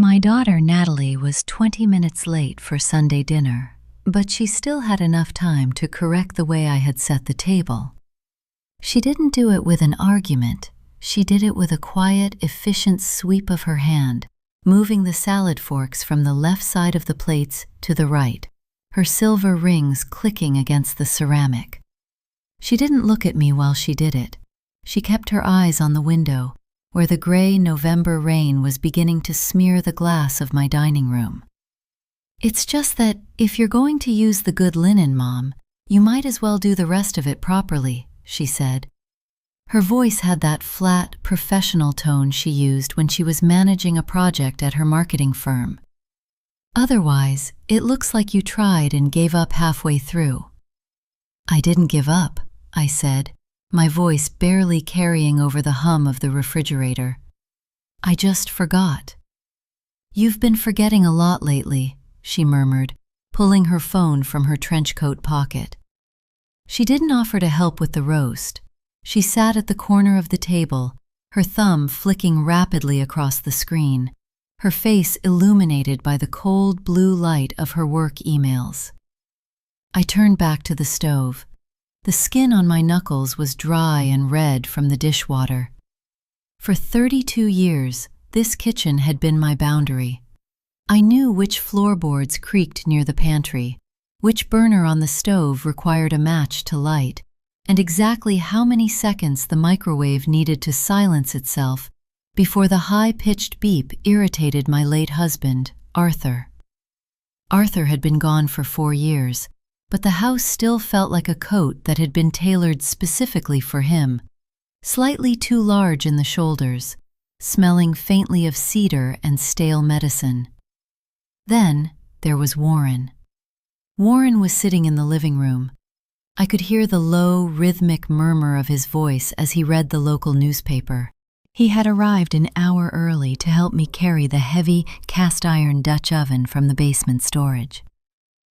My daughter Natalie was 20 minutes late for Sunday dinner, but she still had enough time to correct the way I had set the table. She didn't do it with an argument. She did it with a quiet, efficient sweep of her hand, moving the salad forks from the left side of the plates to the right, her silver rings clicking against the ceramic. She didn't look at me while she did it. She kept her eyes on the window, where the gray November rain was beginning to smear the glass of my dining room. "It's just that if you're going to use the good linen, Mom, you might as well do the rest of it properly," she said. Her voice had that flat, professional tone she used when she was managing a project at her marketing firm. "Otherwise, it looks like you tried and gave up halfway through." "I didn't give up," I said, my voice barely carrying over the hum of the refrigerator. "I just forgot." "You've been forgetting a lot lately," she murmured, pulling her phone from her trench coat pocket. She didn't offer to help with the roast. She sat at the corner of the table, her thumb flicking rapidly across the screen, her face illuminated by the cold blue light of her work emails. I turned back to the stove. The skin on my knuckles was dry and red from the dishwater. For 32 years, this kitchen had been my boundary. I knew which floorboards creaked near the pantry, which burner on the stove required a match to light, and exactly how many seconds the microwave needed to silence itself before the high-pitched beep irritated my late husband, Arthur. Arthur had been gone for 4 years, but the house still felt like a coat that had been tailored specifically for him, slightly too large in the shoulders, smelling faintly of cedar and stale medicine. Then there was Warren. Warren was sitting in the living room. I could hear the low, rhythmic murmur of his voice as he read the local newspaper. He had arrived an hour early to help me carry the heavy, cast-iron Dutch oven from the basement storage.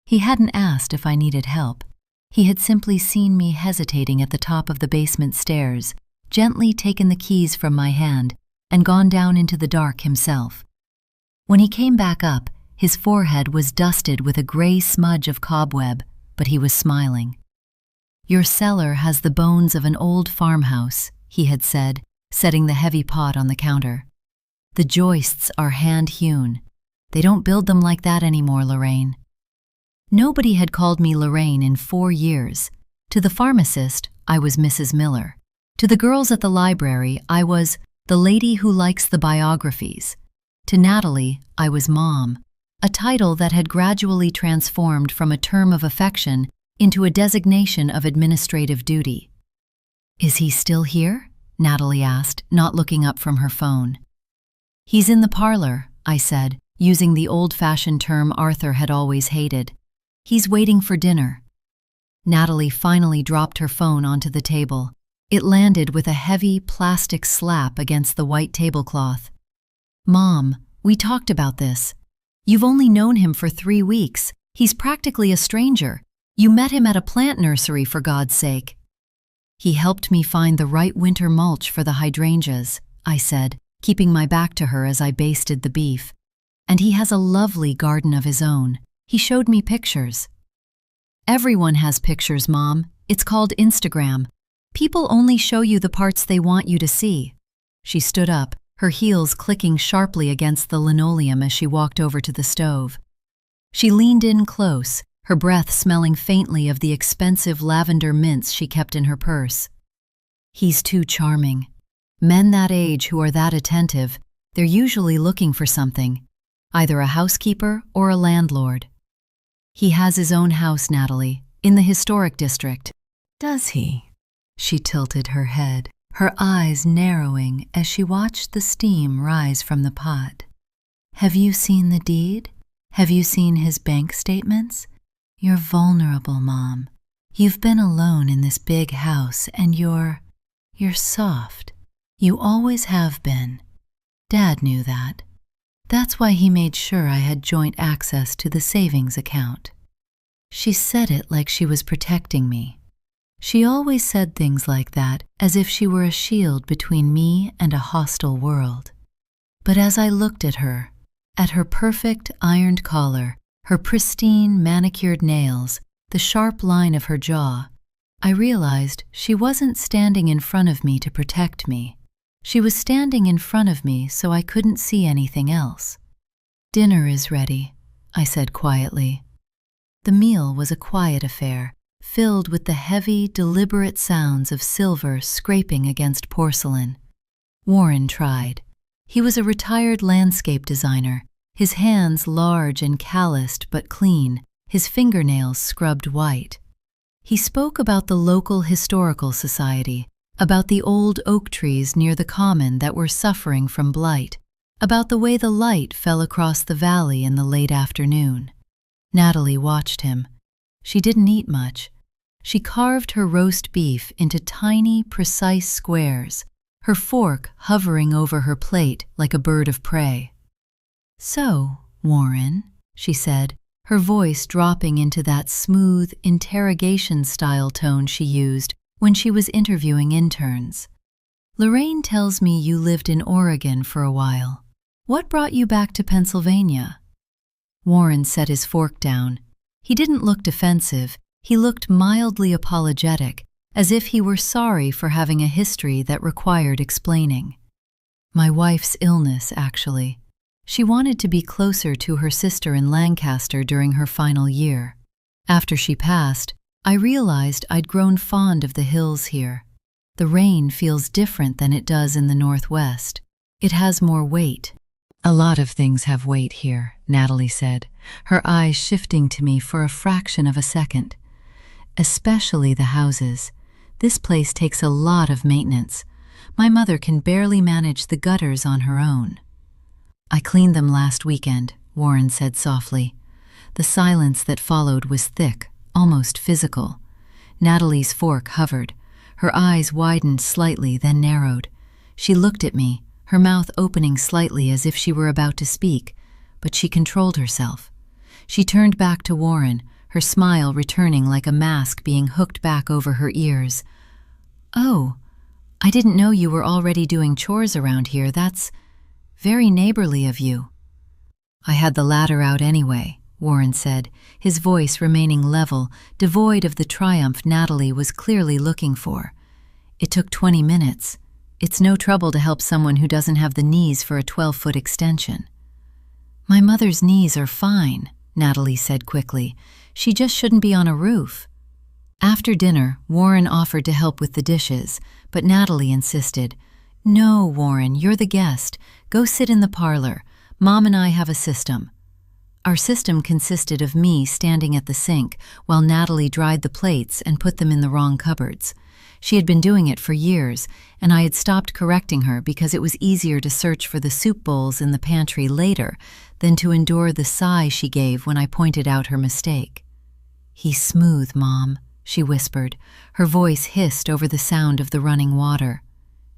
He hadn't asked if I needed help. He had simply seen me hesitating at the top of the basement stairs, gently taken the keys from my hand, and gone down into the dark himself. When he came back up, his forehead was dusted with a gray smudge of cobweb, but he was smiling. "Your cellar has the bones of an old farmhouse," he had said, setting the heavy pot on the counter. "The joists are hand-hewn. They don't build them like that anymore, Lorraine." Nobody had called me Lorraine in 4 years. To the pharmacist, I was Mrs. Miller. To the girls at the library, I was the lady who likes the biographies. To Natalie, I was Mom, a title that had gradually transformed from a term of affection into a designation of administrative duty. "Is he still here?" Natalie asked, not looking up from her phone. "He's in the parlor," I said, using the old-fashioned term Arthur had always hated. "He's waiting for dinner." Natalie finally dropped her phone onto the table. It landed with a heavy plastic slap against the white tablecloth. "Mom, we talked about this. You've only known him for 3 weeks. He's practically a stranger. You met him at a plant nursery, for God's sake." "He helped me find the right winter mulch for the hydrangeas," I said, keeping my back to her as I basted the beef. "And he has a lovely garden of his own. He showed me pictures." "Everyone has pictures, Mom. It's called Instagram. People only show you the parts they want you to see." She stood up, her heels clicking sharply against the linoleum as she walked over to the stove. She leaned in close, her breath smelling faintly of the expensive lavender mints she kept in her purse. "He's too charming. Men that age who are that attentive, they're usually looking for something, either a housekeeper or a landlord." "He has his own house, Natalie, in the historic district." "Does he?" She tilted her head, her eyes narrowing as she watched the steam rise from the pot. "Have you seen the deed? Have you seen his bank statements? You're vulnerable, Mom. You've been alone in this big house and you're soft. You always have been. Dad knew that. That's why he made sure I had joint access to the savings account." She said it like she was protecting me. She always said things like that as if she were a shield between me and a hostile world. But as I looked at her, At her perfect ironed collar, her pristine manicured nails, the sharp line of her jaw, I realized she wasn't standing in front of me to protect me. She was standing in front of me so I couldn't see anything else. "Dinner is ready," I said quietly. The meal was a quiet affair, filled with the heavy, deliberate sounds of silver scraping against porcelain. Warren tried. He was a retired landscape designer, his hands large and calloused but clean, his fingernails scrubbed white. He spoke about the local historical society, about the old oak trees near the common that were suffering from blight, about the way the light fell across the valley in the late afternoon. Natalie watched him. She didn't eat much. She carved her roast beef into tiny, precise squares, her fork hovering over her plate like a bird of prey. "So, Warren," she said, her voice dropping into that smooth, interrogation-style tone she used when she was interviewing interns. "Lorraine tells me you lived in Oregon for a while. What brought you back to Pennsylvania?" Warren set his fork down. He didn't look defensive. He looked mildly apologetic, as if he were sorry for having a history that required explaining. "My wife's illness, actually. She wanted to be closer to her sister in Lancaster during her final year. After she passed, I realized I'd grown fond of the hills here. The rain feels different than it does in the Northwest. It has more weight." "A lot of things have weight here," Natalie said, her eyes shifting to me for a fraction of a second. "Especially the houses. This place takes a lot of maintenance. My mother can barely manage the gutters on her own." "I cleaned them last weekend," Warren said softly. The silence that followed was thick, almost physical. Natalie's fork hovered. Her eyes widened slightly, then narrowed. She looked at me, her mouth opening slightly as if she were about to speak, but she controlled herself. She turned back to Warren, her smile returning like a mask being hooked back over her ears. "Oh, I didn't know you were already doing chores around here. That's very neighborly of you." "I had the ladder out anyway," Warren said, his voice remaining level, devoid of the triumph Natalie was clearly looking for. "It took 20 minutes. It's no trouble to help someone who doesn't have the knees for a 12-foot extension." "My mother's knees are fine," Natalie said quickly. "She just shouldn't be on a roof." After dinner, Warren offered to help with the dishes, but Natalie insisted. "No, Warren, you're the guest. Go sit in the parlor. Mom and I have a system." Our system consisted of me standing at the sink while Natalie dried the plates and put them in the wrong cupboards. She had been doing it for years, and I had stopped correcting her because it was easier to search for the soup bowls in the pantry later than to endure the sigh she gave when I pointed out her mistake. "He's smooth, Mom," she whispered. Her voice hissed over the sound of the running water.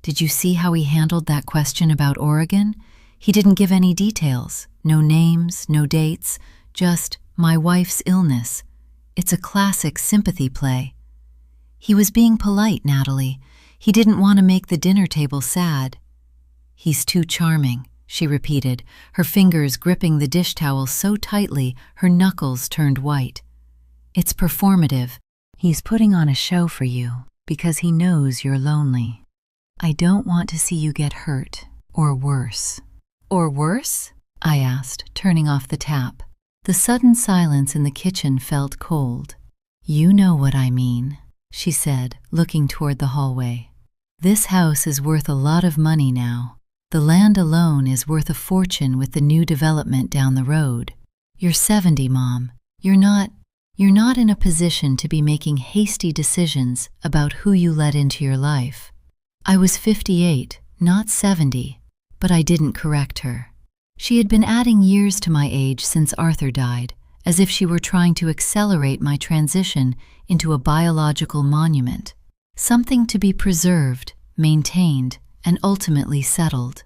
"Did you see how he handled that question about Oregon? He didn't give any details, no names, no dates, just my wife's illness. It's a classic sympathy play." "He was being polite, Natalie. He didn't want to make the dinner table sad." "He's too charming," she repeated, her fingers gripping the dish towel so tightly her knuckles turned white. "It's performative. He's putting on a show for you because he knows you're lonely. I don't want to see you get hurt, or worse." "Or worse?" I asked, turning off the tap. The sudden silence in the kitchen felt cold. "You know what I mean," she said, looking toward the hallway. "This house is worth a lot of money now. The land alone is worth a fortune with the new development down the road. You're 70, Mom. You're not in a position to be making hasty decisions about who you let into your life." I was 58, not 70, but I didn't correct her. She had been adding years to my age since Arthur died, as if she were trying to accelerate my transition into a biological monument, something to be preserved, maintained, and ultimately settled.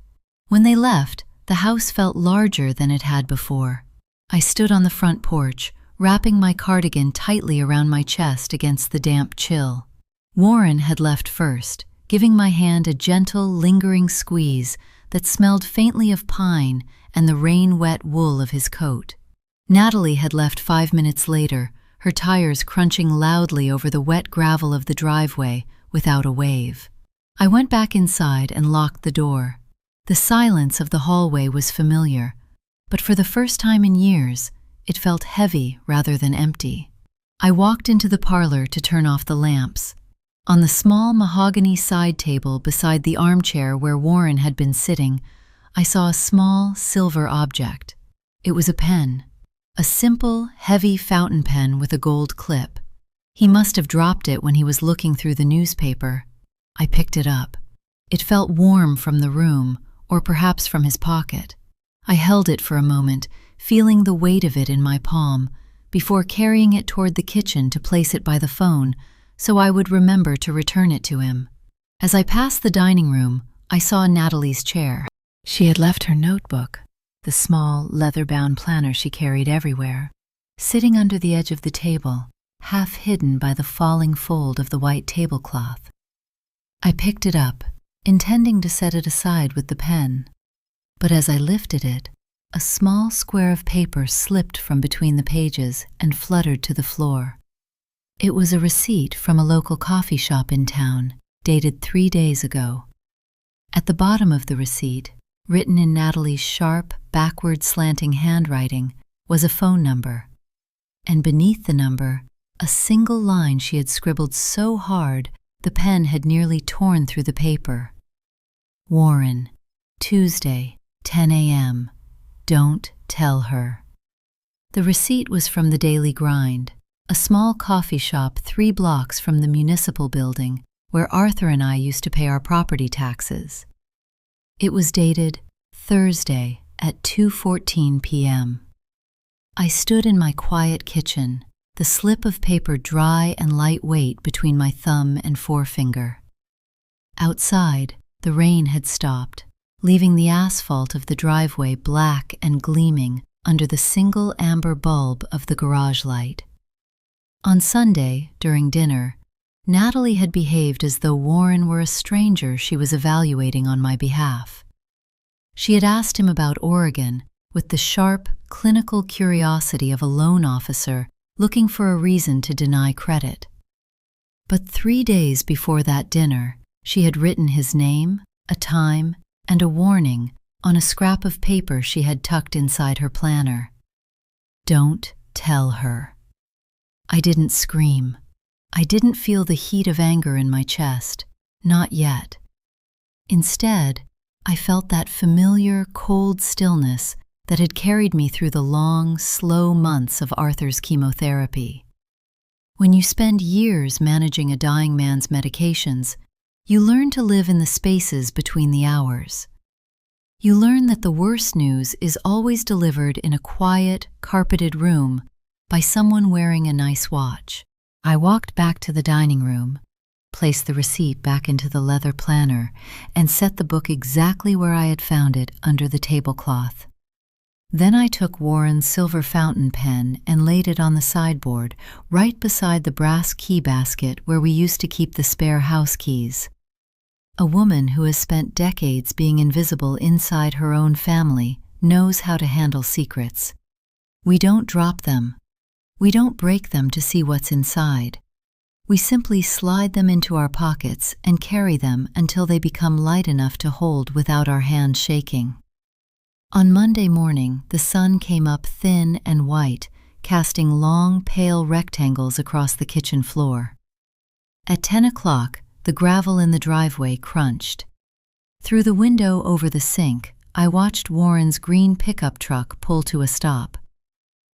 When they left, the house felt larger than it had before. I stood on the front porch, wrapping my cardigan tightly around my chest against the damp chill. Warren had left first, giving my hand a gentle, lingering squeeze that smelled faintly of pine and the rain-wet wool of his coat. Natalie had left 5 minutes later, her tires crunching loudly over the wet gravel of the driveway without a wave. I went back inside and locked the door. The silence of the hallway was familiar, but for the first time in years, it felt heavy rather than empty. I walked into the parlor to turn off the lamps. On the small mahogany side table beside the armchair where Warren had been sitting, I saw a small silver object. It was a pen. A simple, heavy fountain pen with a gold clip. He must have dropped it when he was looking through the newspaper. I picked it up. It felt warm from the room, or perhaps from his pocket. I held it for a moment, feeling the weight of it in my palm, before carrying it toward the kitchen to place it by the phone, so I would remember to return it to him. As I passed the dining room, I saw Natalie's chair. She had left her notebook, the small, leather-bound planner she carried everywhere, sitting under the edge of the table, half hidden by the falling fold of the white tablecloth. I picked it up, intending to set it aside with the pen. But as I lifted it, a small square of paper slipped from between the pages and fluttered to the floor. It was a receipt from a local coffee shop in town, dated 3 days ago. At the bottom of the receipt, written in Natalie's sharp, backward slanting handwriting, was a phone number. And beneath the number, a single line she had scribbled so hard the pen had nearly torn through the paper. Warren, Tuesday, 10 a.m. Don't tell her. The receipt was from the Daily Grind, a small coffee shop 3 blocks from the municipal building where Arthur and I used to pay our property taxes. It was dated Thursday at 2:14 p.m. I stood in my quiet kitchen, the slip of paper dry and lightweight between my thumb and forefinger. Outside, the rain had stopped, leaving the asphalt of the driveway black and gleaming under the single amber bulb of the garage light. On Sunday, during dinner, Natalie had behaved as though Warren were a stranger she was evaluating on my behalf. She had asked him about Oregon with the sharp, clinical curiosity of a loan officer looking for a reason to deny credit. But 3 days before that dinner, she had written his name, a time, and a warning on a scrap of paper she had tucked inside her planner. Don't tell her. I didn't scream. I didn't feel the heat of anger in my chest, not yet. Instead, I felt that familiar, cold stillness that had carried me through the long, slow months of Arthur's chemotherapy. When you spend years managing a dying man's medications, you learn to live in the spaces between the hours. You learn that the worst news is always delivered in a quiet, carpeted room by someone wearing a nice watch. I walked back to the dining room, placed the receipt back into the leather planner, and set the book exactly where I had found it under the tablecloth. Then I took Warren's silver fountain pen and laid it on the sideboard, right beside the brass key basket where we used to keep the spare house keys. A woman who has spent decades being invisible inside her own family knows how to handle secrets. We don't drop them. We don't break them to see what's inside. We simply slide them into our pockets and carry them until they become light enough to hold without our hands shaking. On Monday morning, the sun came up thin and white, casting long, pale rectangles across the kitchen floor. At 10 o'clock, the gravel in the driveway crunched. Through the window over the sink, I watched Warren's green pickup truck pull to a stop.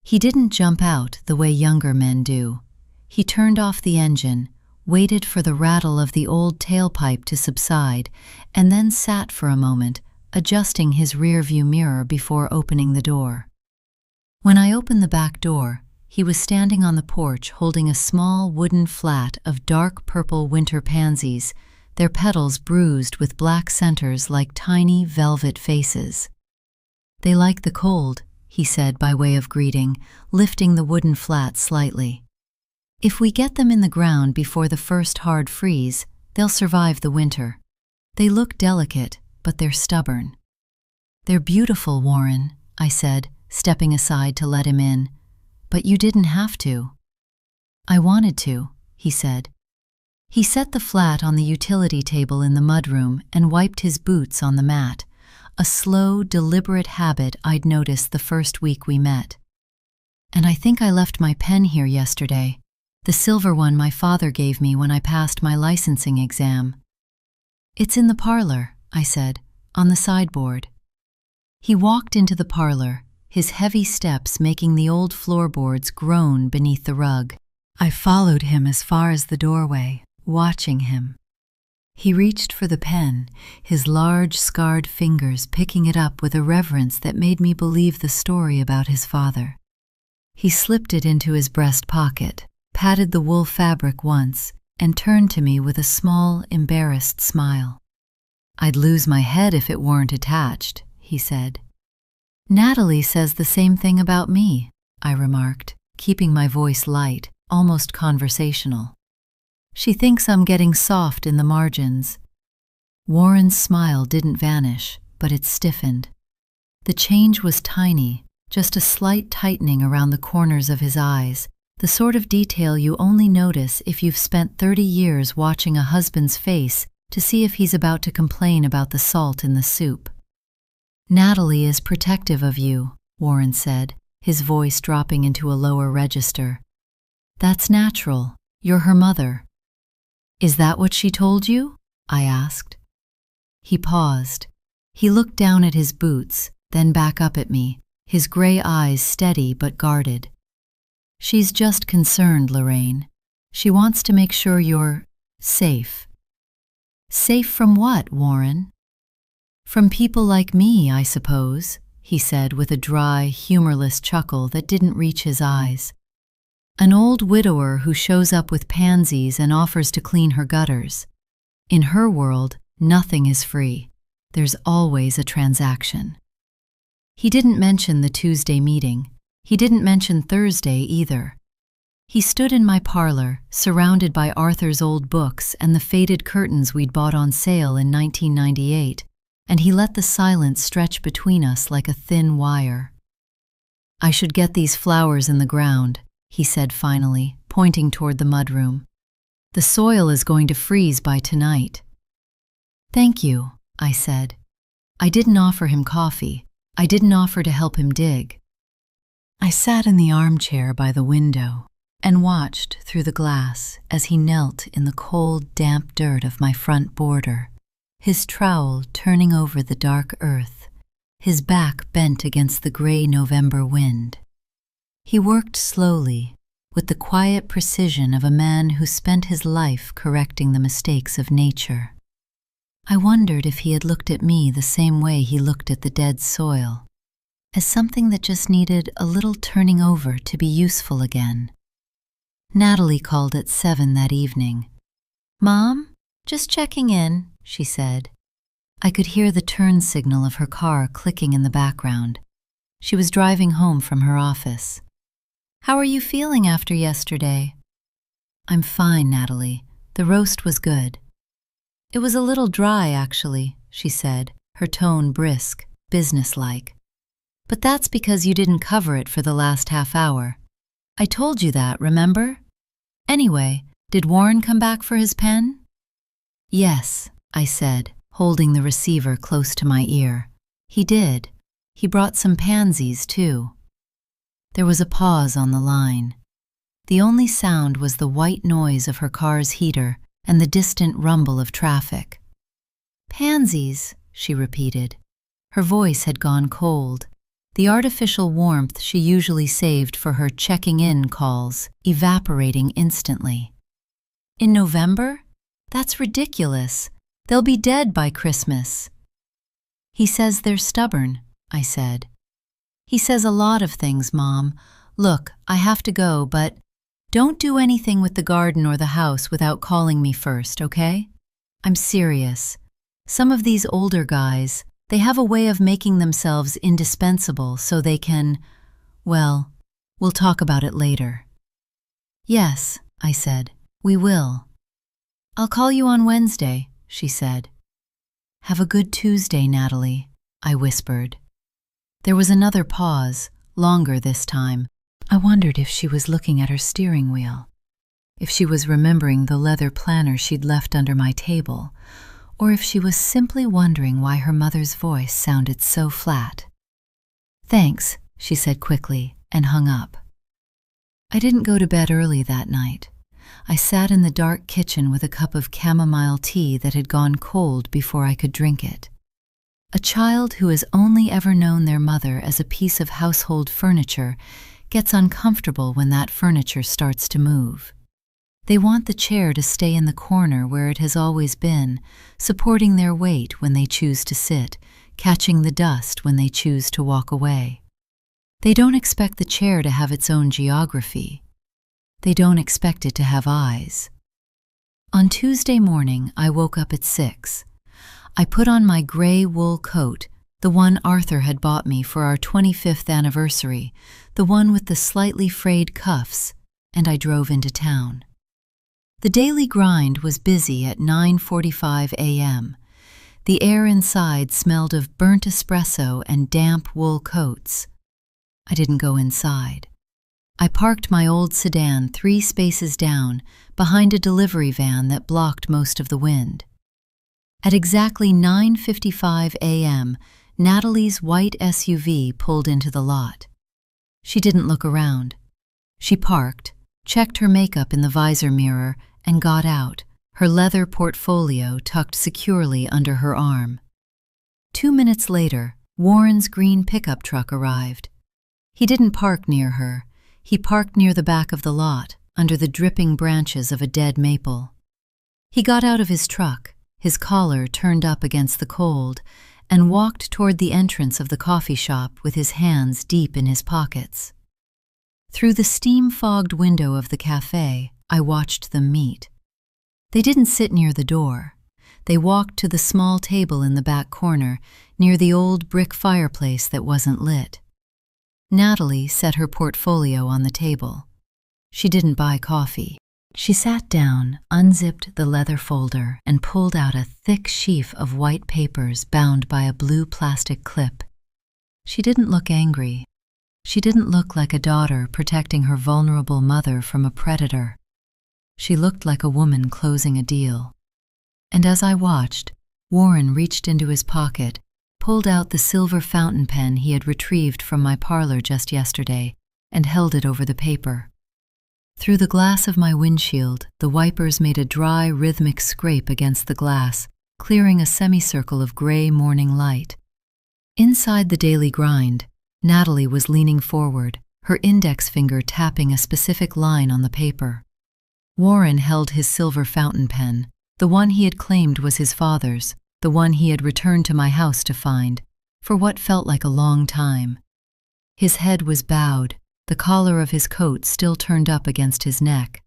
He didn't jump out the way younger men do. He turned off the engine, waited for the rattle of the old tailpipe to subside, and then sat for a moment, adjusting his rearview mirror before opening the door. When I opened the back door, he was standing on the porch holding a small wooden flat of dark purple winter pansies, their petals bruised with black centers like tiny velvet faces. "They like the cold," he said by way of greeting, lifting the wooden flat slightly. "If we get them in the ground before the first hard freeze, they'll survive the winter. They look delicate, but they're stubborn." "They're beautiful, Warren," I said, stepping aside to let him in. "But you didn't have to." "I wanted to," he said. He set the flat on the utility table in the mudroom and wiped his boots on the mat, a slow, deliberate habit I'd noticed the first week we met. "And I think I left my pen here yesterday, the silver one my father gave me when I passed my licensing exam." "It's in the parlor," I said, "on the sideboard." He walked into the parlor, his heavy steps making the old floorboards groan beneath the rug. I followed him as far as the doorway, watching him. He reached for the pen, his large, scarred fingers picking it up with a reverence that made me believe the story about his father. He slipped it into his breast pocket, patted the wool fabric once, and turned to me with a small, embarrassed smile. "I'd lose my head if it weren't attached," he said. "Natalie says the same thing about me," I remarked, keeping my voice light, almost conversational. "She thinks I'm getting soft in the margins." Warren's smile didn't vanish, but it stiffened. The change was tiny, just a slight tightening around the corners of his eyes, the sort of detail you only notice if you've spent 30 years watching a husband's face to see if he's about to complain about the salt in the soup. "Natalie is protective of you," Warren said, his voice dropping into a lower register. "That's natural. You're her mother." "Is that what she told you?" I asked. He paused. He looked down at his boots, then back up at me, his gray eyes steady but guarded. "She's just concerned, Lorraine. She wants to make sure you're safe." "Safe from what, Warren?" "From people like me, I suppose," he said with a dry, humorless chuckle that didn't reach his eyes. "An old widower who shows up with pansies and offers to clean her gutters. In her world, nothing is free. There's always a transaction." He didn't mention the Tuesday meeting. He didn't mention Thursday either. He stood in my parlor, surrounded by Arthur's old books and the faded curtains we'd bought on sale in 1998, and he let the silence stretch between us like a thin wire. "I should get these flowers in the ground," he said finally, pointing toward the mudroom. "The soil is going to freeze by tonight." "Thank you," I said. I didn't offer him coffee. I didn't offer to help him dig. I sat in the armchair by the window and watched through the glass as he knelt in the cold, damp dirt of my front border, his trowel turning over the dark earth, his back bent against the gray November wind. He worked slowly, with the quiet precision of a man who spent his life correcting the mistakes of nature. I wondered if he had looked at me the same way he looked at the dead soil, as something that just needed a little turning over to be useful again. Natalie called at 7 that evening. "Mom, just checking in," she said. I could hear the turn signal of her car clicking in the background. She was driving home from her office. "How are you feeling after yesterday?" "I'm fine, Natalie. The roast was good." "It was a little dry, actually," she said, her tone brisk, businesslike. "But that's because you didn't cover it for the last half hour. I told you that, remember? Anyway, did Warren come back for his pen?" "Yes," I said, holding the receiver close to my ear. "He did. He brought some pansies, too." There was a pause on the line. The only sound was the white noise of her car's heater and the distant rumble of traffic. "Pansies," she repeated. Her voice had gone cold, the artificial warmth she usually saved for her checking-in calls evaporating instantly. "In November? That's ridiculous. They'll be dead by Christmas." "He says they're stubborn," I said. "He says a lot of things, Mom. Look, I have to go, but don't do anything with the garden or the house without calling me first, okay? I'm serious. Some of these older guys, they have a way of making themselves indispensable so they can, well, we'll talk about it later." "Yes," I said, "we will." "I'll call you on Wednesday," she said. "Have a good Tuesday, Natalie." I whispered. There was another pause, longer this time. I wondered if she was looking at her steering wheel, if she was remembering the leather planner she'd left under my table, or if she was simply wondering why her mother's voice sounded so flat. "Thanks," she said quickly, and hung up. I didn't go to bed early that night. I sat in the dark kitchen with a cup of chamomile tea that had gone cold before I could drink it. A child who has only ever known their mother as a piece of household furniture gets uncomfortable when that furniture starts to move. They want the chair to stay in the corner where it has always been, supporting their weight when they choose to sit, catching the dust when they choose to walk away. They don't expect the chair to have its own geography. They don't expect it to have eyes. On Tuesday morning, I woke up at 6. I put on my gray wool coat, the one Arthur had bought me for our 25th anniversary, the one with the slightly frayed cuffs, and I drove into town. The daily grind was busy at 9:45 a.m. The air inside smelled of burnt espresso and damp wool coats. I didn't go inside. I parked my old sedan 3 spaces down, behind a delivery van that blocked most of the wind. At exactly 9:55 a.m., Natalie's white SUV pulled into the lot. She didn't look around. She parked, checked her makeup in the visor mirror, and got out, her leather portfolio tucked securely under her arm. 2 minutes later, Warren's green pickup truck arrived. He didn't park near her. He parked near the back of the lot, under the dripping branches of a dead maple. He got out of his truck, his collar turned up against the cold, and walked toward the entrance of the coffee shop with his hands deep in his pockets. Through the steam-fogged window of the cafe, I watched them meet. They didn't sit near the door. They walked to the small table in the back corner, near the old brick fireplace that wasn't lit. Natalie set her portfolio on the table. She didn't buy coffee. She sat down, unzipped the leather folder, and pulled out a thick sheaf of white papers bound by a blue plastic clip. She didn't look angry. She didn't look like a daughter protecting her vulnerable mother from a predator. She looked like a woman closing a deal. And as I watched, Warren reached into his pocket, pulled out the silver fountain pen he had retrieved from my parlor just yesterday, and held it over the paper. Through the glass of my windshield, the wipers made a dry, rhythmic scrape against the glass, clearing a semicircle of gray morning light. Inside the daily grind, Natalie was leaning forward, her index finger tapping a specific line on the paper. Warren held his silver fountain pen, the one he had claimed was his father's, the one he had returned to my house to find, for what felt like a long time. His head was bowed, the collar of his coat still turned up against his neck.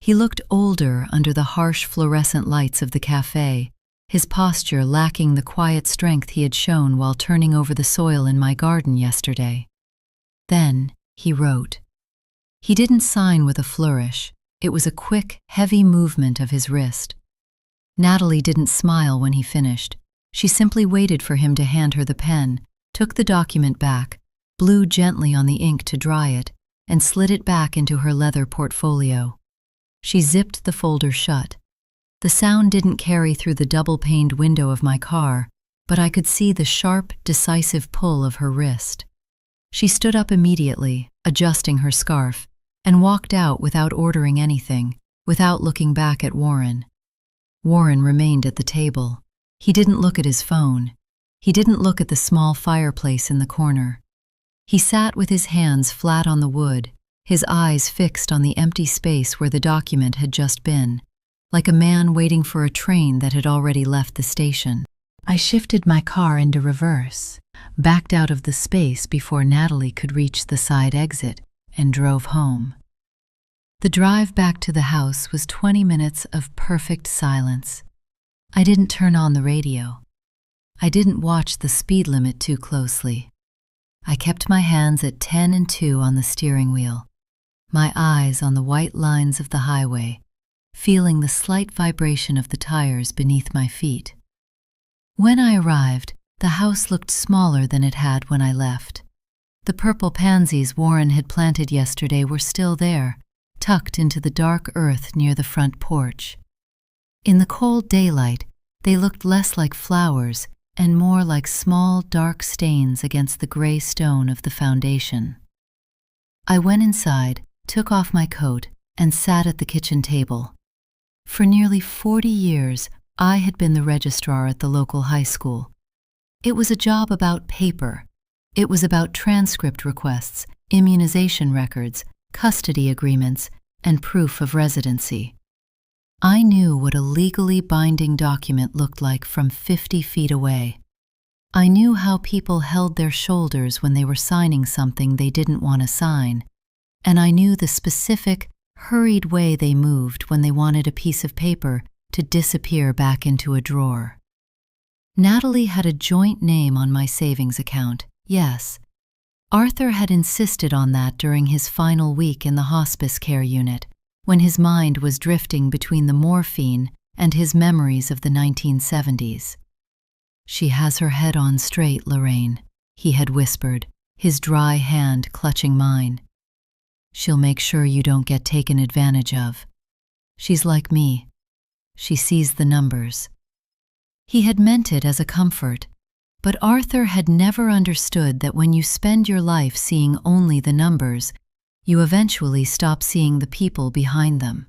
He looked older under the harsh fluorescent lights of the cafe, his posture lacking the quiet strength he had shown while turning over the soil in my garden yesterday. Then he wrote. He didn't sign with a flourish. It was a quick, heavy movement of his wrist. Natalie didn't smile when he finished. She simply waited for him to hand her the pen, took the document back, blew gently on the ink to dry it, and slid it back into her leather portfolio. She zipped the folder shut. The sound didn't carry through the double-paned window of my car, but I could see the sharp, decisive pull of her wrist. She stood up immediately, adjusting her scarf, and walked out without ordering anything, without looking back at Warren. Warren remained at the table. He didn't look at his phone. He didn't look at the small fireplace in the corner. He sat with his hands flat on the wood, his eyes fixed on the empty space where the document had just been, like a man waiting for a train that had already left the station. I shifted my car into reverse, backed out of the space before Natalie could reach the side exit, and drove home. The drive back to the house was 20 minutes of perfect silence. I didn't turn on the radio. I didn't watch the speed limit too closely. I kept my hands at 10 and 2 on the steering wheel, my eyes on the white lines of the highway, feeling the slight vibration of the tires beneath my feet. When I arrived, The house looked smaller than it had when I left. The purple pansies Warren had planted yesterday were still there, tucked into the dark earth near the front porch. In the cold daylight, they looked less like flowers and more like small, dark stains against the gray stone of the foundation. I went inside, took off my coat, and sat at the kitchen table. For nearly 40 years, I had been the registrar at the local high school. It was a job about paper. It was about transcript requests, immunization records, custody agreements, and proof of residency. I knew what a legally binding document looked like from 50 feet away. I knew how people held their shoulders when they were signing something they didn't want to sign, and I knew the specific, hurried way they moved when they wanted a piece of paper to disappear back into a drawer. Natalie had a joint name on my savings account, yes. Arthur had insisted on that during his final week in the hospice care unit, when his mind was drifting between the morphine and his memories of the 1970s. "She has her head on straight, Lorraine," he had whispered, his dry hand clutching mine. "She'll make sure you don't get taken advantage of. She's like me. She sees the numbers." He had meant it as a comfort, but Arthur had never understood that when you spend your life seeing only the numbers, you eventually stop seeing the people behind them.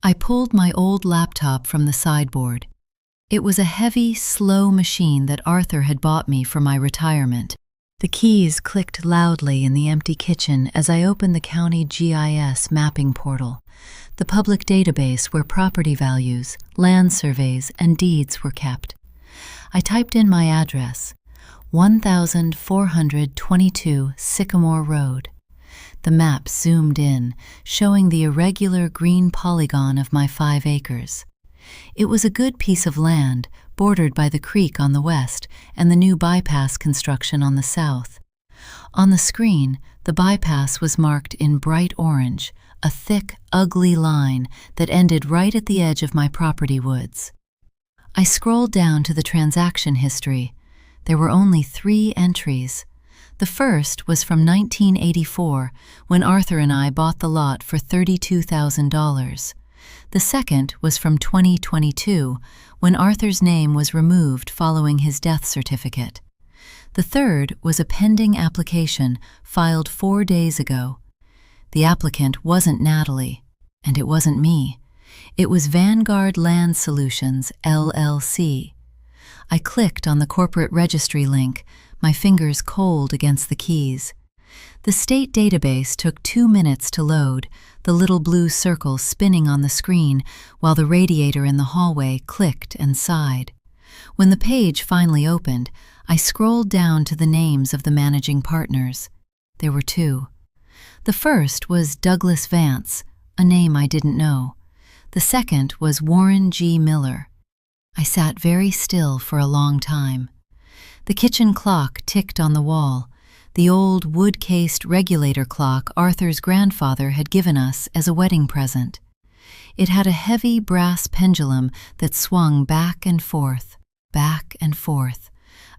I pulled my old laptop from the sideboard. It was a heavy, slow machine that Arthur had bought me for my retirement. The keys clicked loudly in the empty kitchen as I opened the county GIS mapping portal, the public database where property values, land surveys, and deeds were kept. I typed in my address, 1422 Sycamore Road. The map zoomed in, showing the irregular green polygon of my 5 acres. It was a good piece of land, bordered by the creek on the west and the new bypass construction on the south. On the screen, the bypass was marked in bright orange, a thick, ugly line that ended right at the edge of my property woods. I scrolled down to the transaction history. There were only 3 entries. The first was from 1984, when Arthur and I bought the lot for $32,000. The second was from 2022, when Arthur's name was removed following his death certificate. The third was a pending application filed 4 days ago. The applicant wasn't Natalie, and it wasn't me. It was Vanguard Land Solutions, LLC. I clicked on the corporate registry link, my fingers cold against the keys. The state database took 2 minutes to load, the little blue circle spinning on the screen while the radiator in the hallway clicked and sighed. When the page finally opened, I scrolled down to the names of the managing partners. There were 2. The first was Douglas Vance, a name I didn't know. The second was Warren G. Miller. I sat very still for a long time. The kitchen clock ticked on the wall, the old wood-cased regulator clock Arthur's grandfather had given us as a wedding present. It had a heavy brass pendulum that swung back and forth,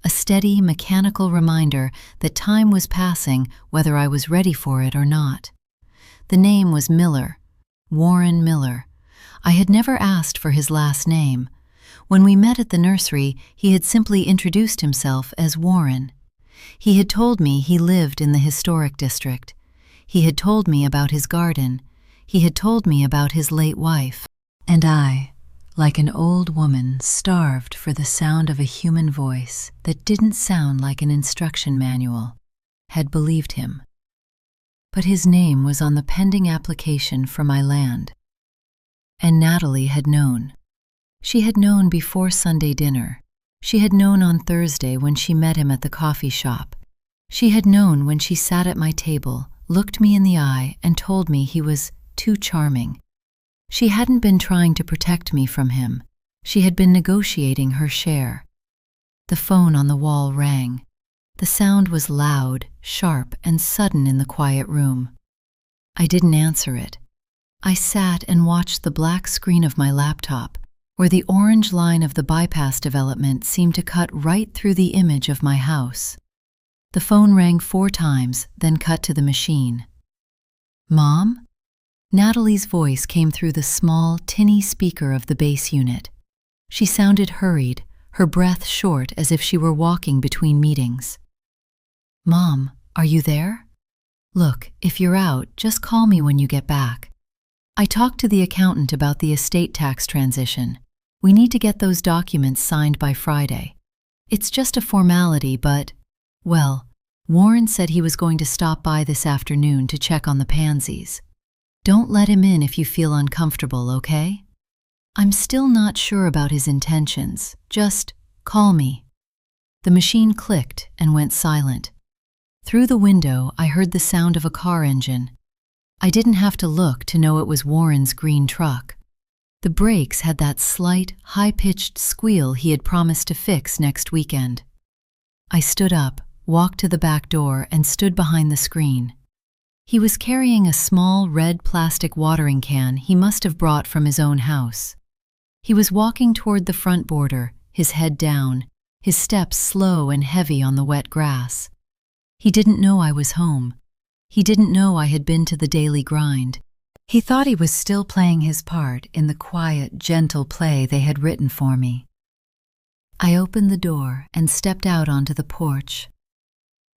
a steady mechanical reminder that time was passing whether I was ready for it or not. The name was Miller, Warren Miller. I had never asked for his last name. When we met at the nursery, he had simply introduced himself as Warren. He had told me he lived in the historic district. He had told me about his garden. He had told me about his late wife. And I, like an old woman, starved for the sound of a human voice that didn't sound like an instruction manual, had believed him. But his name was on the pending application for my land. And Natalie had known. She had known before Sunday dinner. She had known on Thursday when she met him at the coffee shop. She had known when she sat at my table, looked me in the eye, and told me he was too charming. She hadn't been trying to protect me from him. She had been negotiating her share. The phone on the wall rang. The sound was loud, sharp, and sudden in the quiet room. I didn't answer it. I sat and watched the black screen of my laptop, where the orange line of the bypass development seemed to cut right through the image of my house. The phone rang 4 times, then cut to the machine. "Mom?" Natalie's voice came through the small, tinny speaker of the base unit. She sounded hurried, her breath short as if she were walking between meetings. "Mom, are you there? Look, if you're out, just call me when you get back. I talked to the accountant about the estate tax transition. We need to get those documents signed by Friday. It's just a formality, but, well, Warren said he was going to stop by this afternoon to check on the pansies. Don't let him in if you feel uncomfortable, okay? I'm still not sure about his intentions. Just call me." The machine clicked and went silent. Through the window, I heard the sound of a car engine. I didn't have to look to know it was Warren's green truck. The brakes had that slight, high-pitched squeal he had promised to fix next weekend. I stood up, walked to the back door, and stood behind the screen. He was carrying a small red plastic watering can he must have brought from his own house. He was walking toward the front border, his head down, his steps slow and heavy on the wet grass. He didn't know I was home. He didn't know I had been to the daily grind. He thought he was still playing his part in the quiet, gentle play they had written for me. I opened the door and stepped out onto the porch.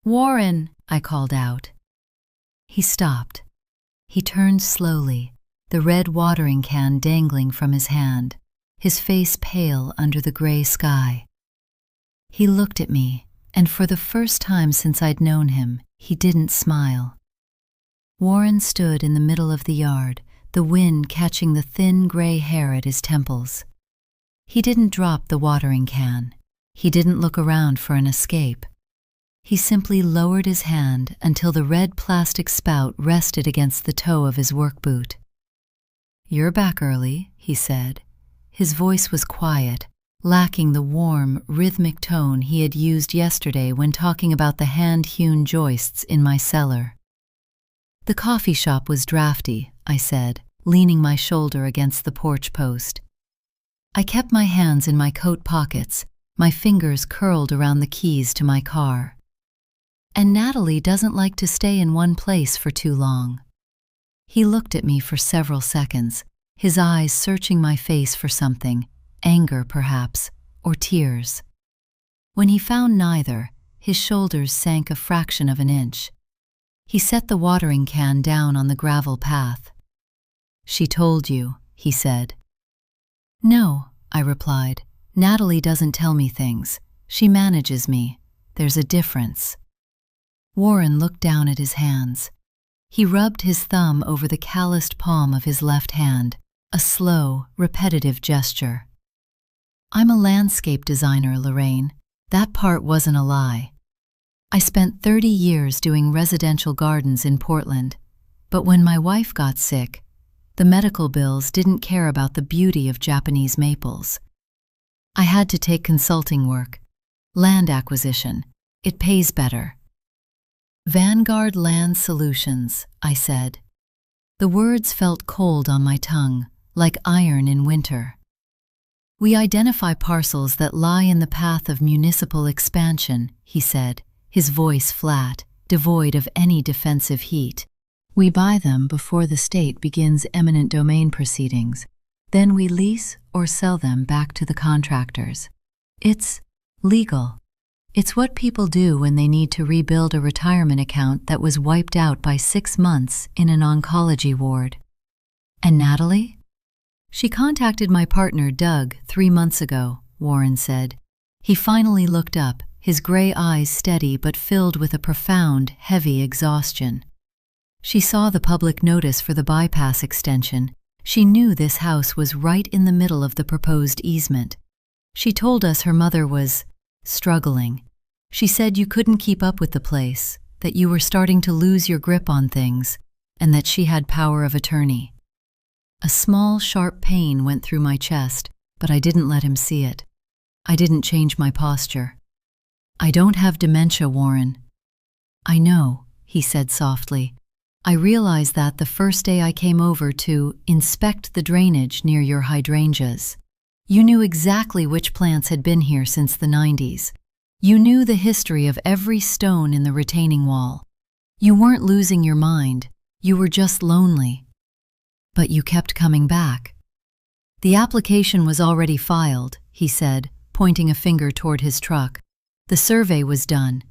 "Warren," I called out. He stopped. He turned slowly, the red watering can dangling from his hand, his face pale under the gray sky. He looked at me, and for the first time since I'd known him, he didn't smile. Warren stood in the middle of the yard, the wind catching the thin gray hair at his temples. He didn't drop the watering can. He didn't look around for an escape. He simply lowered his hand until the red plastic spout rested against the toe of his work boot. "You're back early," he said. His voice was quiet, lacking the warm, rhythmic tone he had used yesterday when talking about the hand-hewn joists in my cellar. "The coffee shop was drafty," I said, leaning my shoulder against the porch post. I kept my hands in my coat pockets, my fingers curled around the keys to my car. "And Natalie doesn't like to stay in one place for too long." He looked at me for several seconds, his eyes searching my face for something, anger perhaps, or tears. When he found neither, his shoulders sank a fraction of an inch. He set the watering can down on the gravel path. "She told you," he said. "No," I replied. "Natalie doesn't tell me things. She manages me. There's a difference." Warren looked down at his hands. He rubbed his thumb over the calloused palm of his left hand, a slow, repetitive gesture. "I'm a landscape designer, Lorraine. That part wasn't a lie. I spent 30 years doing residential gardens in Portland, but when my wife got sick, the medical bills didn't care about the beauty of Japanese maples. I had to take consulting work, land acquisition. It pays better." "Vanguard Land Solutions," I said. The words felt cold on my tongue, like iron in winter. "We identify parcels that lie in the path of municipal expansion," he said, his voice flat, devoid of any defensive heat. "We buy them before the state begins eminent domain proceedings. Then we lease or sell them back to the contractors. It's legal. It's what people do when they need to rebuild a retirement account that was wiped out by 6 months in an oncology ward." "And Natalie?" "She contacted my partner, Doug, 3 months ago," Warren said. He finally looked up, his gray eyes steady but filled with a profound, heavy exhaustion. "She saw the public notice for the bypass extension. She knew this house was right in the middle of the proposed easement. She told us her mother was struggling. She said you couldn't keep up with the place, that you were starting to lose your grip on things, and that she had power of attorney." A small, sharp pain went through my chest, but I didn't let him see it. I didn't change my posture. "I don't have dementia, Warren." "I know," he said softly. "I realized that the first day I came over to inspect the drainage near your hydrangeas. You knew exactly which plants had been here since the 90s. You knew the history of every stone in the retaining wall. You weren't losing your mind, you were just lonely. But you kept coming back. The application was already filed, he said, pointing a finger toward his truck. The survey was done.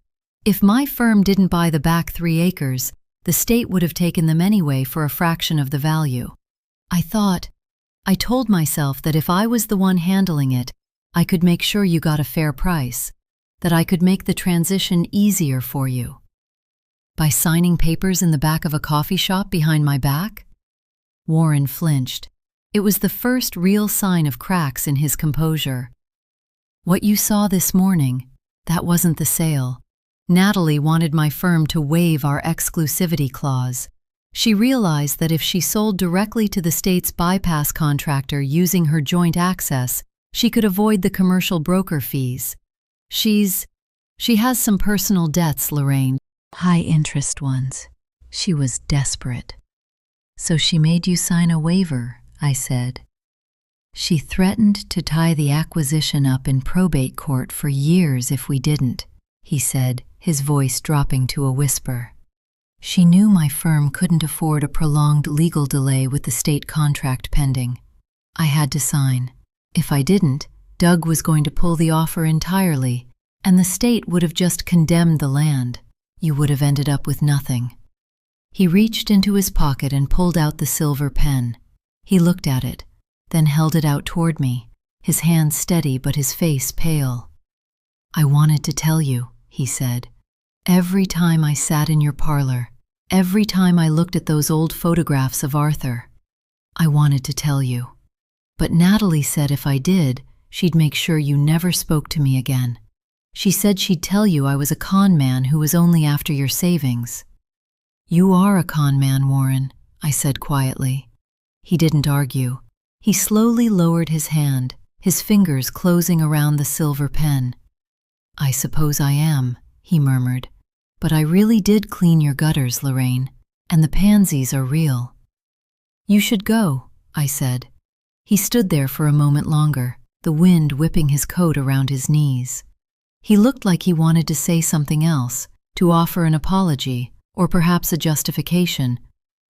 If my firm didn't buy the back 3 acres, the state would have taken them anyway for a fraction of the value. I told myself that if I was the one handling it, I could make sure you got a fair price, that I could make the transition easier for you. By signing papers in the back of a coffee shop behind my back? Warren flinched. It was the first real sign of cracks in his composure. What you saw this morning, that wasn't the sale. Natalie wanted my firm to waive our exclusivity clause. She realized that if she sold directly to the state's bypass contractor using her joint access, she could avoid the commercial broker fees. She has some personal debts, Lorraine. High-interest ones. She was desperate. So she made you sign a waiver, I said. She threatened to tie the acquisition up in probate court for years if we didn't, he said, his voice dropping to a whisper. She knew my firm couldn't afford a prolonged legal delay with the state contract pending. I had to sign. If I didn't, Doug was going to pull the offer entirely, and the state would have just condemned the land. You would have ended up with nothing. He reached into his pocket and pulled out the silver pen. He looked at it, then held it out toward me, his hand steady but his face pale. I wanted to tell you, he said. Every time I sat in your parlor, every time I looked at those old photographs of Arthur, I wanted to tell you. But Natalie said if I did, she'd make sure you never spoke to me again. She said she'd tell you I was a con man who was only after your savings. You are a con man, Warren, I said quietly. He didn't argue. He slowly lowered his hand, his fingers closing around the silver pen. I suppose I am, he murmured. But I really did clean your gutters, Lorraine, and the pansies are real. You should go, I said. He stood there for a moment longer, the wind whipping his coat around his knees. He looked like he wanted to say something else, to offer an apology, or perhaps a justification,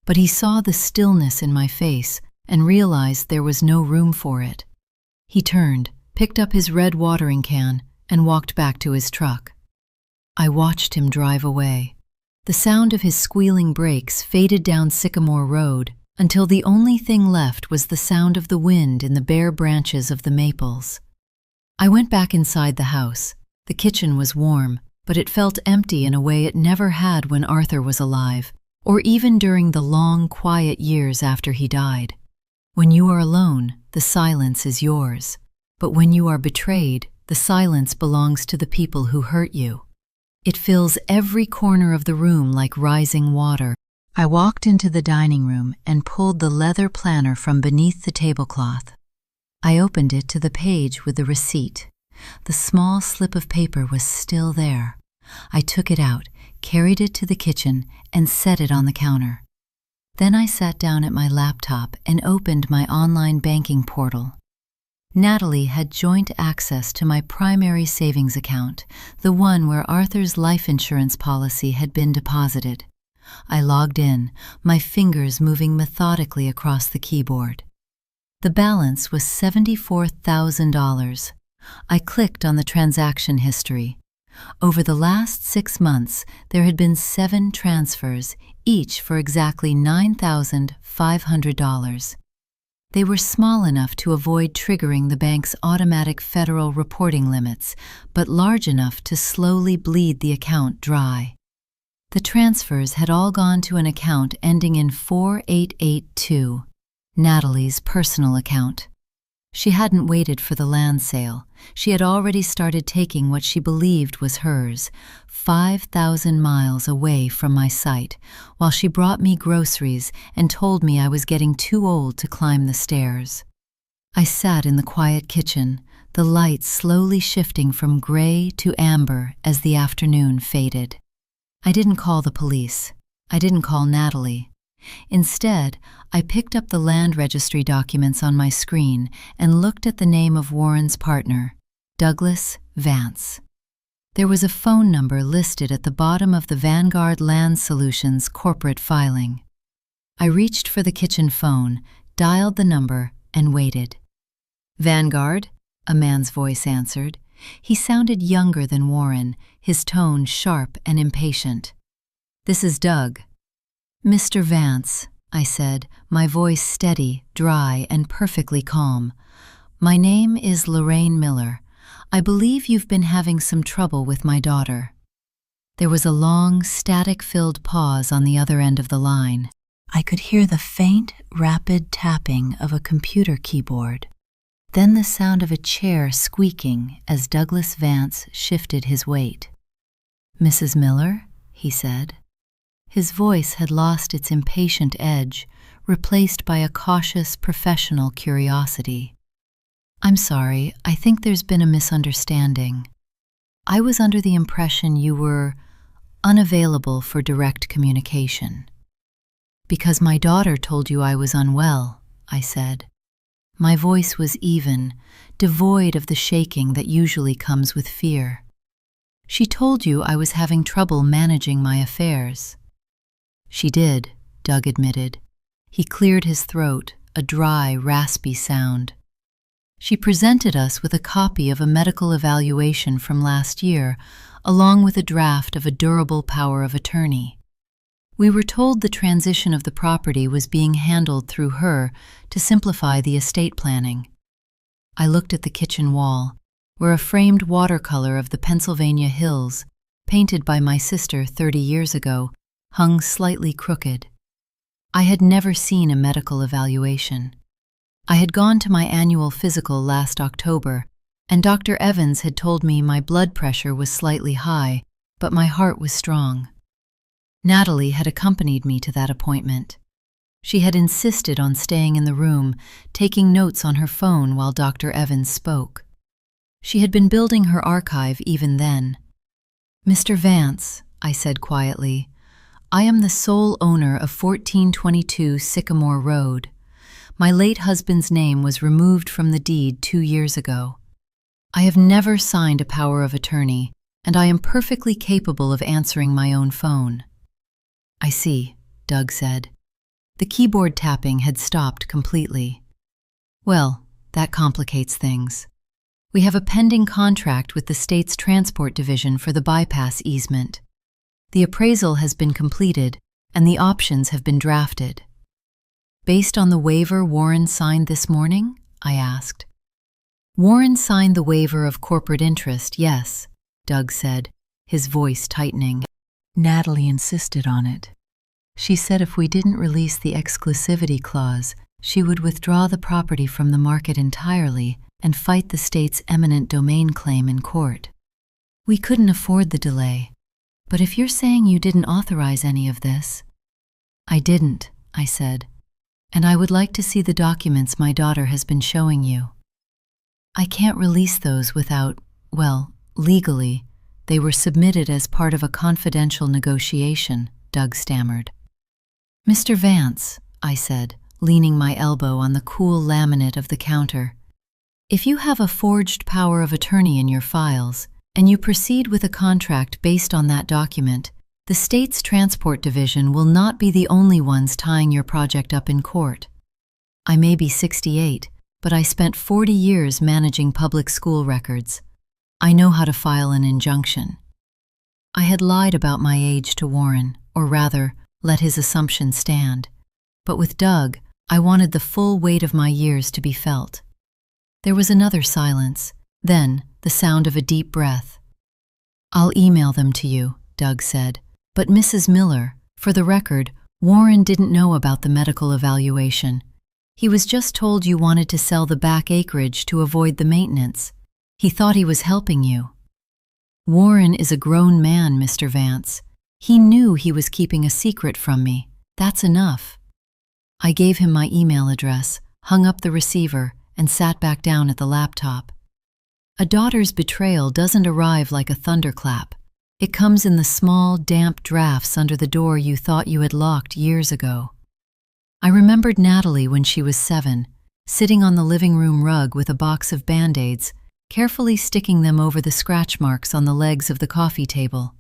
but he saw the stillness in my face and realized there was no room for it. He turned, picked up his red watering can, and walked back to his truck. I watched him drive away. The sound of his squealing brakes faded down Sycamore Road until the only thing left was the sound of the wind in the bare branches of the maples. I went back inside the house. The kitchen was warm, but it felt empty in a way it never had when Arthur was alive, or even during the long, quiet years after he died. When you are alone, the silence is yours. But when you are betrayed, the silence belongs to the people who hurt you. It fills every corner of the room like rising water. I walked into the dining room and pulled the leather planner from beneath the tablecloth. I opened it to the page with the receipt. The small slip of paper was still there. I took it out, carried it to the kitchen, and set it on the counter. Then I sat down at my laptop and opened my online banking portal. Natalie had joint access to my primary savings account, the one where Arthur's life insurance policy had been deposited. I logged in, my fingers moving methodically across the keyboard. The balance was $74,000. I clicked on the transaction history. Over the last 6 months, there had been 7 transfers, each for exactly $9,500. They were small enough to avoid triggering the bank's automatic federal reporting limits, but large enough to slowly bleed the account dry. The transfers had all gone to an account ending in 4882, Natalie's personal account. She hadn't waited for the land sale. She had already started taking what she believed was hers, 5,000 miles away from my site, while she brought me groceries and told me I was getting too old to climb the stairs. I sat in the quiet kitchen, the lights slowly shifting from gray to amber as the afternoon faded. I didn't call the police. I didn't call Natalie. Instead, I picked up the land registry documents on my screen and looked at the name of Warren's partner, Douglas Vance. There was a phone number listed at the bottom of the Vanguard Land Solutions corporate filing. I reached for the kitchen phone, dialed the number, and waited. "Vanguard?" a man's voice answered. He sounded younger than Warren, his tone sharp and impatient. "This is Doug." "Mr. Vance," I said, my voice steady, dry, and perfectly calm. "My name is Lorraine Miller. I believe you've been having some trouble with my daughter." There was a long, static-filled pause on the other end of the line. I could hear the faint, rapid tapping of a computer keyboard. Then the sound of a chair squeaking as Douglas Vance shifted his weight. "Mrs. Miller?" he said. His voice had lost its impatient edge, replaced by a cautious, professional curiosity. "I'm sorry, I think there's been a misunderstanding. I was under the impression you were unavailable for direct communication." "Because my daughter told you I was unwell," I said. My voice was even, devoid of the shaking that usually comes with fear. "She told you I was having trouble managing my affairs." "She did," Doug admitted. He cleared his throat, a dry, raspy sound. "She presented us with a copy of a medical evaluation from last year, along with a draft of a durable power of attorney. We were told the transition of the property was being handled through her to simplify the estate planning." I looked at the kitchen wall, where a framed watercolor of the Pennsylvania hills, painted by my sister 30 years ago, hung slightly crooked. I had never seen a medical evaluation. I had gone to my annual physical last October, and Dr. Evans had told me my blood pressure was slightly high, but my heart was strong. Natalie had accompanied me to that appointment. She had insisted on staying in the room, taking notes on her phone while Dr. Evans spoke. She had been building her archive even then. "Mr. Vance," I said quietly, "I am the sole owner of 1422 Sycamore Road. My late husband's name was removed from the deed 2 years ago. I have never signed a power of attorney, and I am perfectly capable of answering my own phone." "I see," Doug said. The keyboard tapping had stopped completely. "Well, that complicates things. We have a pending contract with the state's transport division for the bypass easement. The appraisal has been completed, and the options have been drafted." "Based on the waiver Warren signed this morning?" I asked. "Warren signed the waiver of corporate interest, yes," Doug said, his voice tightening. "Natalie insisted on it. She said if we didn't release the exclusivity clause, she would withdraw the property from the market entirely and fight the state's eminent domain claim in court. We couldn't afford the delay. But if you're saying you didn't authorize any of this—" "I didn't," I said, "and I would like to see the documents my daughter has been showing you." "I can't release those without, well, legally, they were submitted as part of a confidential negotiation," Doug stammered. "Mr. Vance," I said, leaning my elbow on the cool laminate of the counter, "if you have a forged power of attorney in your files, and you proceed with a contract based on that document, the state's transport division will not be the only ones tying your project up in court. I may be 68, but I spent 40 years managing public school records. I know how to file an injunction." I had lied about my age to Warren, or rather, let his assumption stand. But with Doug, I wanted the full weight of my years to be felt. There was another silence, then the sound of a deep breath. "I'll email them to you," Doug said. "But Mrs. Miller, for the record, Warren didn't know about the medical evaluation. He was just told you wanted to sell the back acreage to avoid the maintenance. He thought he was helping you." "Warren is a grown man, Mr. Vance. He knew he was keeping a secret from me. That's enough." I gave him my email address, hung up the receiver, and sat back down at the laptop. A daughter's betrayal doesn't arrive like a thunderclap. It comes in the small, damp drafts under the door you thought you had locked years ago. I remembered Natalie when she was 7, sitting on the living room rug with a box of Band-Aids, carefully sticking them over the scratch marks on the legs of the coffee table.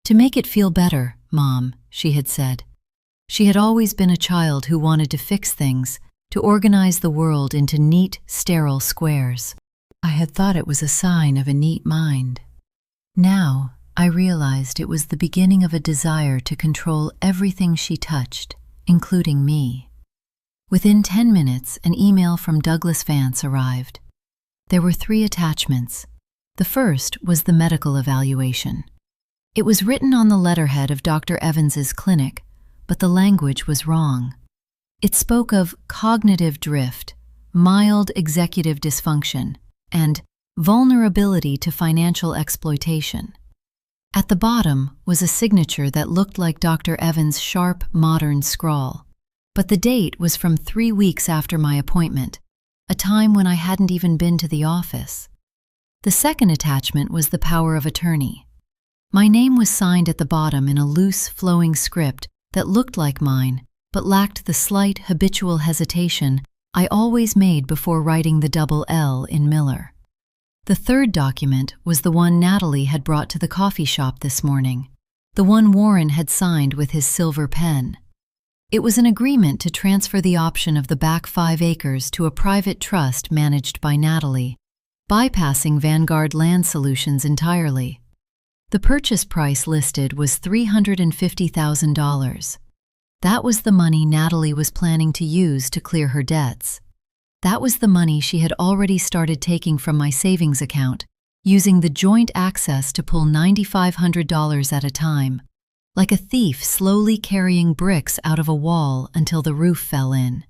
"To make it feel better, Mom," she had said. She had always been a child who wanted to fix things, to organize the world into neat, sterile squares. I had thought it was a sign of a neat mind. Now, I realized it was the beginning of a desire to control everything she touched, including me. Within 10 minutes, an email from Douglas Vance arrived. There were 3 attachments. The first was the medical evaluation. It was written on the letterhead of Dr. Evans's clinic, but the language was wrong. It spoke of cognitive drift, mild executive dysfunction, and vulnerability to financial exploitation. At the bottom was a signature that looked like Dr. Evans' sharp, modern scrawl. But the date was from 3 weeks after my appointment, a time when I hadn't even been to the office. The second attachment was the power of attorney. My name was signed at the bottom in a loose, flowing script that looked like mine, but lacked the slight, habitual hesitation I always made before writing the double L in Miller. The third document was the one Natalie had brought to the coffee shop this morning, the one Warren had signed with his silver pen. It was an agreement to transfer the option of the back 5 acres to a private trust managed by Natalie, bypassing Vanguard Land Solutions entirely. The purchase price listed was $350,000. That was the money Natalie was planning to use to clear her debts. That was the money she had already started taking from my savings account, using the joint access to pull $9,500 at a time, like a thief slowly carrying bricks out of a wall until the roof fell in.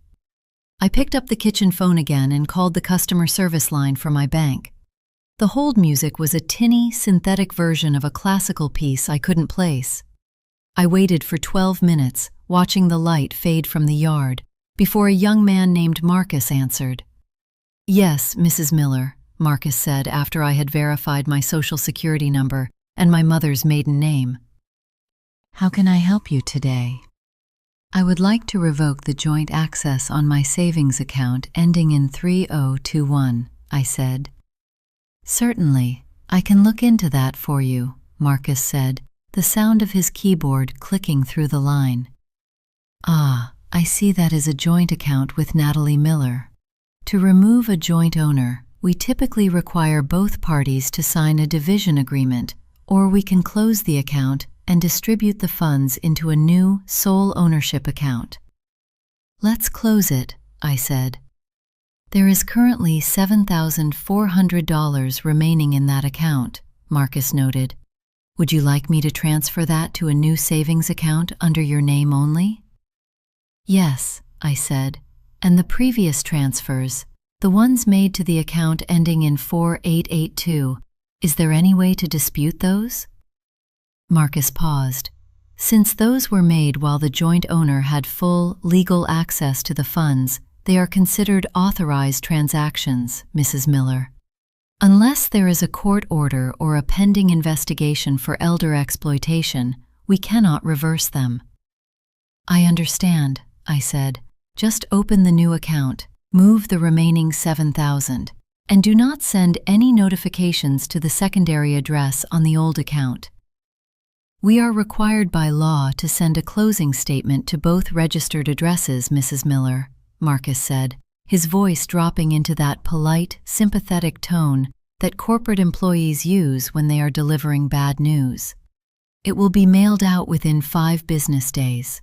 I picked up the kitchen phone again and called the customer service line for my bank. The hold music was a tinny, synthetic version of a classical piece I couldn't place. I waited for 12 minutes, watching the light fade from the yard, before a young man named Marcus answered. "Yes, Mrs. Miller," Marcus said after I had verified my social security number and my mother's maiden name. "How can I help you today?" "I would like to revoke the joint access on my savings account ending in 3021, I said. "Certainly, I can look into that for you," Marcus said, the sound of his keyboard clicking through the line. "Ah, I see that is a joint account with Natalie Miller. To remove a joint owner, we typically require both parties to sign a division agreement, or we can close the account and distribute the funds into a new sole ownership account." "Let's close it," I said. "There is currently $7,400 remaining in that account," Marcus noted. "Would you like me to transfer that to a new savings account under your name only?" "Yes," I said, "and the previous transfers, the ones made to the account ending in 4882, is there any way to dispute those?" Marcus paused. "Since those were made while the joint owner had full, legal access to the funds, they are considered authorized transactions, Mrs. Miller. Unless there is a court order or a pending investigation for elder exploitation, we cannot reverse them." "I understand," I said. "Just open the new account, move the remaining $7,000, and do not send any notifications to the secondary address on the old account." "We are required by law to send a closing statement to both registered addresses, Mrs. Miller," Marcus said, his voice dropping into that polite, sympathetic tone that corporate employees use when they are delivering bad news. "It will be mailed out within 5 business days."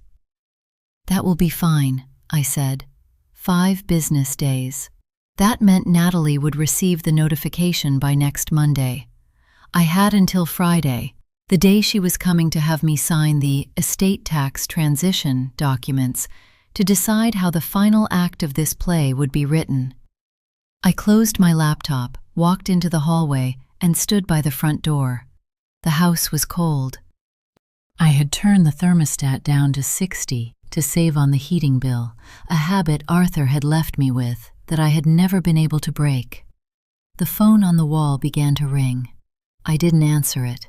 "That will be fine," I said. 5 business days. That meant Natalie would receive the notification by next Monday. I had until Friday, the day she was coming to have me sign the estate tax transition documents, to decide how the final act of this play would be written. I closed my laptop, walked into the hallway, and stood by the front door. The house was cold. I had turned the thermostat down to 60 to save on the heating bill, a habit Arthur had left me with that I had never been able to break. The phone on the wall began to ring. I didn't answer it.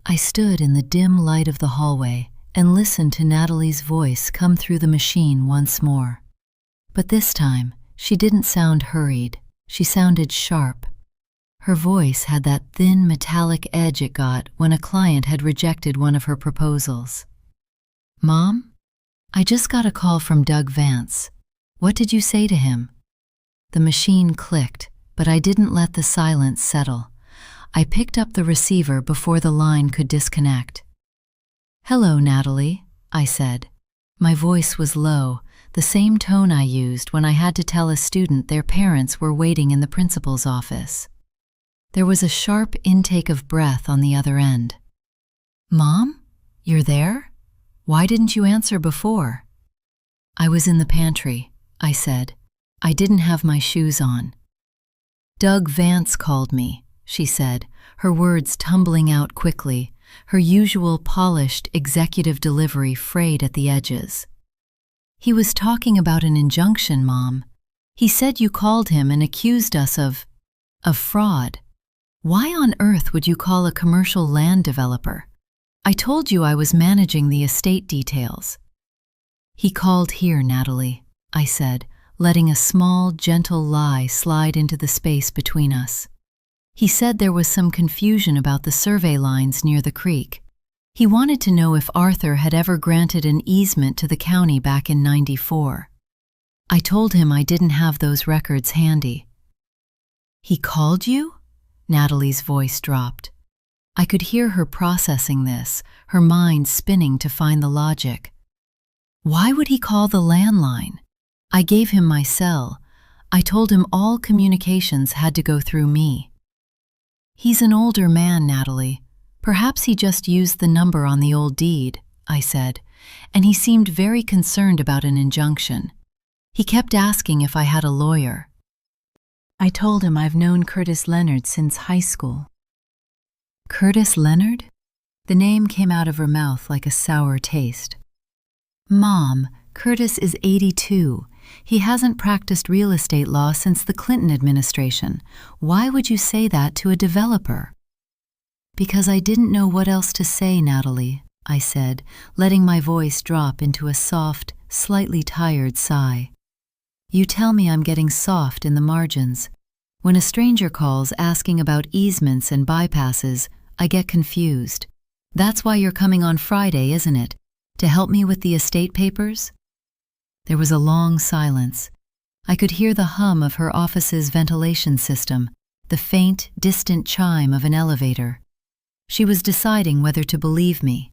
I stood in the dim light of the hallway and listened to Natalie's voice come through the machine once more. But this time, she didn't sound hurried. She sounded sharp. Her voice had that thin metallic edge it got when a client had rejected one of her proposals. "Mom? I just got a call from Doug Vance. What did you say to him?" The machine clicked, but I didn't let the silence settle. I picked up the receiver before the line could disconnect. "Hello, Natalie," I said. My voice was low, the same tone I used when I had to tell a student their parents were waiting in the principal's office. There was a sharp intake of breath on the other end. "Mom? You're there? Why didn't you answer before?" "I was in the pantry," I said. "I didn't have my shoes on." "Doug Vance called me," she said, her words tumbling out quickly, her usual polished executive delivery frayed at the edges. "He was talking about an injunction, Mom. He said you called him and accused us of fraud. Why on earth would you call a commercial land developer? I told you I was managing the estate details." "He called here, Natalie," I said, letting a small, gentle lie slide into the space between us. "He said there was some confusion about the survey lines near the creek. He wanted to know if Arthur had ever granted an easement to the county back in '94. I told him I didn't have those records handy." "He called you?" Natalie's voice dropped. I could hear her processing this, her mind spinning to find the logic. Why would he call the landline? I gave him my cell. I told him all communications had to go through me. "He's an older man, Natalie. Perhaps he just used the number on the old deed," I said, and he seemed very concerned about an injunction. He kept asking if I had a lawyer. I told him I've known Curtis Leonard since high school. "Curtis Leonard?" The name came out of her mouth like a sour taste. "Mom, Curtis is 82. He hasn't practiced real estate law since the Clinton administration. Why would you say that to a developer?" "Because I didn't know what else to say, Natalie," I said, letting my voice drop into a soft, slightly tired sigh. "You tell me I'm getting soft in the margins. When a stranger calls asking about easements and bypasses, I get confused. That's why you're coming on Friday, isn't it? To help me with the estate papers?" There was a long silence. I could hear the hum of her office's ventilation system, the faint, distant chime of an elevator. She was deciding whether to believe me.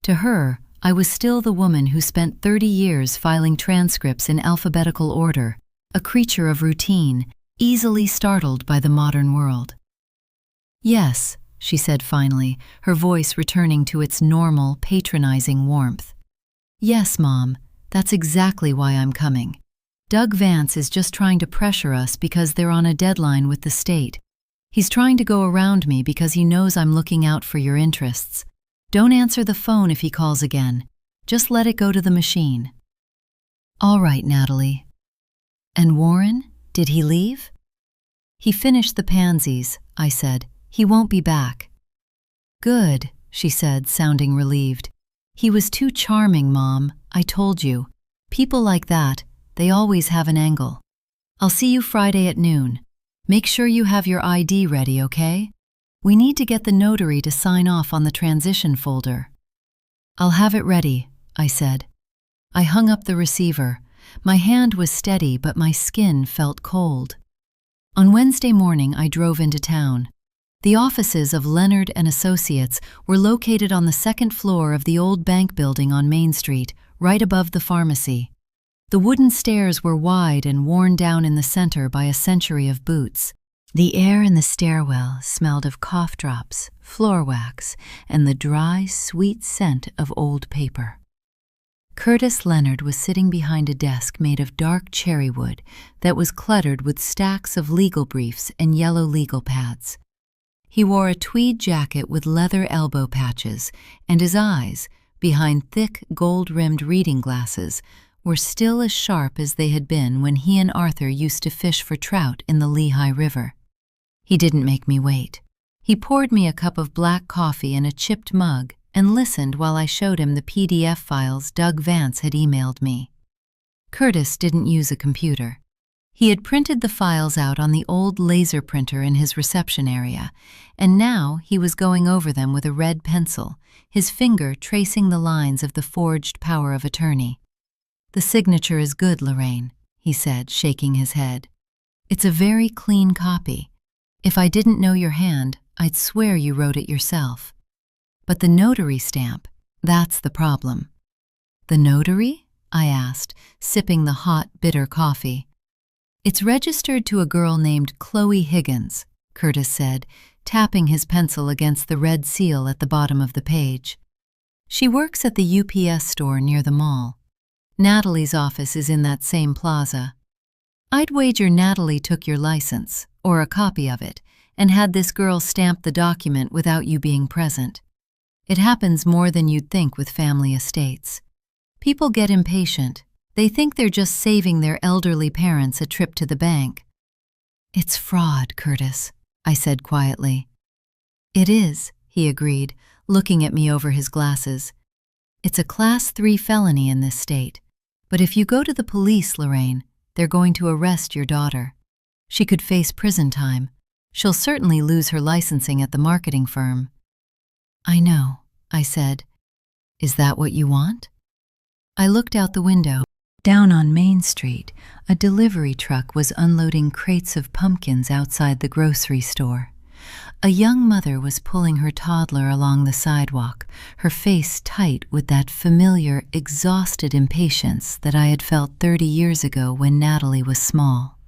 To her, I was still the woman who spent 30 years filing transcripts in alphabetical order, a creature of routine, easily startled by the modern world. "Yes," she said finally, her voice returning to its normal, patronizing warmth. "Yes, Mom, that's exactly why I'm coming. Doug Vance is just trying to pressure us because they're on a deadline with the state. He's trying to go around me because he knows I'm looking out for your interests. Don't answer the phone if he calls again. Just let it go to the machine." "All right, Natalie." "And Warren? Did he leave?" "He finished the pansies," I said. "He won't be back." "Good," she said, sounding relieved. "He was too charming, Mom. I told you. People like that, they always have an angle. I'll see you Friday at noon. Make sure you have your ID ready, okay? We need to get the notary to sign off on the transition folder." "I'll have it ready," I said. I hung up the receiver. My hand was steady, but my skin felt cold. On Wednesday morning, I drove into town. The offices of Leonard and Associates were located on the second floor of the old bank building on Main Street, right above the pharmacy. The wooden stairs were wide and worn down in the center by a century of boots. The air in the stairwell smelled of cough drops, floor wax, and the dry, sweet scent of old paper. Curtis Leonard was sitting behind a desk made of dark cherry wood that was cluttered with stacks of legal briefs and yellow legal pads. He wore a tweed jacket with leather elbow patches, and his eyes, behind thick, gold-rimmed reading glasses, were still as sharp as they had been when he and Arthur used to fish for trout in the Lehigh River. He didn't make me wait. He poured me a cup of black coffee in a chipped mug, and listened while I showed him the PDF files Doug Vance had emailed me. Curtis didn't use a computer. He had printed the files out on the old laser printer in his reception area, and now he was going over them with a red pencil, his finger tracing the lines of the forged power of attorney. "The signature is good, Lorraine," he said, shaking his head. "It's a very clean copy. If I didn't know your hand, I'd swear you wrote it yourself. But the notary stamp, that's the problem." "The notary?" I asked, sipping the hot, bitter coffee. "It's registered to a girl named Chloe Higgins," Curtis said, tapping his pencil against the red seal at the bottom of the page. "She works at the UPS store near the mall. Natalie's office is in that same plaza. I'd wager Natalie took your license, or a copy of it, and had this girl stamp the document without you being present. It happens more than you'd think with family estates. People get impatient. They think they're just saving their elderly parents a trip to the bank." "It's fraud, Curtis," I said quietly. "It is," he agreed, looking at me over his glasses. "It's a Class 3 felony in this state. But if you go to the police, Lorraine, they're going to arrest your daughter. She could face prison time. She'll certainly lose her licensing at the marketing firm." "I know," I said. "Is that what you want?" I looked out the window. Down on Main Street, a delivery truck was unloading crates of pumpkins outside the grocery store. A young mother was pulling her toddler along the sidewalk, her face tight with that familiar, exhausted impatience that I had felt 30 years ago when Natalie was small.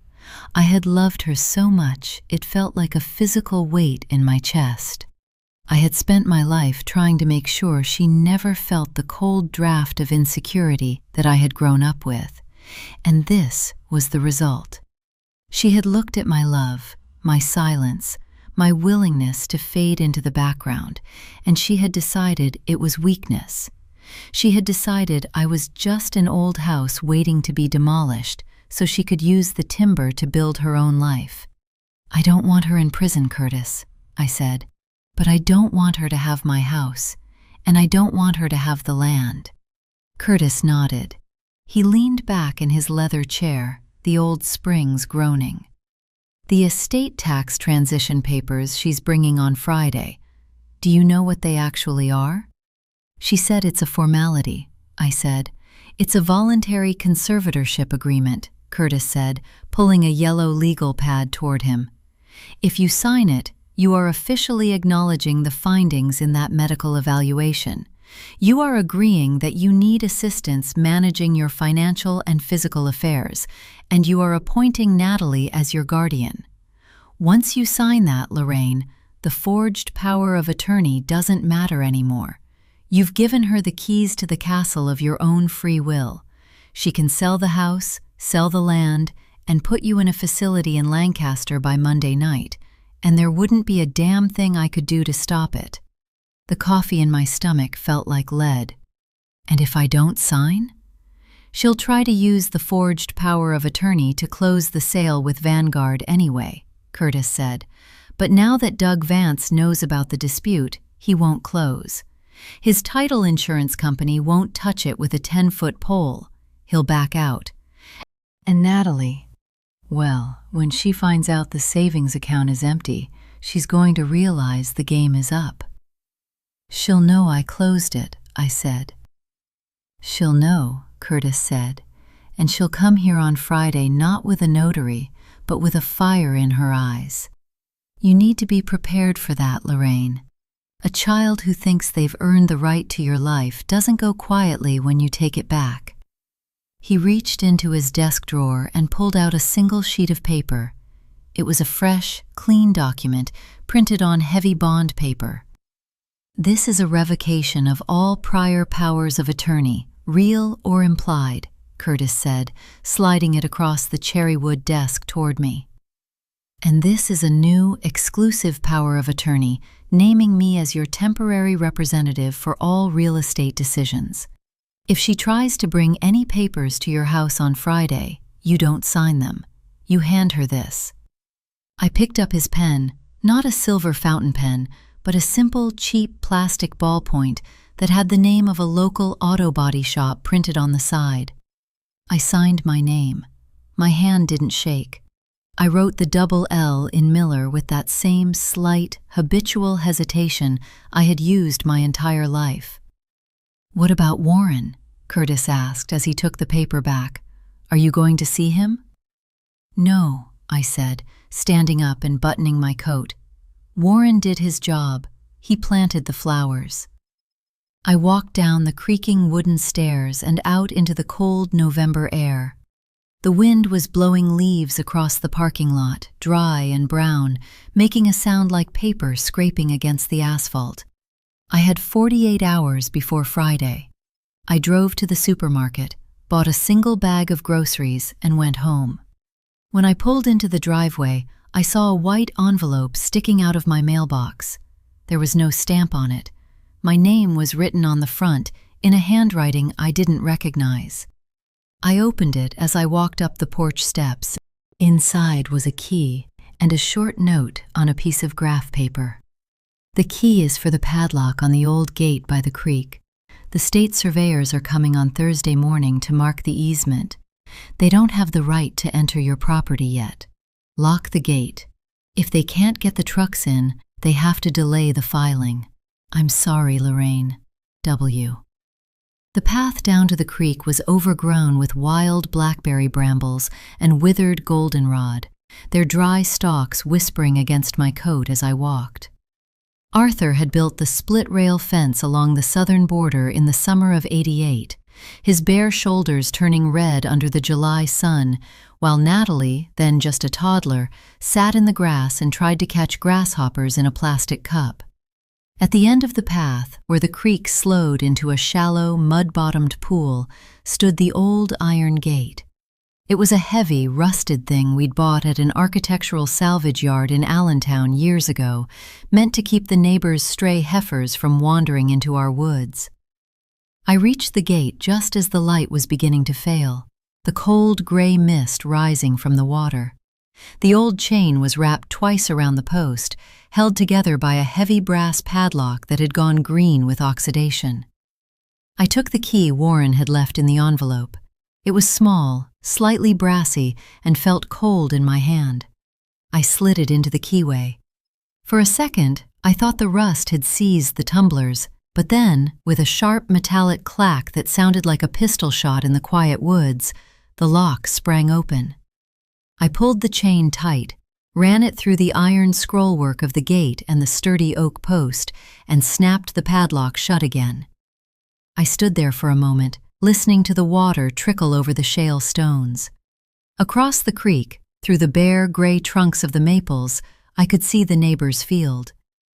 I had loved her so much it felt like a physical weight in my chest. I had spent my life trying to make sure she never felt the cold draft of insecurity that I had grown up with, and this was the result. She had looked at my love, my silence, my willingness to fade into the background, and she had decided it was weakness. She had decided I was just an old house waiting to be demolished so she could use the timber to build her own life. "I don't want her in prison, Curtis," I said. "But I don't want her to have my house, and I don't want her to have the land." Curtis nodded. He leaned back in his leather chair, the old springs groaning. "The estate tax transition papers she's bringing on Friday. Do you know what they actually are?" "She said it's a formality," I said. "It's a voluntary conservatorship agreement," Curtis said, pulling a yellow legal pad toward him. "If you sign it, you are officially acknowledging the findings in that medical evaluation. You are agreeing that you need assistance managing your financial and physical affairs, and you are appointing Natalie as your guardian. Once you sign that, Lorraine, the forged power of attorney doesn't matter anymore. You've given her the keys to the castle of your own free will. She can sell the house, sell the land, and put you in a facility in Lancaster by Monday night, and there wouldn't be a damn thing I could do to stop it." The coffee in my stomach felt like lead. "And if I don't sign?" "She'll try to use the forged power of attorney to close the sale with Vanguard anyway," Curtis said. "But now that Doug Vance knows about the dispute, he won't close. His title insurance company won't touch it with a 10-foot pole. He'll back out. And Natalie, well, when she finds out the savings account is empty, she's going to realize the game is up." "She'll know I closed it," I said. "She'll know," Curtis said, "and she'll come here on Friday not with a notary, but with a fire in her eyes. You need to be prepared for that, Lorraine. A child who thinks they've earned the right to your life doesn't go quietly when you take it back." He reached into his desk drawer and pulled out a single sheet of paper. It was a fresh, clean document printed on heavy bond paper. "This is a revocation of all prior powers of attorney, real or implied," Curtis said, sliding it across the cherrywood desk toward me. "And this is a new, exclusive power of attorney, naming me as your temporary representative for all real estate decisions. If she tries to bring any papers to your house on Friday, you don't sign them. You hand her this." I picked up his pen, not a silver fountain pen, but a simple, cheap plastic ballpoint that had the name of a local auto body shop printed on the side. I signed my name. My hand didn't shake. I wrote the double L in Miller with that same slight, habitual hesitation I had used my entire life. "What about Warren?" Curtis asked as he took the paper back. "Are you going to see him?" "No," I said, standing up and buttoning my coat. "Warren did his job. He planted the flowers." I walked down the creaking wooden stairs and out into the cold November air. The wind was blowing leaves across the parking lot, dry and brown, making a sound like paper scraping against the asphalt. I had 48 hours before Friday. I drove to the supermarket, bought a single bag of groceries, and went home. When I pulled into the driveway, I saw a white envelope sticking out of my mailbox. There was no stamp on it. My name was written on the front in a handwriting I didn't recognize. I opened it as I walked up the porch steps. Inside was a key and a short note on a piece of graph paper. "The key is for the padlock on the old gate by the creek. The state surveyors are coming on Thursday morning to mark the easement. They don't have the right to enter your property yet. Lock the gate. If they can't get the trucks in, they have to delay the filing. I'm sorry, Lorraine. W." The path down to the creek was overgrown with wild blackberry brambles and withered goldenrod, their dry stalks whispering against my coat as I walked. Arthur had built the split-rail fence along the southern border in the summer of '88, his bare shoulders turning red under the July sun, while Natalie, then just a toddler, sat in the grass and tried to catch grasshoppers in a plastic cup. At the end of the path, where the creek slowed into a shallow, mud-bottomed pool, stood the old iron gate. It was a heavy, rusted thing we'd bought at an architectural salvage yard in Allentown years ago, meant to keep the neighbors' stray heifers from wandering into our woods. I reached the gate just as the light was beginning to fail, the cold gray mist rising from the water. The old chain was wrapped twice around the post, held together by a heavy brass padlock that had gone green with oxidation. I took the key Warren had left in the envelope. It was small, slightly brassy, and felt cold in my hand. I slid it into the keyway. For a second, I thought the rust had seized the tumblers, but then, with a sharp metallic clack that sounded like a pistol shot in the quiet woods, the lock sprang open. I pulled the chain tight, ran it through the iron scrollwork of the gate and the sturdy oak post, and snapped the padlock shut again. I stood there for a moment, listening to the water trickle over the shale stones. Across the creek, through the bare, gray trunks of the maples, I could see the neighbor's field.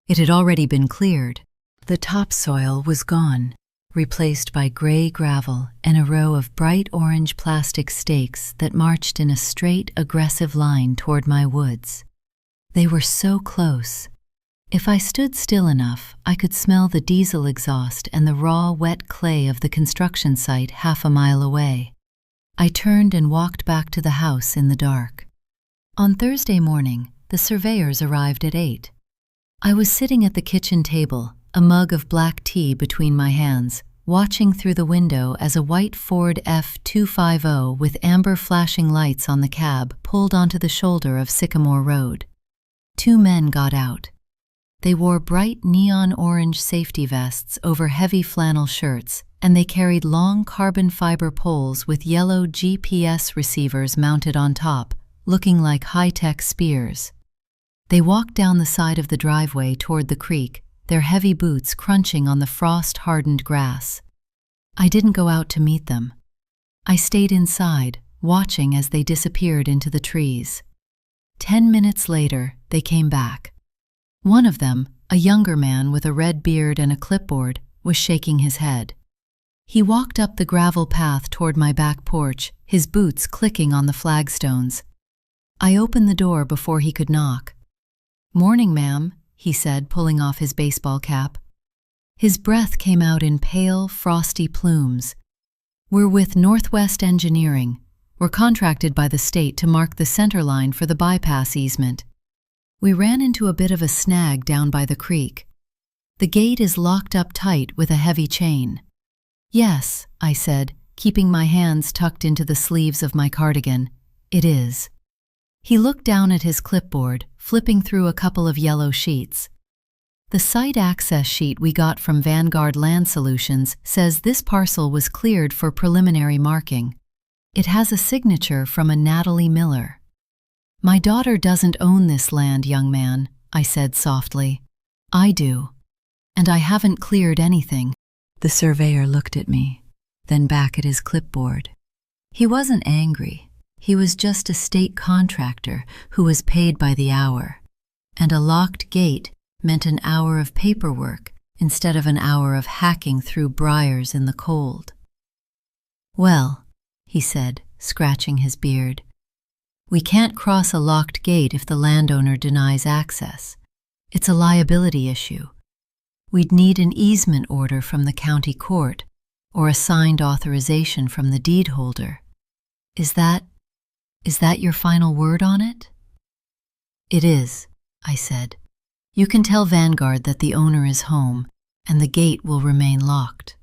It had already been cleared. The topsoil was gone, replaced by gray gravel and a row of bright orange plastic stakes that marched in a straight, aggressive line toward my woods. They were so close. If I stood still enough, I could smell the diesel exhaust and the raw, wet clay of the construction site half a mile away. I turned and walked back to the house in the dark. On Thursday morning, the surveyors arrived at 8. I was sitting at the kitchen table, a mug of black tea between my hands, watching through the window as a white Ford F-250 with amber flashing lights on the cab pulled onto the shoulder of Sycamore Road. 2 men got out. They wore bright neon orange safety vests over heavy flannel shirts, and they carried long carbon fiber poles with yellow GPS receivers mounted on top, looking like high-tech spears. They walked down the side of the driveway toward the creek, their heavy boots crunching on the frost-hardened grass. I didn't go out to meet them. I stayed inside, watching as they disappeared into the trees. 10 minutes later, they came back. One of them, a younger man with a red beard and a clipboard, was shaking his head. He walked up the gravel path toward my back porch, his boots clicking on the flagstones. I opened the door before he could knock. "Morning, ma'am," he said, pulling off his baseball cap. His breath came out in pale, frosty plumes. "We're with Northwest Engineering. We're contracted by the state to mark the center line for the bypass easement." We ran into a bit of a snag down by the creek. The gate is locked up tight with a heavy chain. Yes, I said, keeping my hands tucked into the sleeves of my cardigan. It is. He looked down at his clipboard, flipping through a couple of yellow sheets. The site access sheet we got from Vanguard Land Solutions says this parcel was cleared for preliminary marking. It has a signature from a Natalie Miller. My daughter doesn't own this land, young man, I said softly. I do. And I haven't cleared anything. The surveyor looked at me, then back at his clipboard. He wasn't angry. He was just a state contractor who was paid by the hour. And a locked gate meant an hour of paperwork instead of an hour of hacking through briars in the cold. Well, he said, scratching his beard, we can't cross a locked gate if the landowner denies access. It's a liability issue. We'd need an easement order from the county court or a signed authorization from the deed holder. Is that your final word on it? It is, I said. You can tell Vanguard that the owner is home and the gate will remain locked.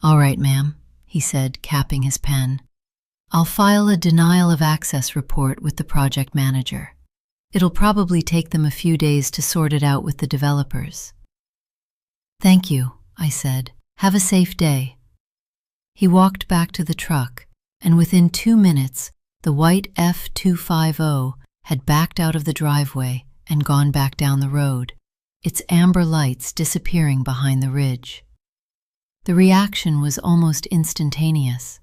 All right, ma'am, he said, capping his pen. I'll file a denial of access report with the project manager. It'll probably take them a few days to sort it out with the developers. Thank you, I said. Have a safe day. He walked back to the truck, and within 2 minutes, the white F250 had backed out of the driveway and gone back down the road, its amber lights disappearing behind the ridge. The reaction was almost instantaneous.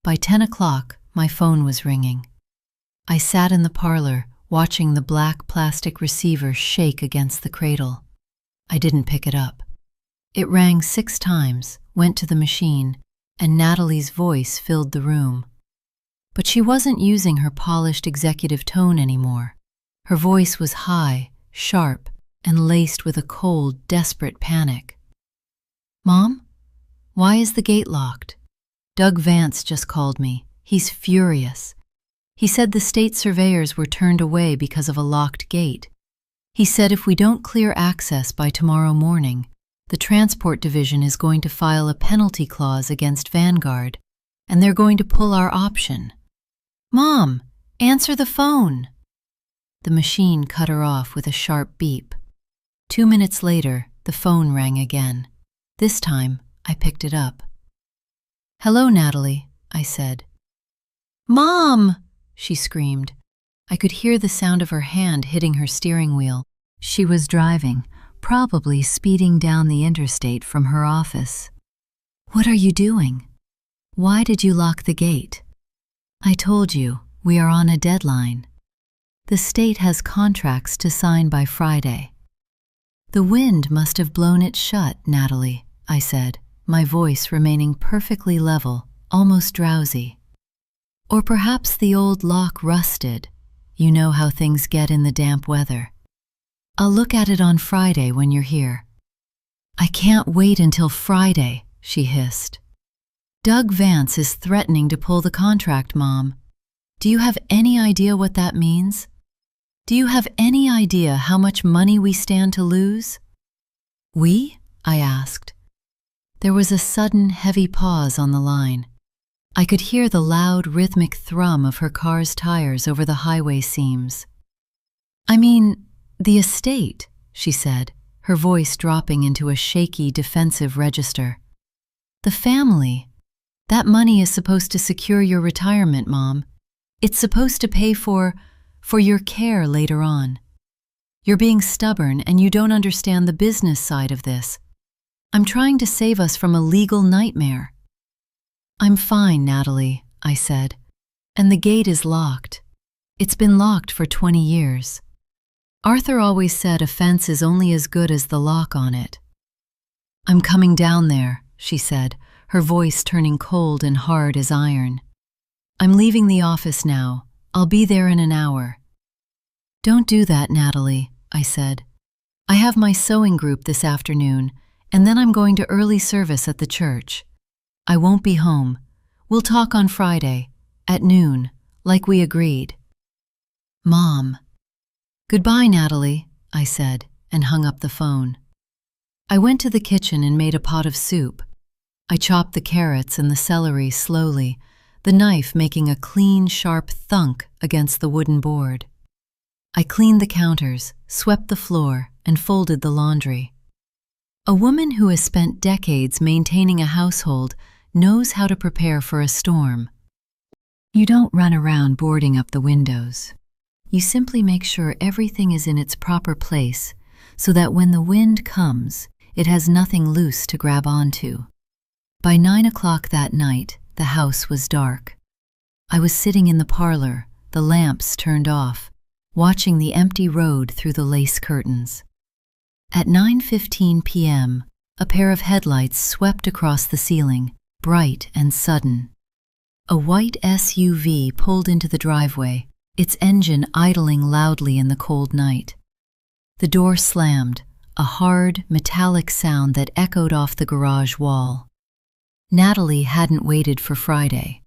By 10 o'clock, my phone was ringing. I sat in the parlor, watching the black plastic receiver shake against the cradle. I didn't pick it up. It rang 6 times, went to the machine, and Natalie's voice filled the room. But she wasn't using her polished executive tone anymore. Her voice was high, sharp, and laced with a cold, desperate panic. Mom? Why is the gate locked? Doug Vance just called me. He's furious. He said the state surveyors were turned away because of a locked gate. He said if we don't clear access by tomorrow morning, the transport division is going to file a penalty clause against Vanguard, and they're going to pull our option. Mom, answer the phone. The machine cut her off with a sharp beep. 2 minutes later, the phone rang again. This time, I picked it up. Hello, Natalie, I said. Mom, she screamed. I could hear the sound of her hand hitting her steering wheel. She was driving, probably speeding down the interstate from her office. What are you doing? Why did you lock the gate? I told you, we are on a deadline. The state has contracts to sign by Friday. The wind must have blown it shut, Natalie, I said, my voice remaining perfectly level, almost drowsy. Or perhaps the old lock rusted. You know how things get in the damp weather. I'll look at it on Friday when you're here. I can't wait until Friday, she hissed. Doug Vance is threatening to pull the contract, Mom. Do you have any idea what that means? Do you have any idea how much money we stand to lose? We? I asked. There was a sudden, heavy pause on the line. I could hear the loud, rhythmic thrum of her car's tires over the highway seams. I mean, the estate, she said, her voice dropping into a shaky, defensive register. The family. That money is supposed to secure your retirement, Mom. It's supposed to pay for your care later on. You're being stubborn and you don't understand the business side of this. I'm trying to save us from a legal nightmare. I'm fine, Natalie, I said. And the gate is locked. It's been locked for 20 years. Arthur always said a fence is only as good as the lock on it. I'm coming down there, she said, her voice turning cold and hard as iron. I'm leaving the office now. I'll be there in an hour. Don't do that, Natalie, I said. I have my sewing group this afternoon, and then I'm going to early service at the church. I won't be home. We'll talk on Friday, at noon, like we agreed. Mom. Goodbye, Natalie, I said, and hung up the phone. I went to the kitchen and made a pot of soup. I chopped the carrots and the celery slowly, the knife making a clean, sharp thunk against the wooden board. I cleaned the counters, swept the floor, and folded the laundry. A woman who has spent decades maintaining a household knows how to prepare for a storm. You don't run around boarding up the windows. You simply make sure everything is in its proper place so that when the wind comes, it has nothing loose to grab onto. By 9 o'clock that night, the house was dark. I was sitting in the parlor, the lamps turned off, watching the empty road through the lace curtains. At 9:15 p.m., a pair of headlights swept across the ceiling, bright and sudden. A white SUV pulled into the driveway, its engine idling loudly in the cold night. The door slammed, a hard, metallic sound that echoed off the garage wall. Natalie hadn't waited for Friday.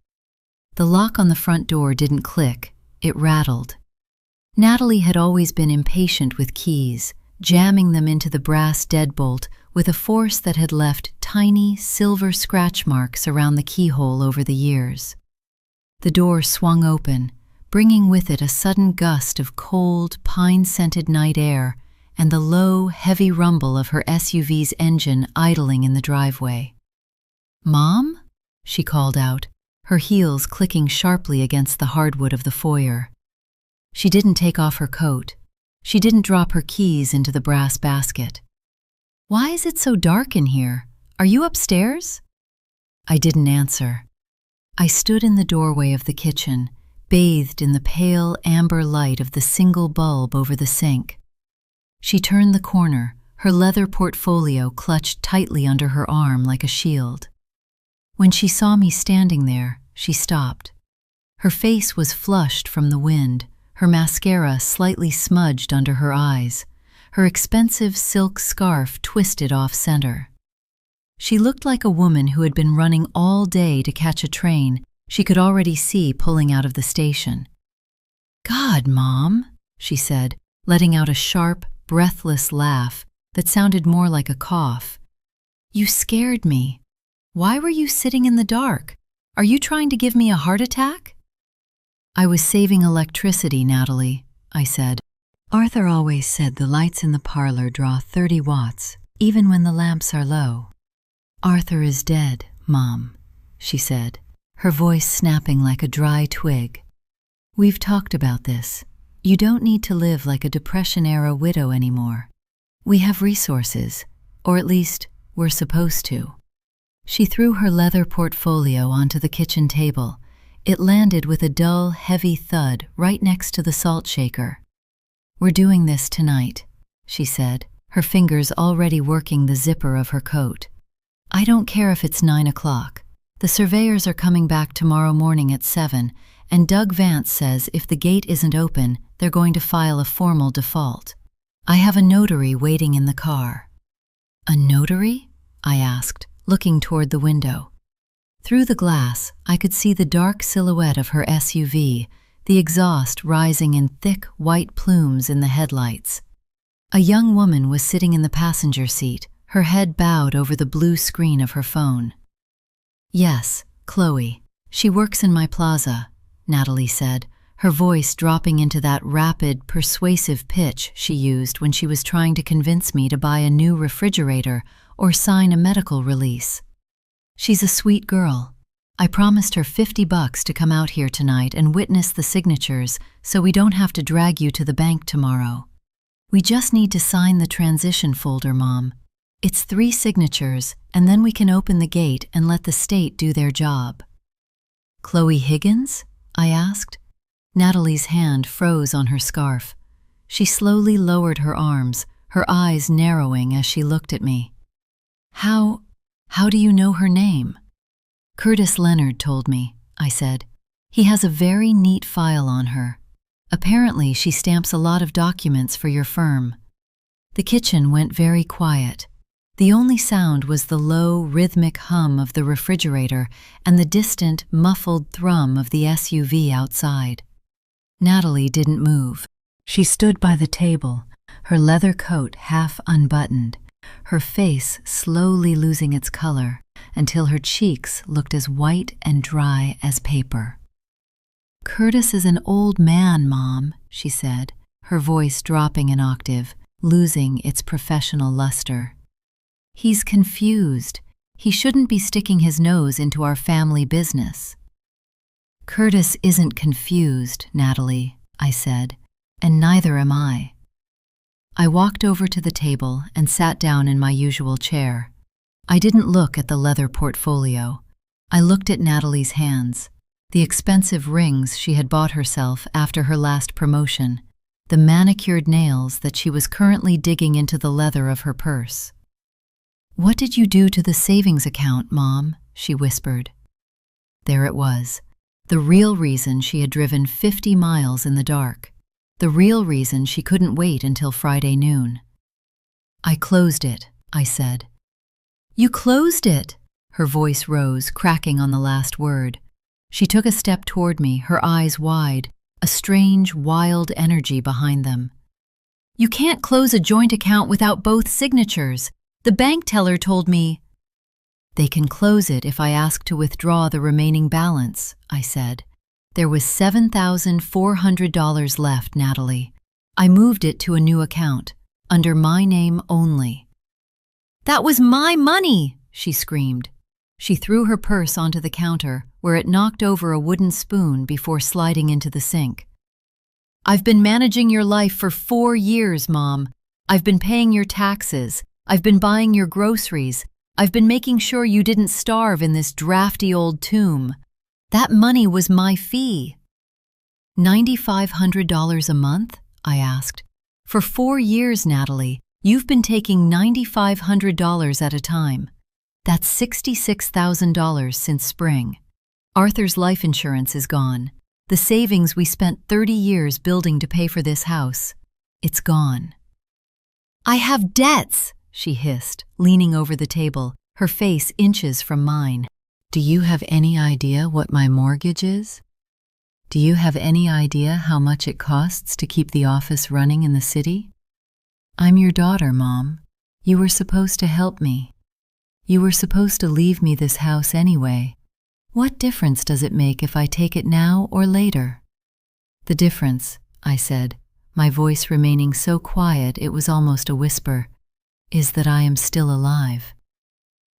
The lock on the front door didn't click, it rattled. Natalie had always been impatient with keys, jamming them into the brass deadbolt with a force that had left tiny, silver scratch marks around the keyhole over the years. The door swung open, bringing with it a sudden gust of cold, pine-scented night air and the low, heavy rumble of her SUV's engine idling in the driveway. "Mom?" she called out, her heels clicking sharply against the hardwood of the foyer. She didn't take off her coat. She didn't drop her keys into the brass basket. "Why is it so dark in here? Are you upstairs?" I didn't answer. I stood in the doorway of the kitchen, bathed in the pale amber light of the single bulb over the sink. She turned the corner, her leather portfolio clutched tightly under her arm like a shield. When she saw me standing there, she stopped. Her face was flushed from the wind, her mascara slightly smudged under her eyes, her expensive silk scarf twisted off-center. She looked like a woman who had been running all day to catch a train she could already see pulling out of the station. "God, Mom," she said, letting out a sharp, breathless laugh that sounded more like a cough. "You scared me. Why were you sitting in the dark? Are you trying to give me a heart attack?" "I was saving electricity, Natalie," I said. "Arthur always said the lights in the parlor draw 30 watts, even when the lamps are low." "Arthur is dead, Mom," she said, her voice snapping like a dry twig. "We've talked about this. You don't need to live like a Depression-era widow anymore. We have resources, or at least, we're supposed to." She threw her leather portfolio onto the kitchen table. It landed with a dull, heavy thud right next to the salt shaker. "We're doing this tonight," she said, her fingers already working the zipper of her coat. "I don't care if it's 9 o'clock. The surveyors are coming back tomorrow morning at 7, and Doug Vance says if the gate isn't open, they're going to file a formal default. I have a notary waiting in the car." "A notary?" I asked, looking toward the window. Through the glass, I could see the dark silhouette of her SUV, the exhaust rising in thick, white plumes in the headlights. A young woman was sitting in the passenger seat, her head bowed over the blue screen of her phone. "Yes, Chloe. She works in my plaza," Natalie said, her voice dropping into that rapid, persuasive pitch she used when she was trying to convince me to buy a new refrigerator or sign a medical release. "She's a sweet girl. I promised her $50 to come out here tonight and witness the signatures so we don't have to drag you to the bank tomorrow. We just need to sign the transition folder, Mom. It's 3 signatures, and then we can open the gate and let the state do their job." "Chloe Higgins?" I asked. Natalie's hand froze on her scarf. She slowly lowered her arms, her eyes narrowing as she looked at me. How do you know her name?" "Curtis Leonard told me," I said. "He has a very neat file on her. Apparently she stamps a lot of documents for your firm." The kitchen went very quiet. The only sound was the low, rhythmic hum of the refrigerator and the distant, muffled thrum of the SUV outside. Natalie didn't move. She stood by the table, her leather coat half unbuttoned, her face slowly losing its color until her cheeks looked as white and dry as paper. "Curtis is an old man, Mom," she said, her voice dropping an octave, losing its professional luster. "He's confused. He shouldn't be sticking his nose into our family business." "Curtis isn't confused, Natalie," I said, "and neither am I." I walked over to the table and sat down in my usual chair. I didn't look at the leather portfolio. I looked at Natalie's hands, the expensive rings she had bought herself after her last promotion, the manicured nails that she was currently digging into the leather of her purse. "What did you do to the savings account, Mom?" she whispered. There it was, the real reason she had driven 50 miles in the dark, the real reason she couldn't wait until Friday noon. "I closed it," I said. "You closed it?" Her voice rose, cracking on the last word. She took a step toward me, her eyes wide, a strange, wild energy behind them. "You can't close a joint account without both signatures. The bank teller told me." "They can close it if I ask to withdraw the remaining balance," I said. There was $7,400 left, Natalie. I moved it to a new account, under my name only. "That was my money!" she screamed. She threw her purse onto the counter, where it knocked over a wooden spoon before sliding into the sink. "I've been managing your life for 4 years, Mom. I've been paying your taxes. I've been buying your groceries. I've been making sure you didn't starve in this drafty old tomb. That money was my fee." $9,500 a month? I asked. "For 4 years, Natalie, you've been taking $9,500 at a time. That's $66,000 since spring. Arthur's life insurance is gone. The savings we spent 30 years building to pay for this house, it's gone." "I have debts," she hissed, leaning over the table, her face inches from mine. "Do you have any idea what my mortgage is? Do you have any idea how much it costs to keep the office running in the city? I'm your daughter, Mom. You were supposed to help me. You were supposed to leave me this house anyway. What difference does it make if I take it now or later?" "The difference," I said, my voice remaining so quiet it was almost a whisper, "is that I am still alive."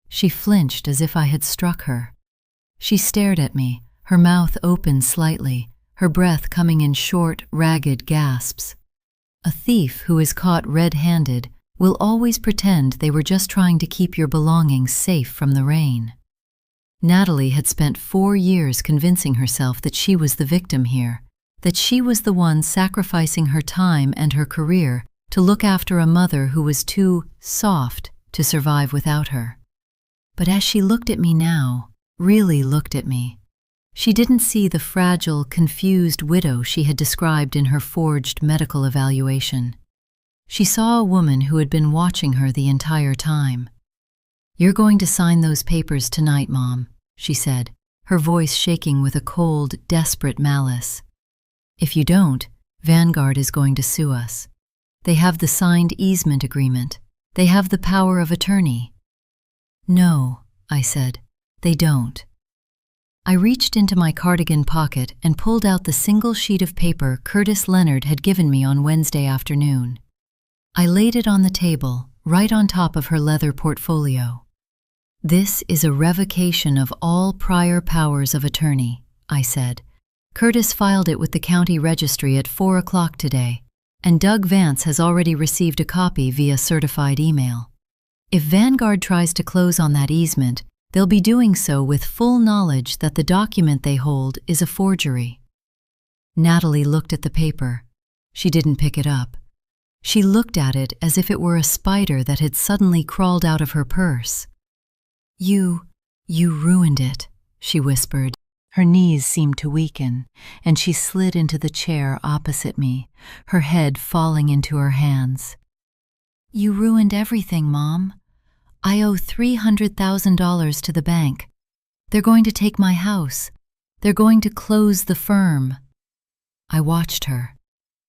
She flinched as if I had struck her. She stared at me, her mouth open slightly, her breath coming in short, ragged gasps. A thief who is caught red-handed will always pretend they were just trying to keep your belongings safe from the rain. Natalie had spent 4 years convincing herself that she was the victim here, that she was the one sacrificing her time and her career to look after a mother who was too soft to survive without her. But as she looked at me now, really looked at me, she didn't see the fragile, confused widow she had described in her forged medical evaluation. She saw a woman who had been watching her the entire time. "You're going to sign those papers tonight, Mom," she said, her voice shaking with a cold, desperate malice. "If you don't, Vanguard is going to sue us. They have the signed easement agreement. They have the power of attorney." "No," I said, "they don't." I reached into my cardigan pocket and pulled out the single sheet of paper Curtis Leonard had given me on Wednesday afternoon. I laid it on the table, right on top of her leather portfolio. "This is a revocation of all prior powers of attorney," I said. "Curtis filed it with the county registry at 4 o'clock today, and Doug Vance has already received a copy via certified email. If Vanguard tries to close on that easement, they'll be doing so with full knowledge that the document they hold is a forgery." Natalie looked at the paper. She didn't pick it up. She looked at it as if it were a spider that had suddenly crawled out of her purse. You ruined it," she whispered. Her knees seemed to weaken, and she slid into the chair opposite me, her head falling into her hands. "You ruined everything, Mom. I owe $300,000 to the bank. They're going to take my house. They're going to close the firm." I watched her.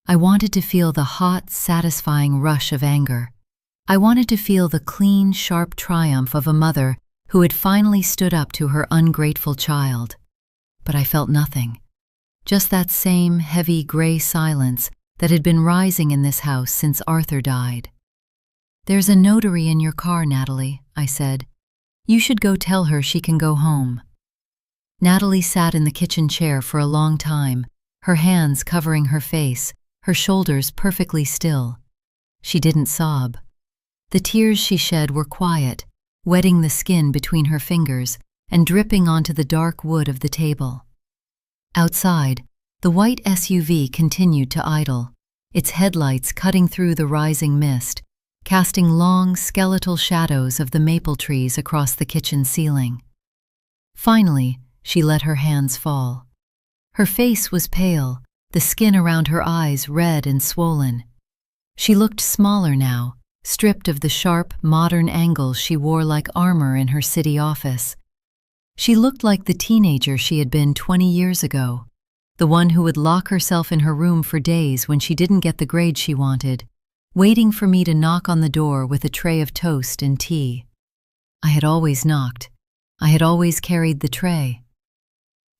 I wanted to feel the hot, satisfying rush of anger. I wanted to feel the clean, sharp triumph of a mother who had finally stood up to her ungrateful child. But I felt nothing. Just that same heavy gray silence that had been rising in this house since Arthur died. "There's a notary in your car, Natalie," I said. "You should go tell her she can go home." Natalie sat in the kitchen chair for a long time, her hands covering her face, her shoulders perfectly still. She didn't sob. The tears she shed were quiet, wetting the skin between her fingers and dripping onto the dark wood of the table. Outside, the white SUV continued to idle, its headlights cutting through the rising mist, casting long, skeletal shadows of the maple trees across the kitchen ceiling. Finally, she let her hands fall. Her face was pale, the skin around her eyes red and swollen. She looked smaller now, stripped of the sharp, modern angles she wore like armor in her city office. She looked like the teenager she had been 20 years ago, the one who would lock herself in her room for days when she didn't get the grade she wanted, waiting for me to knock on the door with a tray of toast and tea. I had always knocked. I had always carried the tray.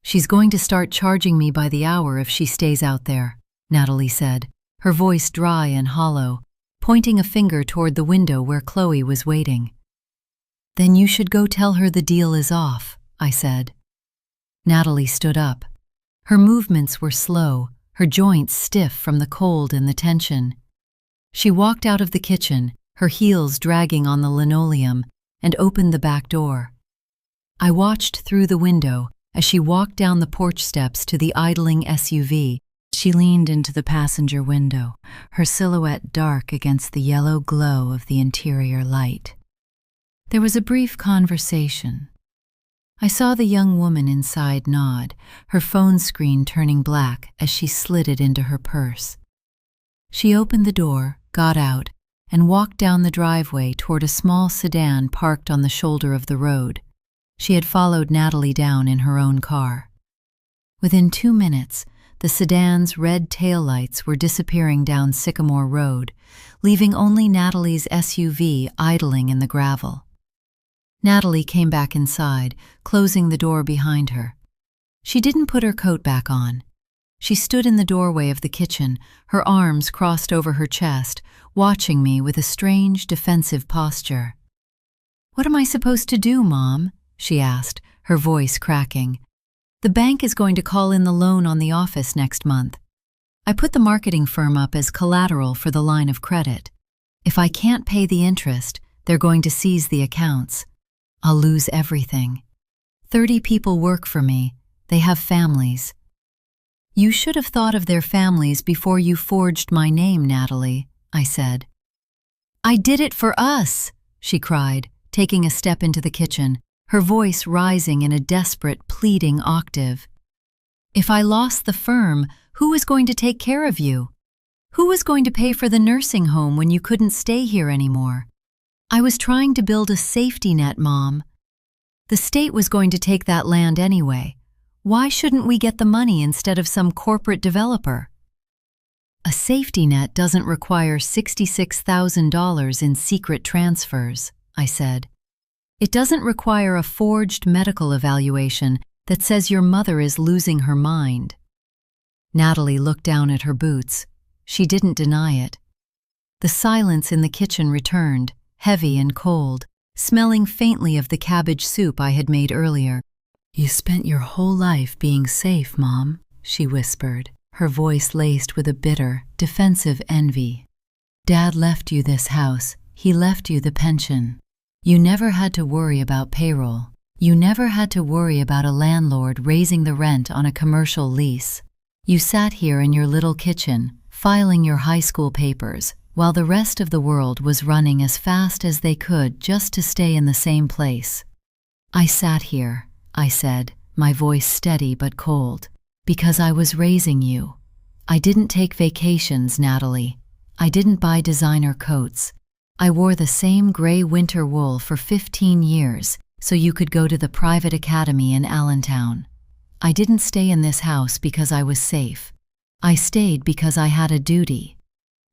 "She's going to start charging me by the hour if she stays out there," Natalie said, her voice dry and hollow, pointing a finger toward the window where Chloe was waiting. "Then you should go tell her the deal is off," I said. Natalie stood up. Her movements were slow, her joints stiff from the cold and the tension. She walked out of the kitchen, her heels dragging on the linoleum, and opened the back door. I watched through the window as she walked down the porch steps to the idling SUV. She leaned into the passenger window, her silhouette dark against the yellow glow of the interior light. There was a brief conversation. I saw the young woman inside nod, her phone screen turning black as she slid it into her purse. She opened the door, got out, and walked down the driveway toward a small sedan parked on the shoulder of the road. She had followed Natalie down in her own car. Within 2 minutes, the sedan's red taillights were disappearing down Sycamore Road, leaving only Natalie's SUV idling in the gravel. Natalie came back inside, closing the door behind her. She didn't put her coat back on. She stood in the doorway of the kitchen, her arms crossed over her chest, watching me with a strange, defensive posture. "What am I supposed to do, Mom?" she asked, her voice cracking. "The bank is going to call in the loan on the office next month. I put the marketing firm up as collateral for the line of credit. If I can't pay the interest, they're going to seize the accounts. I'll lose everything. 30 people work for me. They have families." "You should have thought of their families before you forged my name, Natalie," I said. "I did it for us," she cried, taking a step into the kitchen, her voice rising in a desperate, pleading octave. "If I lost the firm, who was going to take care of you? Who was going to pay for the nursing home when you couldn't stay here anymore? I was trying to build a safety net, Mom. The state was going to take that land anyway. Why shouldn't we get the money instead of some corporate developer?" "A safety net doesn't require $66,000 in secret transfers," I said. "It doesn't require a forged medical evaluation that says your mother is losing her mind." Natalie looked down at her boots. She didn't deny it. The silence in the kitchen returned, heavy and cold, smelling faintly of the cabbage soup I had made earlier. "You spent your whole life being safe, Mom," she whispered, her voice laced with a bitter, defensive envy. "Dad left you this house. He left you the pension. You never had to worry about payroll. You never had to worry about a landlord raising the rent on a commercial lease. You sat here in your little kitchen, filing your high school papers, while the rest of the world was running as fast as they could just to stay in the same place. I sat here," I said, my voice steady but cold, "because I was raising you. I didn't take vacations, Natalie. I didn't buy designer coats. I wore the same gray winter wool for 15 years so you could go to the private academy in Allentown. I didn't stay in this house because I was safe. I stayed because I had a duty.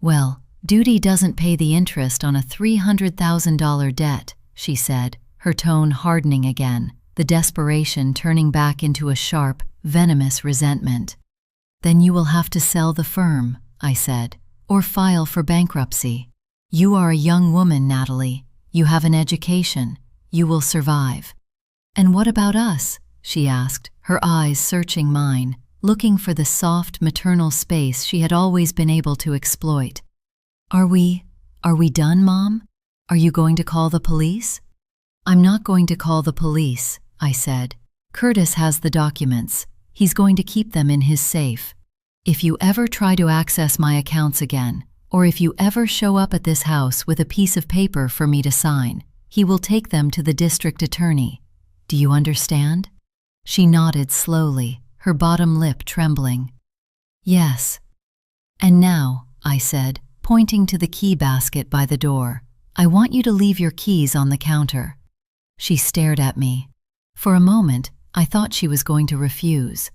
Well, Duty doesn't pay the interest on a $300,000 debt, she said, her tone hardening again, the desperation turning back into a sharp, venomous resentment. Then you will have to sell the firm, I said, or file for bankruptcy. You are a young woman, Natalie. You have an education. You will survive. And what about us? She asked, her eyes searching mine, looking for the soft maternal space she had always been able to exploit. Are we done, Mom? Are you going to call the police? I'm not going to call the police, I said. Curtis has the documents. He's going to keep them in his safe. If you ever try to access my accounts again, or if you ever show up at this house with a piece of paper for me to sign, he will take them to the district attorney. Do you understand? She nodded slowly, her bottom lip trembling. Yes. And now, I said, pointing to the key basket by the door, I want you to leave your keys on the counter. She stared at me. For a moment, I thought she was going to refuse.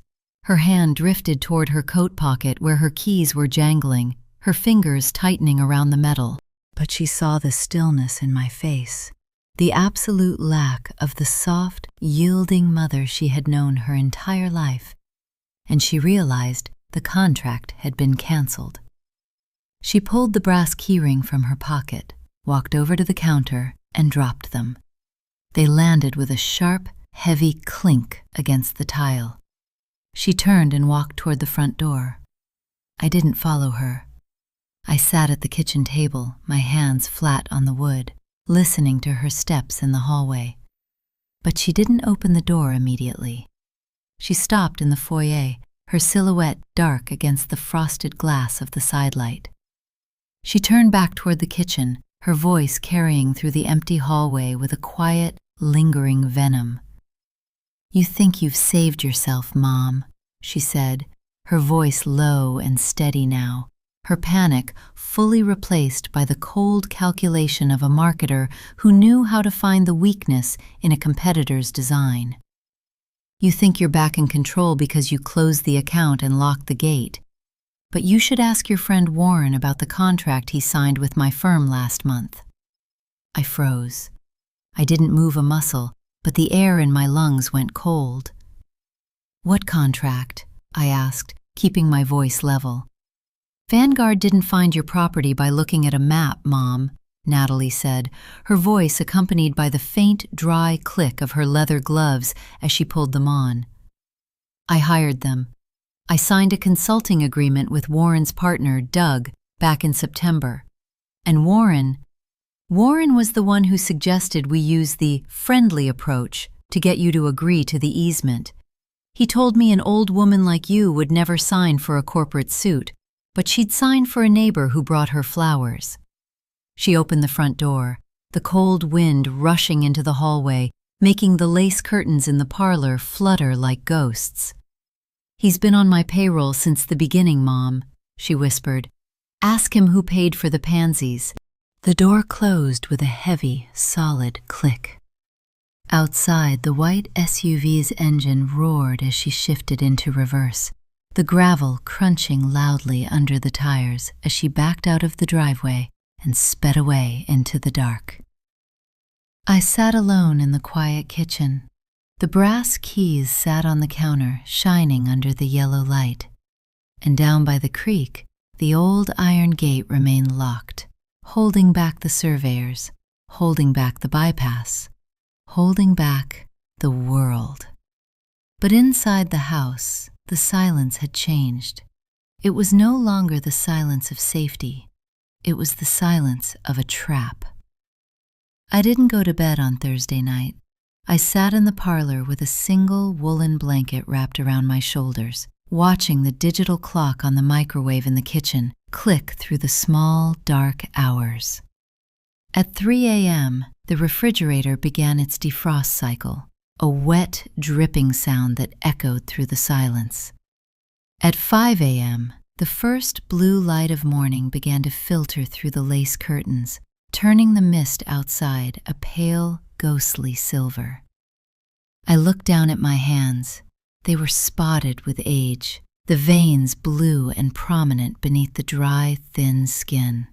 Her hand drifted toward her coat pocket where her keys were jangling, her fingers tightening around the metal. But she saw the stillness in my face, the absolute lack of the soft, yielding mother she had known her entire life, and she realized the contract had been canceled. She pulled the brass keyring from her pocket, walked over to the counter, and dropped them. They landed with a sharp, heavy clink against the tile. She turned and walked toward the front door. I didn't follow her. I sat at the kitchen table, my hands flat on the wood, listening to her steps in the hallway. But she didn't open the door immediately. She stopped in the foyer, her silhouette dark against the frosted glass of the sidelight. She turned back toward the kitchen, her voice carrying through the empty hallway with a quiet, lingering venom. You think you've saved yourself, Mom, she said, her voice low and steady now, her panic fully replaced by the cold calculation of a marketer who knew how to find the weakness in a competitor's design. You think you're back in control because you closed the account and locked the gate. But you should ask your friend Warren about the contract he signed with my firm last month. I froze. I didn't move a muscle, but the air in my lungs went cold. What contract? I asked, keeping my voice level. Vanguard didn't find your property by looking at a map, Mom, Natalie said, her voice accompanied by the faint, dry click of her leather gloves as she pulled them on. I hired them. I signed a consulting agreement with Warren's partner, Doug, back in September. And Warren was the one who suggested we use the friendly approach to get you to agree to the easement. He told me an old woman like you would never sign for a corporate suit, but she'd sign for a neighbor who brought her flowers. She opened the front door, the cold wind rushing into the hallway, making the lace curtains in the parlor flutter like ghosts. He's been on my payroll since the beginning, Mom, she whispered. Ask him who paid for the pansies. The door closed with a heavy, solid click. Outside, the white SUV's engine roared as she shifted into reverse, the gravel crunching loudly under the tires as she backed out of the driveway and sped away into the dark. I sat alone in the quiet kitchen. The brass keys sat on the counter, shining under the yellow light. And down by the creek, the old iron gate remained locked, holding back the surveyors, holding back the bypass, holding back the world. But inside the house, the silence had changed. It was no longer the silence of safety. It was the silence of a trap. I didn't go to bed on Thursday night. I sat in the parlor with a single woolen blanket wrapped around my shoulders, watching the digital clock on the microwave in the kitchen click through the small, dark hours. At 3 a.m., the refrigerator began its defrost cycle, a wet, dripping sound that echoed through the silence. At 5 a.m., the first blue light of morning began to filter through the lace curtains, turning the mist outside a pale, ghostly silver. I looked down at my hands. They were spotted with age, the veins blue and prominent beneath the dry, thin skin.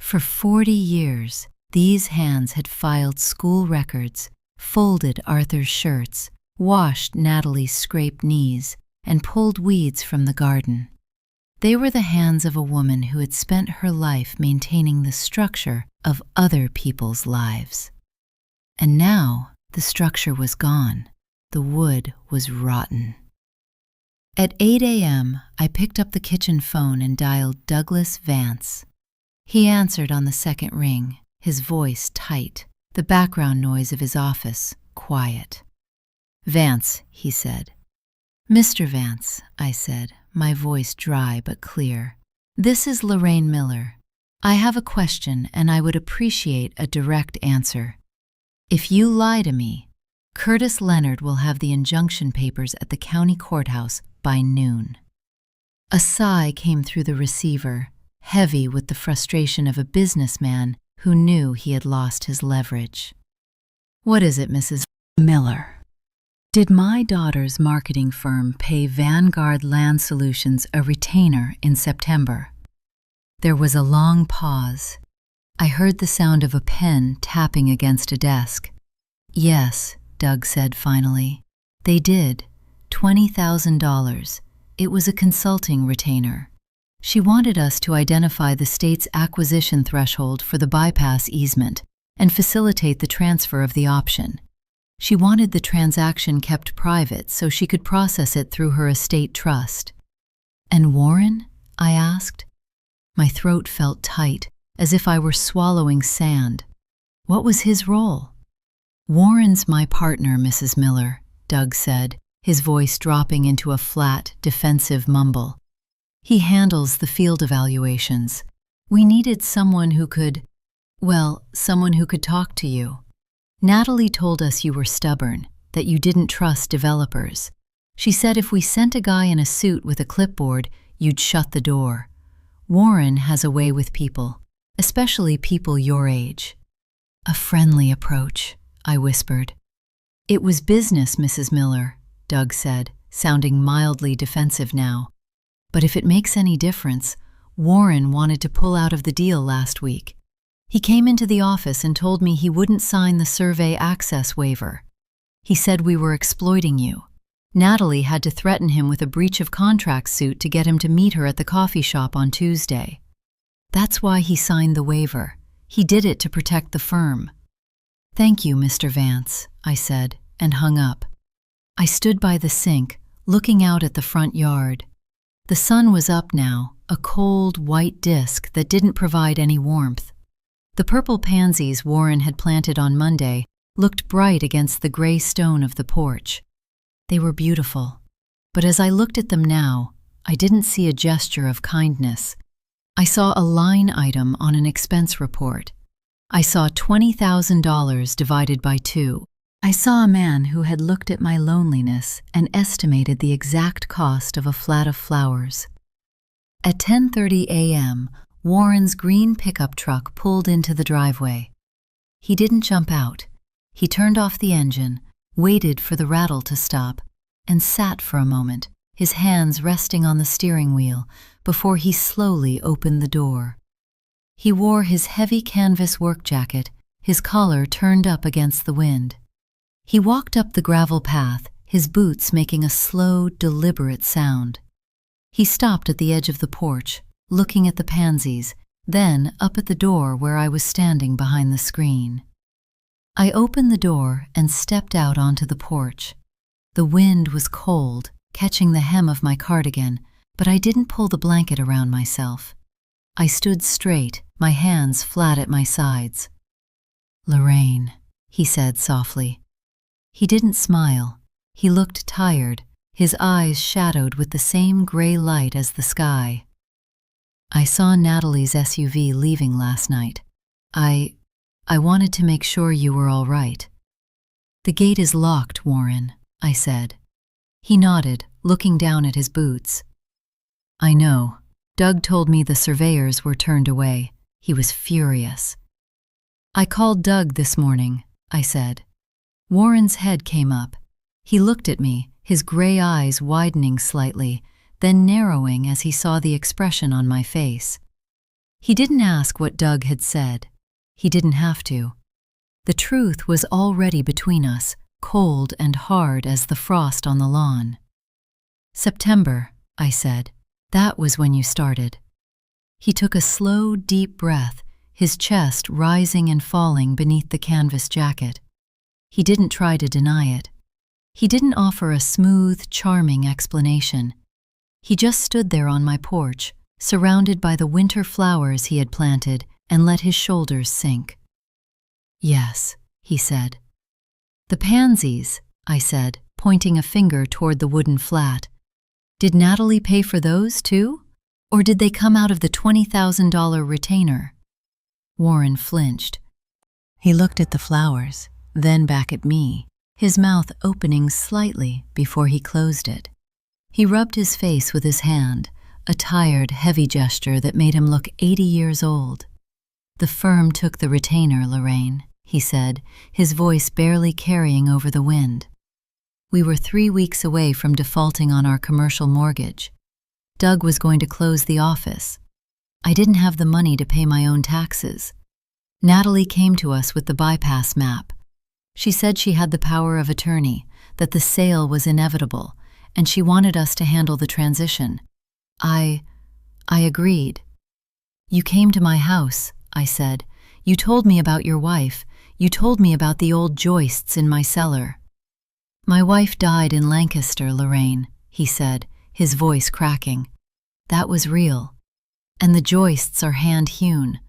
For 40 years, these hands had filed school records, folded Arthur's shirts, washed Natalie's scraped knees, and pulled weeds from the garden. They were the hands of a woman who had spent her life maintaining the structure of other people's lives. And now the structure was gone. The wood was rotten. At 8 a.m., I picked up the kitchen phone and dialed Douglas Vance. He answered on the second ring, his voice tight, the background noise of his office quiet. "Vance," he said. "Mr. Vance," I said, my voice dry but clear. "This is Lorraine Miller. I have a question and I would appreciate a direct answer. If you lie to me, Curtis Leonard will have the injunction papers at the county courthouse by noon." A sigh came through the receiver, heavy with the frustration of a businessman who knew he had lost his leverage. "What is it, Mrs. Miller?" "Did my daughter's marketing firm pay Vanguard Land Solutions a retainer in September?" There was a long pause. I heard the sound of a pen tapping against a desk. "Yes," Doug said finally. "They did. $20,000. It was a consulting retainer. She wanted us to identify the state's acquisition threshold for the bypass easement and facilitate the transfer of the option. She wanted the transaction kept private so she could process it through her estate trust." "And Warren?" I asked. My throat felt tight, as if I were swallowing sand. What was his role? "Warren's my partner, Mrs. Miller," Doug said, his voice dropping into a flat, defensive mumble. "He handles the field evaluations. We needed someone who could talk to you. Natalie told us you were stubborn, that you didn't trust developers. She said if we sent a guy in a suit with a clipboard, you'd shut the door. Warren has a way with people, especially people your age." "A friendly approach," I whispered. "It was business, Mrs. Miller," Doug said, sounding mildly defensive now. "But if it makes any difference, Warren wanted to pull out of the deal last week. He came into the office and told me he wouldn't sign the survey access waiver. He said we were exploiting you. Natalie had to threaten him with a breach of contract suit to get him to meet her at the coffee shop on Tuesday. That's why he signed the waiver. He did it to protect the firm." "Thank you, Mr. Vance," I said, and hung up. I stood by the sink, looking out at the front yard. The sun was up now, a cold, white disk that didn't provide any warmth. The purple pansies Warren had planted on Monday looked bright against the gray stone of the porch. They were beautiful, but as I looked at them now, I didn't see a gesture of kindness. I saw a line item on an expense report. I saw $20,000 divided by 2. I saw a man who had looked at my loneliness and estimated the exact cost of a flat of flowers. At 10:30 a.m., Warren's green pickup truck pulled into the driveway. He didn't jump out. He turned off the engine, waited for the rattle to stop, and sat for a moment, his hands resting on the steering wheel, before he slowly opened the door. He wore his heavy canvas work jacket, his collar turned up against the wind. He walked up the gravel path, his boots making a slow, deliberate sound. He stopped at the edge of the porch, looking at the pansies, then up at the door where I was standing behind the screen. I opened the door and stepped out onto the porch. The wind was cold, catching the hem of my cardigan, but I didn't pull the blanket around myself. I stood straight, my hands flat at my sides. "Lorraine," he said softly. He didn't smile. He looked tired, his eyes shadowed with the same gray light as the sky. "I saw Natalie's SUV leaving last night. I wanted to make sure you were all right." "The gate is locked, Warren," I said. He nodded, looking down at his boots. "I know. Doug told me the surveyors were turned away. He was furious." "I called Doug this morning," I said. Warren's head came up. He looked at me, his gray eyes widening slightly, then narrowing as he saw the expression on my face. He didn't ask what Doug had said. He didn't have to. The truth was already between us, cold and hard as the frost on the lawn. "September," I said. "That was when you started." He took a slow, deep breath, his chest rising and falling beneath the canvas jacket. He didn't try to deny it. He didn't offer a smooth, charming explanation. He just stood there on my porch, surrounded by the winter flowers he had planted, and let his shoulders sink. "Yes," he said. "The pansies," I said, pointing a finger toward the wooden flat. "Did Natalie pay for those, too? Or did they come out of the $20,000 retainer?" Warren flinched. He looked at the flowers, then back at me, his mouth opening slightly before he closed it. He rubbed his face with his hand, a tired, heavy gesture that made him look 80 years old. "The firm took the retainer, Lorraine," he said, his voice barely carrying over the wind. "We were 3 weeks away from defaulting on our commercial mortgage. Doug was going to close the office. I didn't have the money to pay my own taxes. Natalie came to us with the bypass map. She said she had the power of attorney, that the sale was inevitable, and she wanted us to handle the transition. I agreed. You came to my house," I said. "You told me about your wife. You told me about the old joists in my cellar." "My wife died in Lancaster, Lorraine," he said, his voice cracking. "That was real. And the joists are hand-hewn.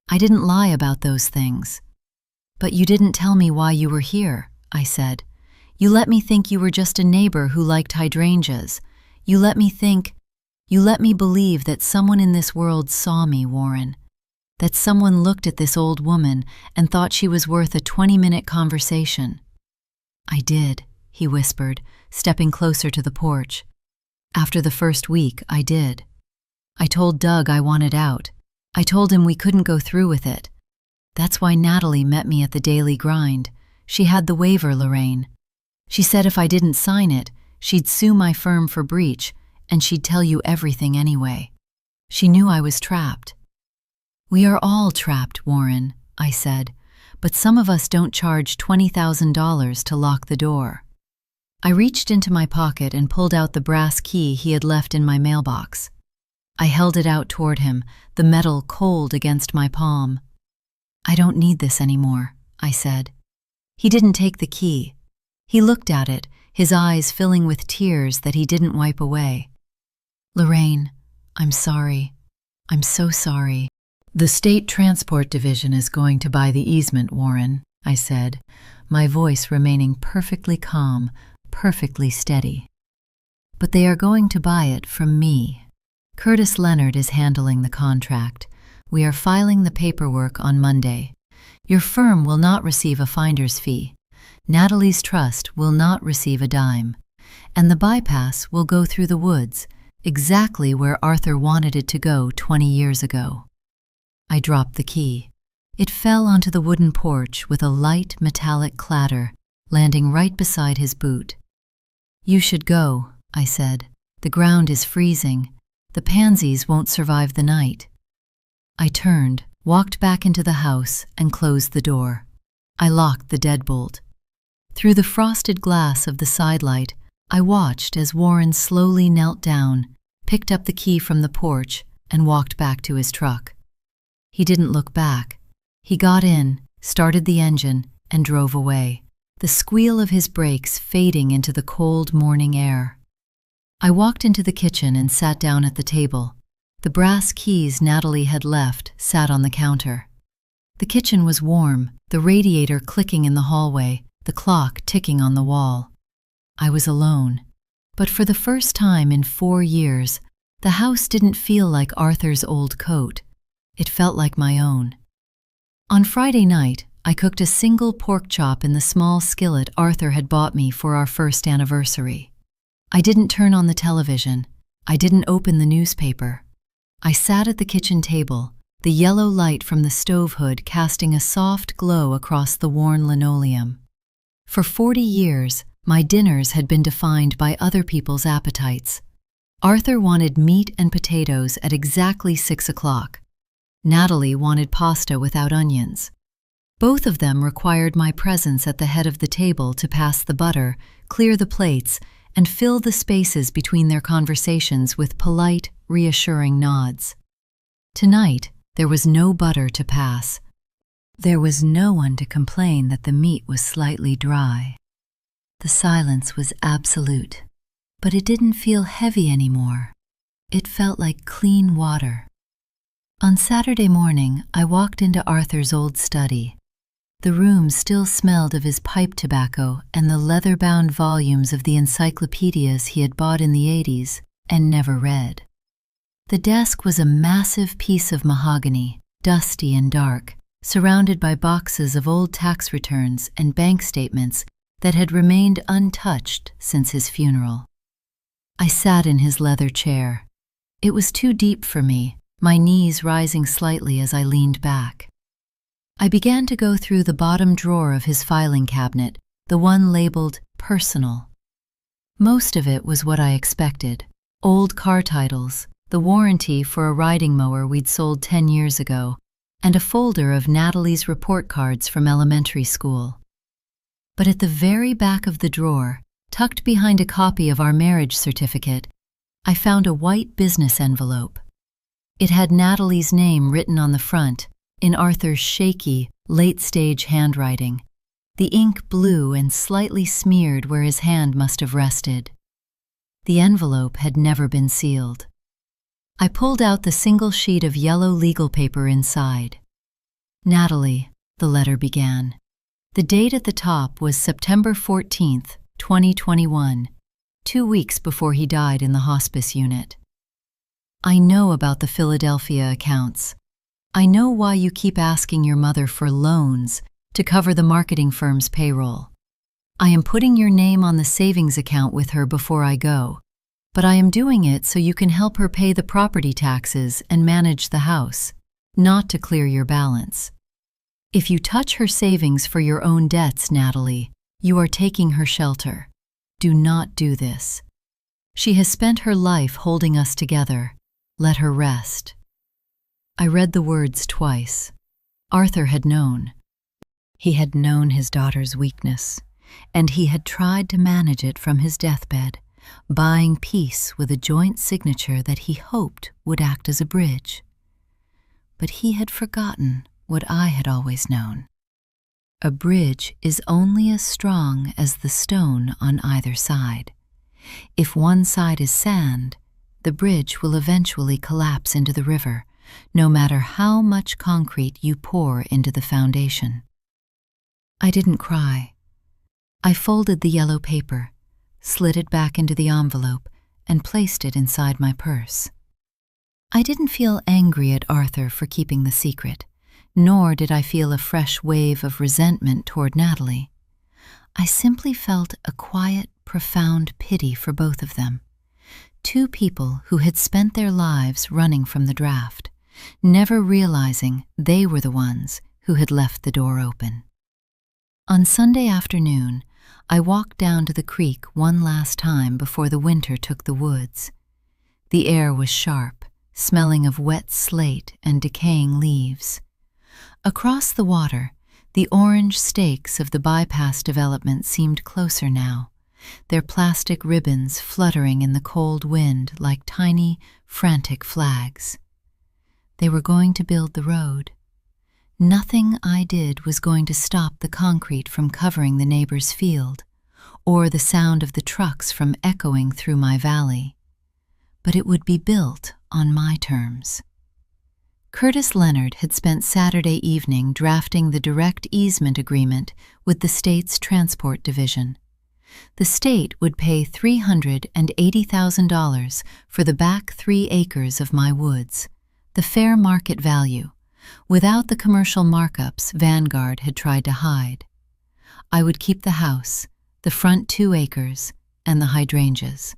I didn't lie about those things." "But you didn't tell me why you were here," I said. "You let me think you were just a neighbor who liked hydrangeas. You let me believe that someone in this world saw me, Warren. That someone looked at this old woman and thought she was worth a 20-minute conversation." "I did," he whispered, stepping closer to the porch. "After the first week, I did. I told Doug I wanted out. I told him we couldn't go through with it. That's why Natalie met me at the daily grind. She had the waiver, Lorraine. She said if I didn't sign it, she'd sue my firm for breach, and she'd tell you everything anyway. She knew I was trapped." "We are all trapped, Warren," I said, "but some of us don't charge $20,000 to lock the door." I reached into my pocket and pulled out the brass key he had left in my mailbox. I held it out toward him, the metal cold against my palm. "I don't need this anymore," I said. He didn't take the key. He looked at it, his eyes filling with tears that he didn't wipe away. "Lorraine, I'm sorry. I'm so sorry." "The State Transport Division is going to buy the easement, Warren," I said, my voice remaining perfectly calm, perfectly steady. "But they are going to buy it from me. Curtis Leonard is handling the contract. We are filing the paperwork on Monday. Your firm will not receive a finder's fee. Natalie's trust will not receive a dime. And the bypass will go through the woods, exactly where Arthur wanted it to go 20 years ago." I dropped the key. It fell onto the wooden porch with a light metallic clatter, landing right beside his boot. "You should go," I said. "The ground is freezing. The pansies won't survive the night." I turned, walked back into the house, and closed the door. I locked the deadbolt. Through the frosted glass of the sidelight, I watched as Warren slowly knelt down, picked up the key from the porch, and walked back to his truck. He didn't look back. He got in, started the engine, and drove away, the squeal of his brakes fading into the cold morning air. I walked into the kitchen and sat down at the table. The brass keys Natalie had left sat on the counter. The kitchen was warm, the radiator clicking in the hallway, the clock ticking on the wall. I was alone. But for the first time in 4 years, the house didn't feel like Arthur's old coat. It felt like my own. On Friday night, I cooked a single pork chop in the small skillet Arthur had bought me for our first anniversary. I didn't turn on the television. I didn't open the newspaper. I sat at the kitchen table, the yellow light from the stove hood casting a soft glow across the worn linoleum. For 40 years, my dinners had been defined by other people's appetites. Arthur wanted meat and potatoes at exactly 6 o'clock. Natalie wanted pasta without onions. Both of them required my presence at the head of the table to pass the butter, clear the plates, and fill the spaces between their conversations with polite, reassuring nods. Tonight, there was no butter to pass. There was no one to complain that the meat was slightly dry. The silence was absolute, but it didn't feel heavy anymore. It felt like clean water. On Saturday morning, I walked into Arthur's old study. The room still smelled of his pipe tobacco and the leather-bound volumes of the encyclopedias he had bought in the 80s and never read. The desk was a massive piece of mahogany, dusty and dark, surrounded by boxes of old tax returns and bank statements that had remained untouched since his funeral. I sat in his leather chair. It was too deep for me, my knees rising slightly as I leaned back. I began to go through the bottom drawer of his filing cabinet, the one labeled Personal. Most of it was what I expected: old car titles, the warranty for a riding mower we'd sold 10 years ago, and a folder of Natalie's report cards from elementary school. But at the very back of the drawer, tucked behind a copy of our marriage certificate, I found a white business envelope. It had Natalie's name written on the front, in Arthur's shaky, late-stage handwriting, the ink blue and slightly smeared where his hand must have rested. The envelope had never been sealed. I pulled out the single sheet of yellow legal paper inside. Natalie, the letter began. The date at the top was September 14th, 2021, 2 weeks before he died in the hospice unit. I know about the Philadelphia accounts. I know why you keep asking your mother for loans to cover the marketing firm's payroll. I am putting your name on the savings account with her before I go, but I am doing it so you can help her pay the property taxes and manage the house, not to clear your balance. If you touch her savings for your own debts, Natalie, you are taking her shelter. Do not do this. She has spent her life holding us together. Let her rest. I read the words twice. Arthur had known. He had known his daughter's weakness, and he had tried to manage it from his deathbed, buying peace with a joint signature that he hoped would act as a bridge. But he had forgotten what I had always known. A bridge is only as strong as the stone on either side. If one side is sand, the bridge will eventually collapse into the river, no matter how much concrete you pour into the foundation. I didn't cry. I folded the yellow paper, slid it back into the envelope, and placed it inside my purse. I didn't feel angry at Arthur for keeping the secret, nor did I feel a fresh wave of resentment toward Natalie. I simply felt a quiet, profound pity for both of them. Two people who had spent their lives running from the draft, never realizing they were the ones who had left the door open. On Sunday afternoon, I walked down to the creek one last time before the winter took the woods. The air was sharp, smelling of wet slate and decaying leaves. Across the water, the orange stakes of the bypass development seemed closer now, their plastic ribbons fluttering in the cold wind like tiny, frantic flags. They were going to build the road. Nothing I did was going to stop the concrete from covering the neighbor's field, or the sound of the trucks from echoing through my valley. But it would be built on my terms. Curtis Leonard had spent Saturday evening drafting the direct easement agreement with the state's transport division. The state would pay $380,000 for the back 3 acres of my woods, the fair market value, without the commercial markups Vanguard had tried to hide. I would keep the house, the front 2 acres, and the hydrangeas.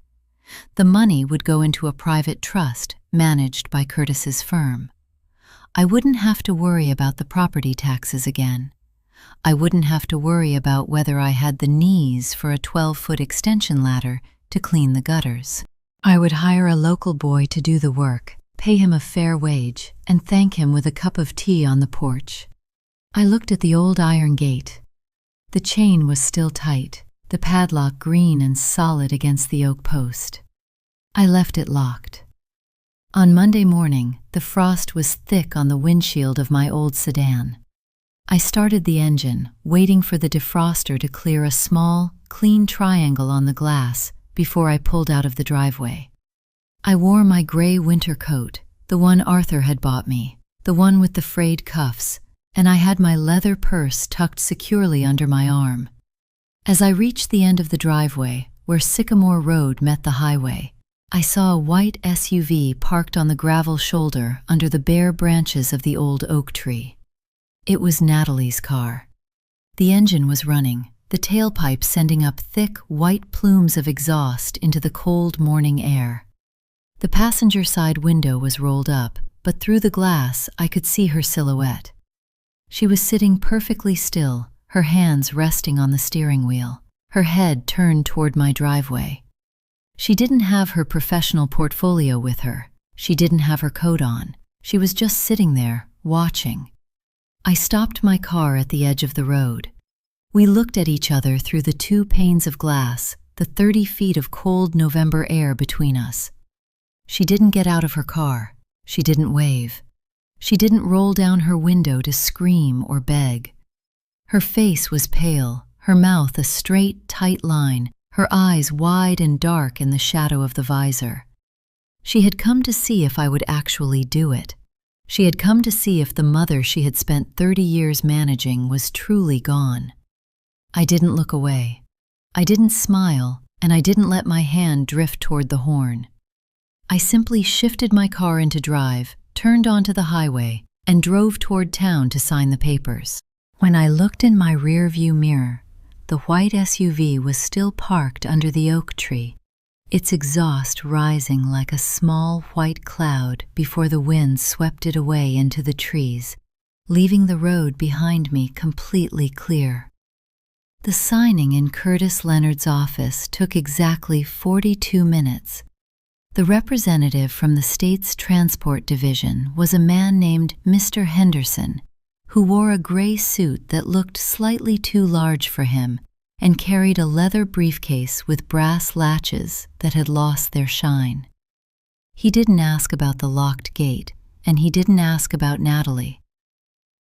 The money would go into a private trust managed by Curtis's firm. I wouldn't have to worry about the property taxes again. I wouldn't have to worry about whether I had the knees for a 12-foot extension ladder to clean the gutters. I would hire a local boy to do the work, pay him a fair wage, and thank him with a cup of tea on the porch. I looked at the old iron gate. The chain was still tight, the padlock green and solid against the oak post. I left it locked. On Monday morning, the frost was thick on the windshield of my old sedan. I started the engine, waiting for the defroster to clear a small, clean triangle on the glass before I pulled out of the driveway. I wore my gray winter coat, the one Arthur had bought me, the one with the frayed cuffs, and I had my leather purse tucked securely under my arm. As I reached the end of the driveway, where Sycamore Road met the highway, I saw a white SUV parked on the gravel shoulder under the bare branches of the old oak tree. It was Natalie's car. The engine was running, the tailpipe sending up thick, white plumes of exhaust into the cold morning air. The passenger side window was rolled up, but through the glass I could see her silhouette. She was sitting perfectly still, her hands resting on the steering wheel, her head turned toward my driveway. She didn't have her professional portfolio with her. She didn't have her coat on. She was just sitting there, watching. I stopped my car at the edge of the road. We looked at each other through the 2 panes of glass, the 30 feet of cold November air between us. She didn't get out of her car. She didn't wave. She didn't roll down her window to scream or beg. Her face was pale, her mouth a straight, tight line, her eyes wide and dark in the shadow of the visor. She had come to see if I would actually do it. She had come to see if the mother she had spent 30 years managing was truly gone. I didn't look away. I didn't smile, and I didn't let my hand drift toward the horn. I simply shifted my car into drive, turned onto the highway, and drove toward town to sign the papers. When I looked in my rearview mirror, the white SUV was still parked under the oak tree, its exhaust rising like a small white cloud before the wind swept it away into the trees, leaving the road behind me completely clear. The signing in Curtis Leonard's office took exactly 42 minutes. The representative from the state's transport division was a man named Mr. Henderson, who wore a gray suit that looked slightly too large for him and carried a leather briefcase with brass latches that had lost their shine. He didn't ask about the locked gate, and he didn't ask about Natalie.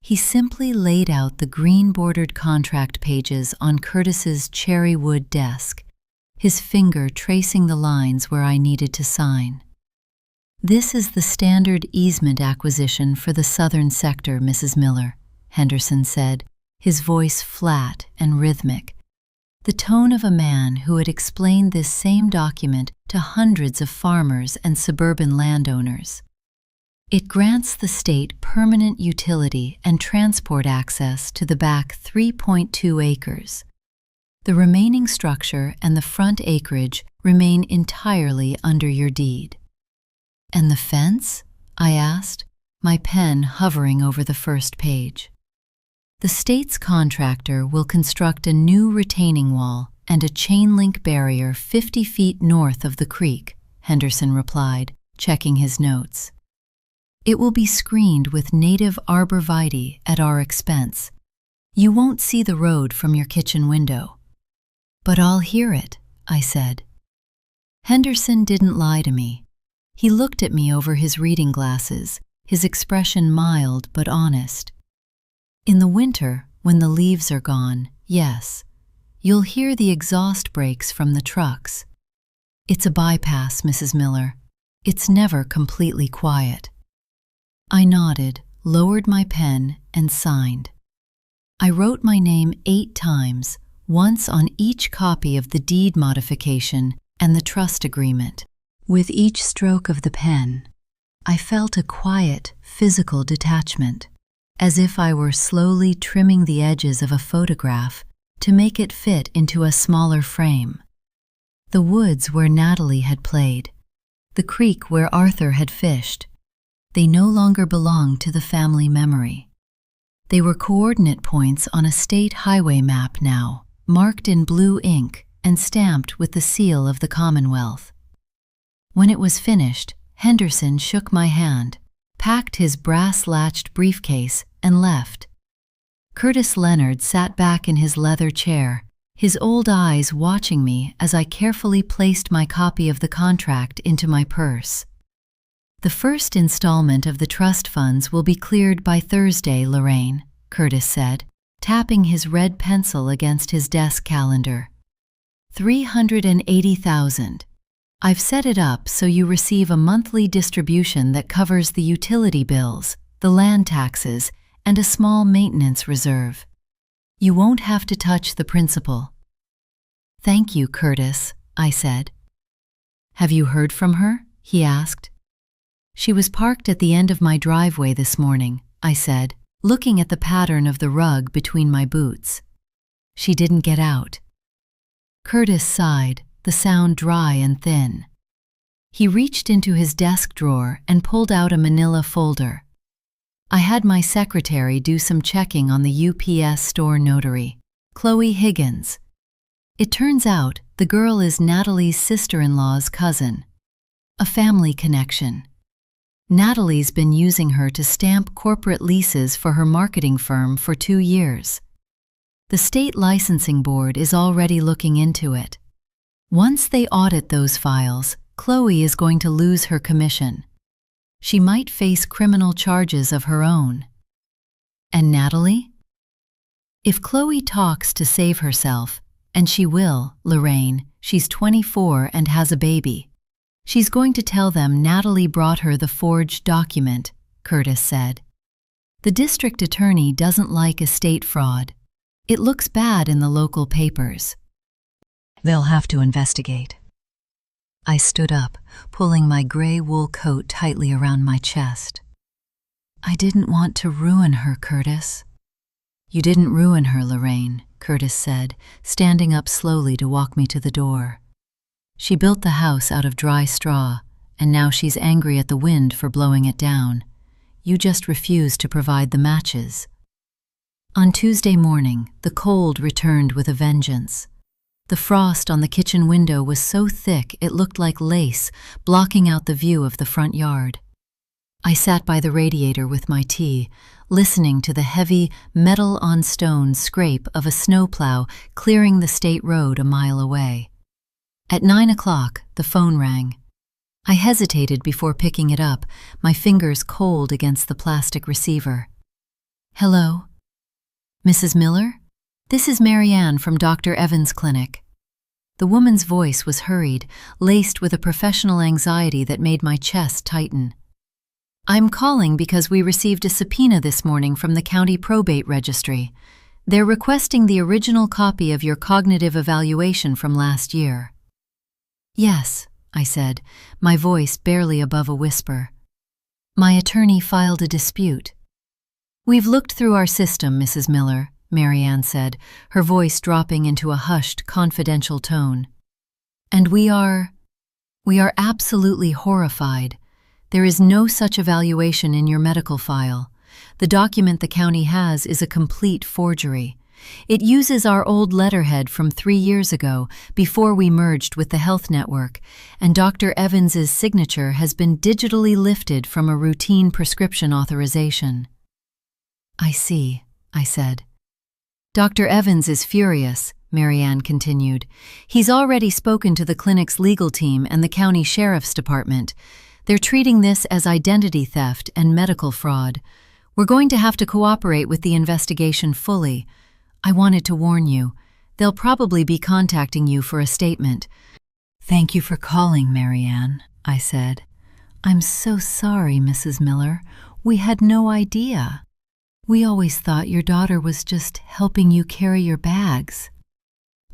He simply laid out the green-bordered contract pages on Curtis's cherry wood desk, his finger tracing the lines where I needed to sign. "This is the standard easement acquisition for the southern sector, Mrs. Miller," Henderson said, his voice flat and rhythmic, the tone of a man who had explained this same document to hundreds of farmers and suburban landowners. "It grants the state permanent utility and transport access to the back 3.2 acres. The remaining structure and the front acreage remain entirely under your deed." "And the fence?" I asked, my pen hovering over the first page. "The state's contractor will construct a new retaining wall and a chain-link barrier 50 feet north of the creek," Henderson replied, checking his notes. "It will be screened with native arborvitae at our expense. You won't see the road from your kitchen window." "But I'll hear it," I said. Henderson didn't lie to me. He looked at me over his reading glasses, his expression mild but honest. "In the winter, when the leaves are gone, yes, you'll hear the exhaust brakes from the trucks. It's a bypass, Mrs. Miller. It's never completely quiet." I nodded, lowered my pen, and signed. I wrote my name 8 times, once on each copy of the deed modification and the trust agreement. With each stroke of the pen, I felt a quiet, physical detachment, as if I were slowly trimming the edges of a photograph to make it fit into a smaller frame. The woods where Natalie had played, the creek where Arthur had fished, they no longer belonged to the family memory. They were coordinate points on a state highway map now, marked in blue ink and stamped with the seal of the Commonwealth. When it was finished, Henderson shook my hand, packed his brass-latched briefcase, and left. Curtis Leonard sat back in his leather chair, his old eyes watching me as I carefully placed my copy of the contract into my purse. "The first installment of the trust funds will be cleared by Thursday, Lorraine," Curtis said, tapping his red pencil against his desk calendar. $380,000. I've set it up so you receive a monthly distribution that covers the utility bills, the land taxes, and a small maintenance reserve. You won't have to touch the principal. "Thank you, Curtis," I said. "Have you heard from her?" he asked. "She was parked at the end of my driveway this morning," I said, looking at the pattern of the rug between my boots. "She didn't get out." Curtis sighed, the sound dry and thin. He reached into his desk drawer and pulled out a manila folder. "I had my secretary do some checking on the UPS store notary, Chloe Higgins. It turns out the girl is Natalie's sister-in-law's cousin. A family connection. Natalie's been using her to stamp corporate leases for her marketing firm for 2 years. The state licensing board is already looking into it. Once they audit those files, Chloe is going to lose her commission. She might face criminal charges of her own." "And Natalie?" "If Chloe talks to save herself, and she will, Lorraine, she's 24 and has a baby. She's going to tell them Natalie brought her the forged document," Curtis said. "The district attorney doesn't like estate fraud. It looks bad in the local papers. They'll have to investigate." I stood up, pulling my gray wool coat tightly around my chest. "I didn't want to ruin her, Curtis." "You didn't ruin her, Lorraine," Curtis said, standing up slowly to walk me to the door. "She built the house out of dry straw, and now she's angry at the wind for blowing it down. You just refused to provide the matches." On Tuesday morning, the cold returned with a vengeance. The frost on the kitchen window was so thick it looked like lace, blocking out the view of the front yard. I sat by the radiator with my tea, listening to the heavy, metal-on-stone scrape of a snowplow clearing the state road a mile away. At 9 o'clock, the phone rang. I hesitated before picking it up, my fingers cold against the plastic receiver. "Hello? Mrs. Miller? This is Marianne from Dr. Evans' clinic." The woman's voice was hurried, laced with a professional anxiety that made my chest tighten. "I'm calling because we received a subpoena this morning from the county probate registry. They're requesting the original copy of your cognitive evaluation from last year." "Yes," I said, my voice barely above a whisper. "My attorney filed a dispute." "We've looked through our system, Mrs. Miller," Marianne said, her voice dropping into a hushed, confidential tone. "And we are absolutely horrified. There is no such evaluation in your medical file. The document the county has is a complete forgery. It uses our old letterhead from 3 years ago, before we merged with the health network, and Dr. Evans's signature has been digitally lifted from a routine prescription authorization." "I see," I said. "Dr. Evans is furious," Marianne continued. "He's already spoken to the clinic's legal team and the county sheriff's department. They're treating this as identity theft and medical fraud. We're going to have to cooperate with the investigation fully. I wanted to warn you. They'll probably be contacting you for a statement." "Thank you for calling, Marianne," I said. "I'm so sorry, Mrs. Miller. We had no idea. We always thought your daughter was just helping you carry your bags."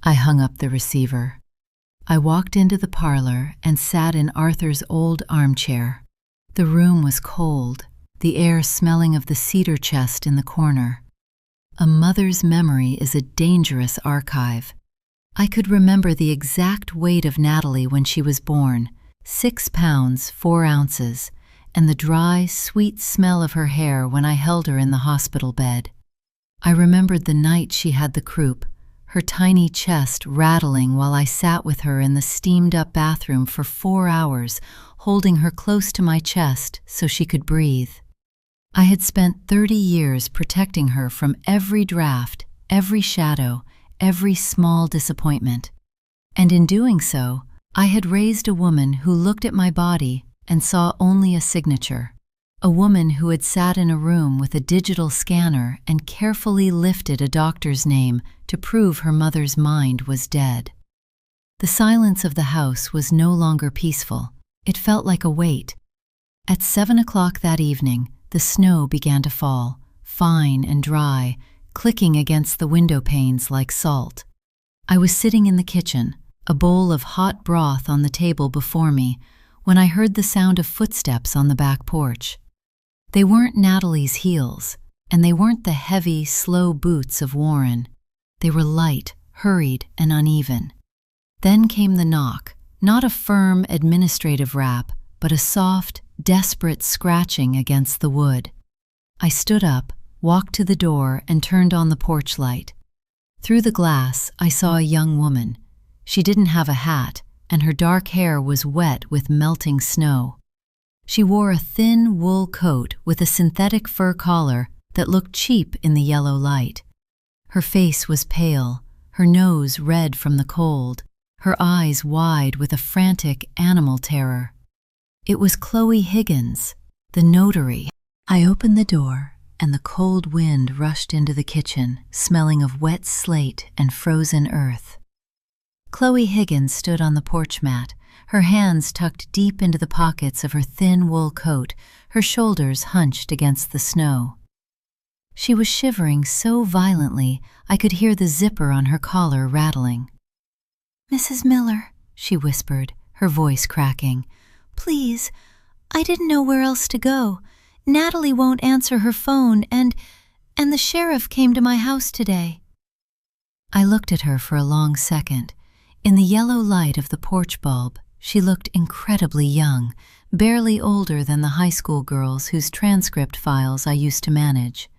I hung up the receiver. I walked into the parlor and sat in Arthur's old armchair. The room was cold, the air smelling of the cedar chest in the corner. A mother's memory is a dangerous archive. I could remember the exact weight of Natalie when she was born, 6 pounds, 4 ounces, and the dry, sweet smell of her hair when I held her in the hospital bed. I remembered the night she had the croup, her tiny chest rattling while I sat with her in the steamed-up bathroom for 4 hours, holding her close to my chest so she could breathe. I had spent 30 years protecting her from every draft, every shadow, every small disappointment. And in doing so, I had raised a woman who looked at my body and saw only a signature. A woman who had sat in a room with a digital scanner and carefully lifted a doctor's name to prove her mother's mind was dead. The silence of the house was no longer peaceful. It felt like a weight. At 7 o'clock that evening, the snow began to fall, fine and dry, clicking against the window panes like salt. I was sitting in the kitchen, a bowl of hot broth on the table before me, when I heard the sound of footsteps on the back porch. They weren't Natalie's heels, and they weren't the heavy, slow boots of Warren. They were light, hurried, and uneven. Then came the knock, not a firm, administrative rap, but a soft, desperate scratching against the wood. I stood up, walked to the door, and turned on the porch light. Through the glass, I saw a young woman. She didn't have a hat, and her dark hair was wet with melting snow. She wore a thin wool coat with a synthetic fur collar that looked cheap in the yellow light. Her face was pale, her nose red from the cold, her eyes wide with a frantic animal terror. It was Chloe Higgins, the notary. I opened the door, and the cold wind rushed into the kitchen, smelling of wet slate and frozen earth. Chloe Higgins stood on the porch mat, her hands tucked deep into the pockets of her thin wool coat, her shoulders hunched against the snow. She was shivering so violently I could hear the zipper on her collar rattling. "Mrs. Miller," she whispered, her voice cracking, "please, I didn't know where else to go. Natalie won't answer her phone, and the sheriff came to my house today." I looked at her for a long second. In the yellow light of the porch bulb, she looked incredibly young, barely older than the high school girls whose transcript files I used to manage.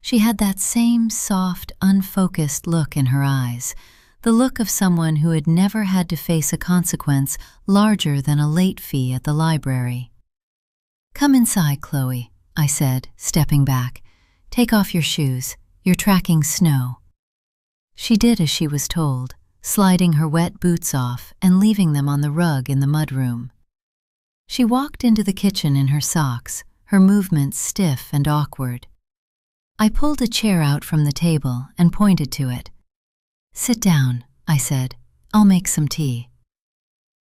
She had that same soft, unfocused look in her eyes, the look of someone who had never had to face a consequence larger than a late fee at the library. "Come inside, Chloe," I said, stepping back. "Take off your shoes. You're tracking snow." She did as she was told, sliding her wet boots off and leaving them on the rug in the mudroom. She walked into the kitchen in her socks, her movements stiff and awkward. I pulled a chair out from the table and pointed to it. "Sit down," I said. "I'll make some tea."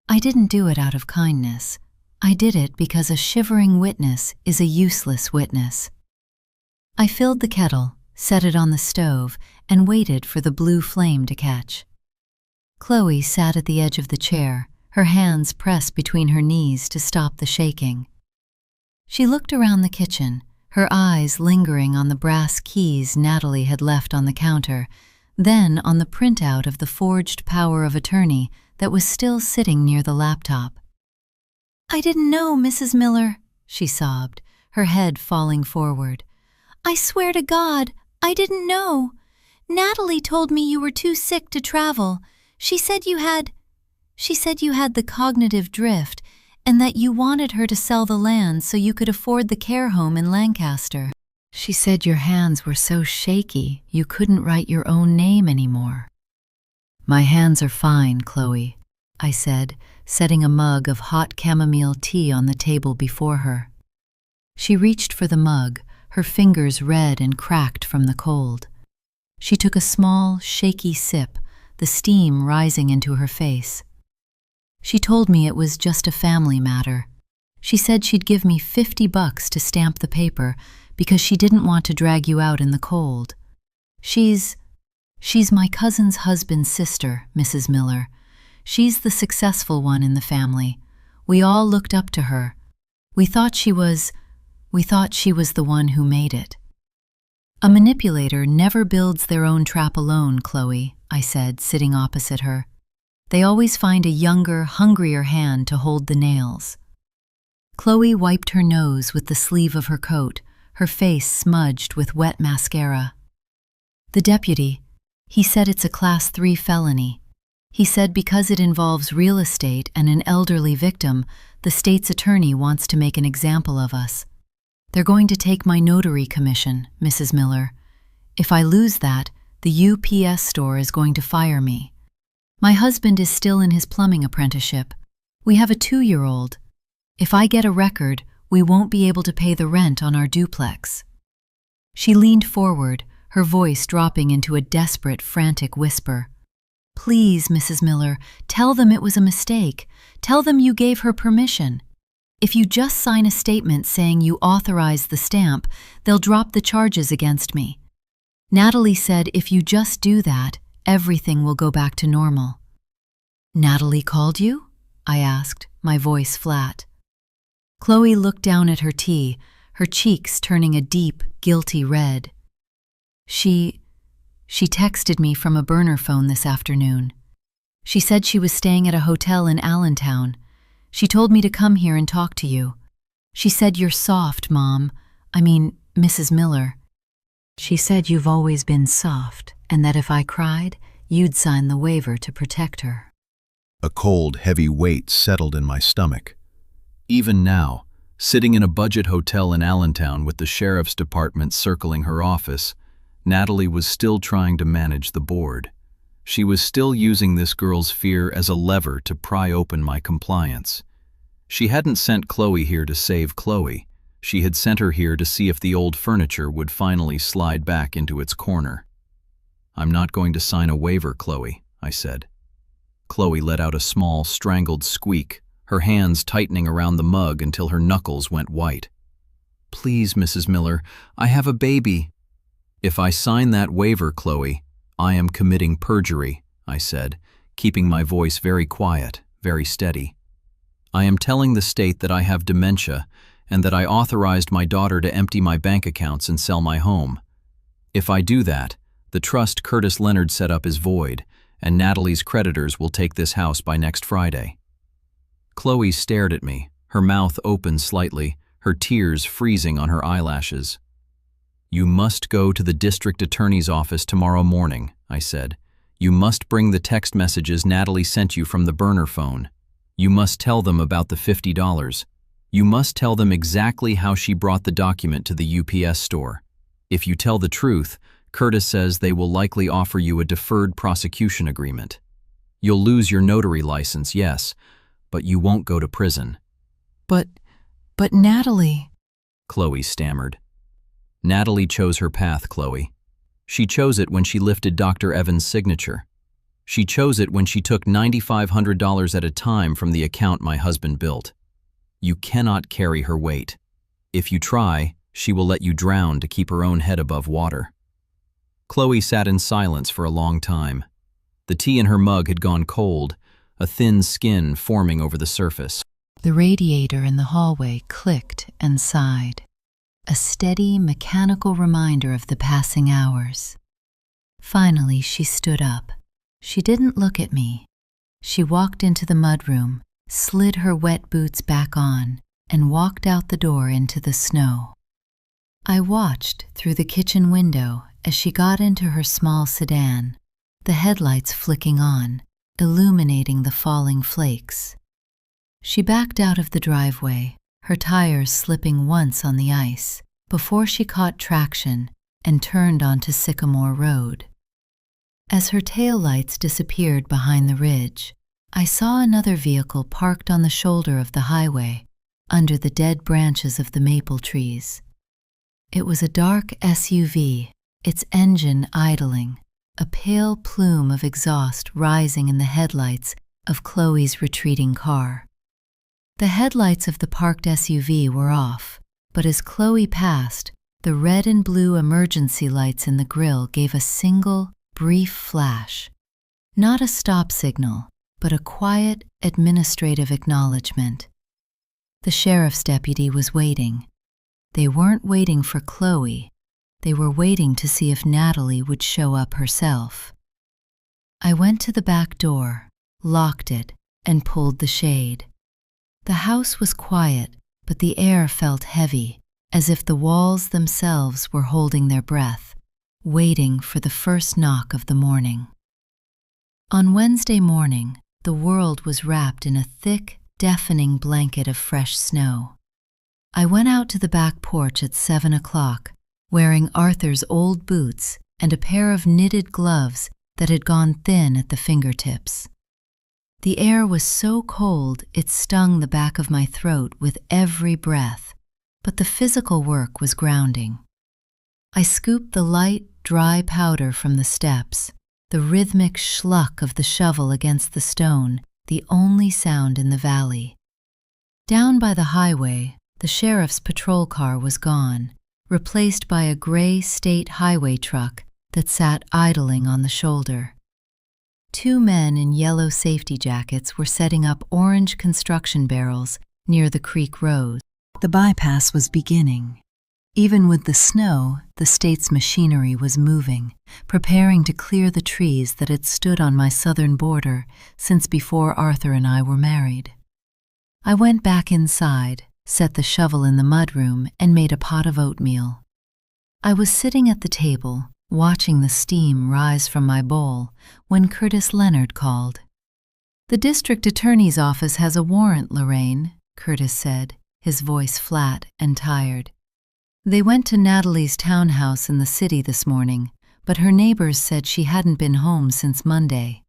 I didn't do it out of kindness. I did it because a shivering witness is a useless witness. I filled the kettle, set it on the stove, and waited for the blue flame to catch. Chloe sat at the edge of the chair, her hands pressed between her knees to stop the shaking. She looked around the kitchen, her eyes lingering on the brass keys Natalie had left on the counter, then on the printout of the forged power of attorney that was still sitting near the laptop. "I didn't know, Mrs. Miller," she sobbed, her head falling forward. "I swear to God, I didn't know. Natalie told me you were too sick to travel. She said you had the cognitive drift and that you wanted her to sell the land so you could afford the care home in Lancaster. She said your hands were so shaky you couldn't write your own name anymore." "My hands are fine, Chloe," I said, setting a mug of hot chamomile tea on the table before her. She reached for the mug, her fingers red and cracked from the cold. She took a small, shaky sip, the steam rising into her face. She told me it was just a family matter. She said she'd give me $50 to stamp the paper because she didn't want to drag you out in the cold. She's my cousin's husband's sister, Mrs. Miller. She's the successful one in the family. We all looked up to her. We thought she was the one who made it." "A manipulator never builds their own trap alone, Chloe," I said, sitting opposite her. "They always find a younger, hungrier hand to hold the nails." Chloe wiped her nose with the sleeve of her coat, her face smudged with wet mascara. "The deputy, He said it's a Class 3 felony. He said because it involves real estate and an elderly victim, the state's attorney wants to make an example of us. They're going to take my notary commission, Mrs. Miller. If I lose that, the UPS store is going to fire me. My husband is still in his plumbing apprenticeship. We have a 2-year-old. If I get a record, we won't be able to pay the rent on our duplex. She leaned forward, her voice dropping into a desperate, frantic whisper. Please, Mrs. Miller, tell them it was a mistake. Tell them you gave her permission. If you just sign a statement saying you authorized the stamp, they'll drop the charges against me. Natalie said if you just do that, everything will go back to normal. Natalie called you? I asked, my voice flat. Chloe looked down at her tea, her cheeks turning a deep, guilty red. She texted me from a burner phone this afternoon. She said she was staying at a hotel in Allentown. She told me to come here and talk to you. She said you're soft, Mom. Mrs. Miller. She said you've always been soft, and that if I cried, you'd sign the waiver to protect her. A cold, heavy weight settled in my stomach. Even now, sitting in a budget hotel in Allentown with the sheriff's department circling her office, Natalie was still trying to manage the board. She was still using this girl's fear as a lever to pry open my compliance. She hadn't sent Chloe here to save Chloe. She had sent her here to see if the old furniture would finally slide back into its corner. I'm not going to sign a waiver, Chloe, I said. Chloe let out a small, strangled squeak, her hands tightening around the mug until her knuckles went white. Please, Mrs. Miller, I have a baby. If I sign that waiver, Chloe, I am committing perjury, I said, keeping my voice very quiet, very steady. I am telling the state that I have dementia and that I authorized my daughter to empty my bank accounts and sell my home. If I do that, the trust Curtis Leonard set up is void, and Natalie's creditors will take this house by next Friday. Chloe stared at me, her mouth open slightly, her tears freezing on her eyelashes. You must go to the district attorney's office tomorrow morning, I said. You must bring the text messages Natalie sent you from the burner phone. You must tell them about the $50. You must tell them exactly how she brought the document to the UPS store. If you tell the truth, Curtis says they will likely offer you a deferred prosecution agreement. You'll lose your notary license, yes, but you won't go to prison. But Natalie, Chloe stammered. Natalie chose her path, Chloe. She chose it when she lifted Dr. Evans' signature. She chose it when she took $9,500 at a time from the account my husband built. You cannot carry her weight. If you try, she will let you drown to keep her own head above water. Chloe sat in silence for a long time. The tea in her mug had gone cold, a thin skin forming over the surface. The radiator in the hallway clicked and sighed. A steady, mechanical reminder of the passing hours. Finally, she stood up. She didn't look at me. She walked into the mudroom, slid her wet boots back on, and walked out the door into the snow. I watched through the kitchen window as she got into her small sedan, the headlights flicking on, illuminating the falling flakes. She backed out of the driveway, her tires slipping once on the ice, before she caught traction and turned onto Sycamore Road. As her taillights disappeared behind the ridge, I saw another vehicle parked on the shoulder of the highway, under the dead branches of the maple trees. It was a dark SUV, its engine idling, a pale plume of exhaust rising in the headlights of Chloe's retreating car. The headlights of the parked SUV were off, but as Chloe passed, the red and blue emergency lights in the grille gave a single, brief flash. Not a stop signal, but a quiet, administrative acknowledgement. The sheriff's deputy was waiting. They weren't waiting for Chloe. They were waiting to see if Natalie would show up herself. I went to the back door, locked it, and pulled the shade. The house was quiet, but the air felt heavy, as if the walls themselves were holding their breath, waiting for the first knock of the morning. On Wednesday morning, the world was wrapped in a thick, deafening blanket of fresh snow. I went out to the back porch at 7 o'clock, wearing Arthur's old boots and a pair of knitted gloves that had gone thin at the fingertips. The air was so cold it stung the back of my throat with every breath, but the physical work was grounding. I scooped the light, dry powder from the steps, the rhythmic schluck of the shovel against the stone, the only sound in the valley. Down by the highway, the sheriff's patrol car was gone, replaced by a gray state highway truck that sat idling on the shoulder. 2 men in yellow safety jackets were setting up orange construction barrels near the creek road. The bypass was beginning. Even with the snow, the state's machinery was moving, preparing to clear the trees that had stood on my southern border since before Arthur and I were married. I went back inside, set the shovel in the mudroom, and made a pot of oatmeal. I was sitting at the table, watching the steam rise from my bowl, when Curtis Leonard called. "The district attorney's office has a warrant, Lorraine," Curtis said, his voice flat and tired. "They went to Natalie's townhouse in the city this morning, but her neighbors said she hadn't been home since Monday.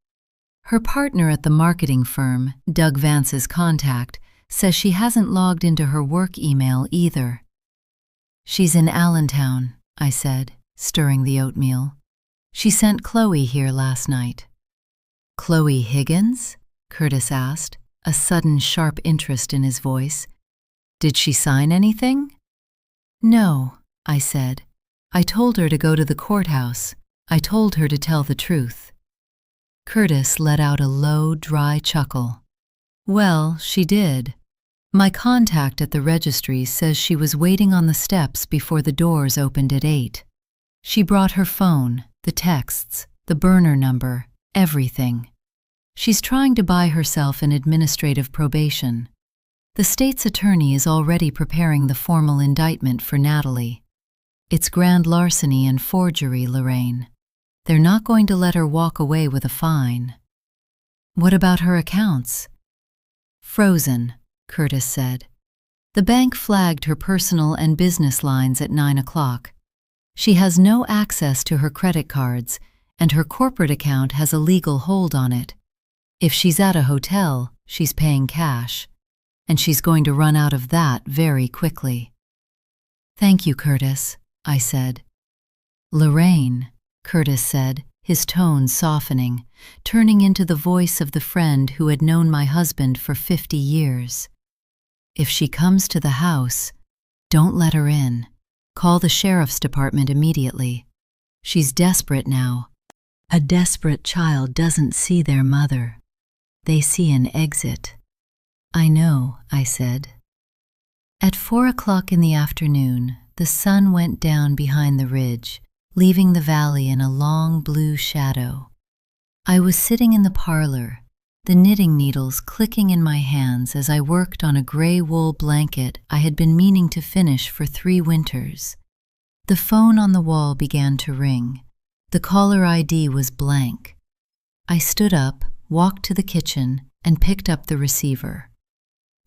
Her partner at the marketing firm, Doug Vance's contact, says she hasn't logged into her work email either." "She's in Allentown," I said, stirring the oatmeal. "She sent Chloe here last night." "Chloe Higgins?" Curtis asked, a sudden sharp interest in his voice. "Did she sign anything?" "No," I said. "I told her to go to the courthouse. I told her to tell the truth." Curtis let out a low, dry chuckle. "Well, she did. My contact at the registry says she was waiting on the steps before the doors opened at 8. She brought her phone, the texts, the burner number, everything. She's trying to buy herself an administrative probation. The state's attorney is already preparing the formal indictment for Natalie. It's grand larceny and forgery, Lorraine. They're not going to let her walk away with a fine." "What about her accounts?" "Frozen," Curtis said. "The bank flagged her personal and business lines at 9 o'clock. She has no access to her credit cards, and her corporate account has a legal hold on it. If she's at a hotel, she's paying cash, and she's going to run out of that very quickly." "Thank you, Curtis," I said. "Lorraine," Curtis said, his tone softening, turning into the voice of the friend who had known my husband for 50 years. "If she comes to the house, don't let her in. Call the sheriff's department immediately. She's desperate now. A desperate child doesn't see their mother. They see an exit." "I know," I said. At 4 o'clock in the afternoon, the sun went down behind the ridge, leaving the valley in a long blue shadow. I was sitting in the parlor, the knitting needles clicking in my hands as I worked on a gray wool blanket I had been meaning to finish for 3 winters. The phone on the wall began to ring. The caller ID was blank. I stood up, walked to the kitchen, and picked up the receiver.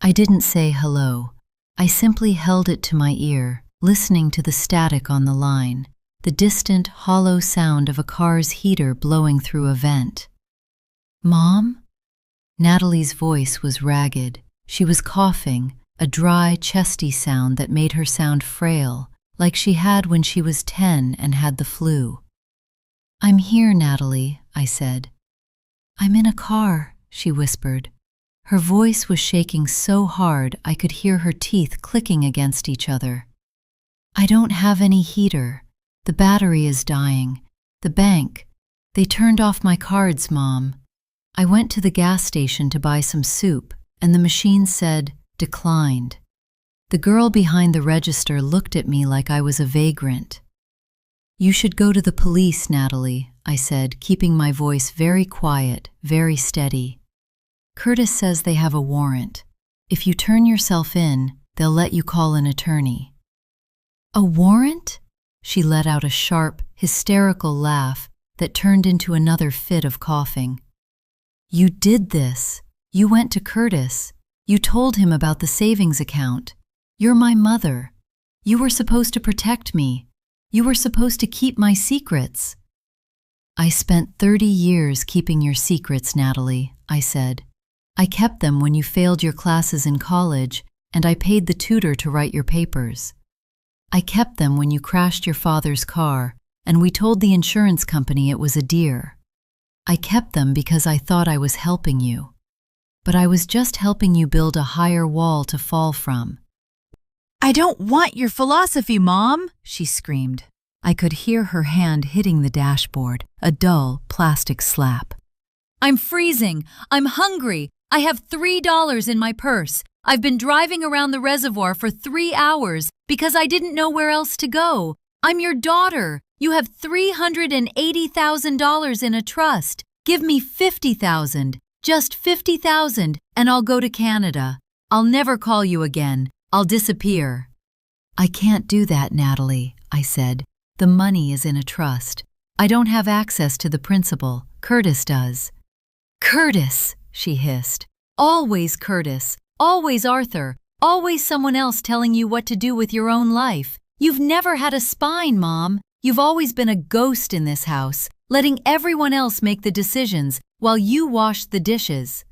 I didn't say hello. I simply held it to my ear, listening to the static on the line, the distant, hollow sound of a car's heater blowing through a vent. "Mom?" Natalie's voice was ragged. She was coughing, a dry, chesty sound that made her sound frail, like she had when she was 10 and had the flu. "I'm here, Natalie," I said. "I'm in a car," she whispered. Her voice was shaking so hard I could hear her teeth clicking against each other. "I don't have any heater. The battery is dying. The bank. They turned off my cards, Mom. I went to the gas station to buy some soup, and the machine said, declined." The girl behind the register looked at me like I was a vagrant. "You should go to the police, Natalie," I said, keeping my voice very quiet, very steady. "Curtis says they have a warrant. If you turn yourself in, they'll let you call an attorney." "A warrant?" She let out a sharp, hysterical laugh that turned into another fit of coughing. "You did this. You went to Curtis. You told him about the savings account. You're my mother. You were supposed to protect me. You were supposed to keep my secrets." "I spent 30 years keeping your secrets, Natalie," I said. "I kept them when you failed your classes in college, and I paid the tutor to write your papers. I kept them when you crashed your father's car, and we told the insurance company it was a deer. I kept them because I thought I was helping you. But I was just helping you build a higher wall to fall from." "I don't want your philosophy, Mom!" she screamed. I could hear her hand hitting the dashboard, a dull, plastic slap. "I'm freezing. I'm hungry. I have $3 in my purse. I've been driving around the reservoir for 3 hours because I didn't know where else to go. I'm your daughter. You have $380,000 in a trust. Give me $50,000, just $50,000, and I'll go to Canada. I'll never call you again. I'll disappear." "I can't do that, Natalie," I said. "The money is in a trust. I don't have access to the principal. Curtis does." "Curtis," she hissed. "Always Curtis. Always Arthur. Always someone else telling you what to do with your own life. You've never had a spine, Mom. You've always been a ghost in this house, letting everyone else make the decisions while you washed the dishes."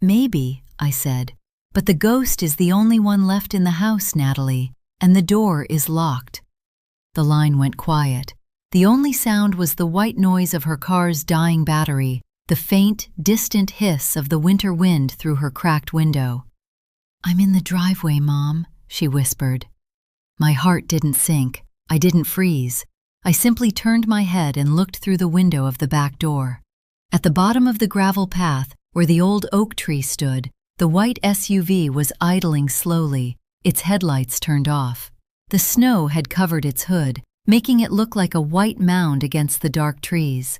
"Maybe," I said, "but the ghost is the only one left in the house, Natalie, and the door is locked." The line went quiet. The only sound was the white noise of her car's dying battery, the faint, distant hiss of the winter wind through her cracked window. "I'm in the driveway, Mom," she whispered. My heart didn't sink. I didn't freeze. I simply turned my head and looked through the window of the back door. At the bottom of the gravel path, where the old oak tree stood, the white SUV was idling slowly, its headlights turned off. The snow had covered its hood, making it look like a white mound against the dark trees.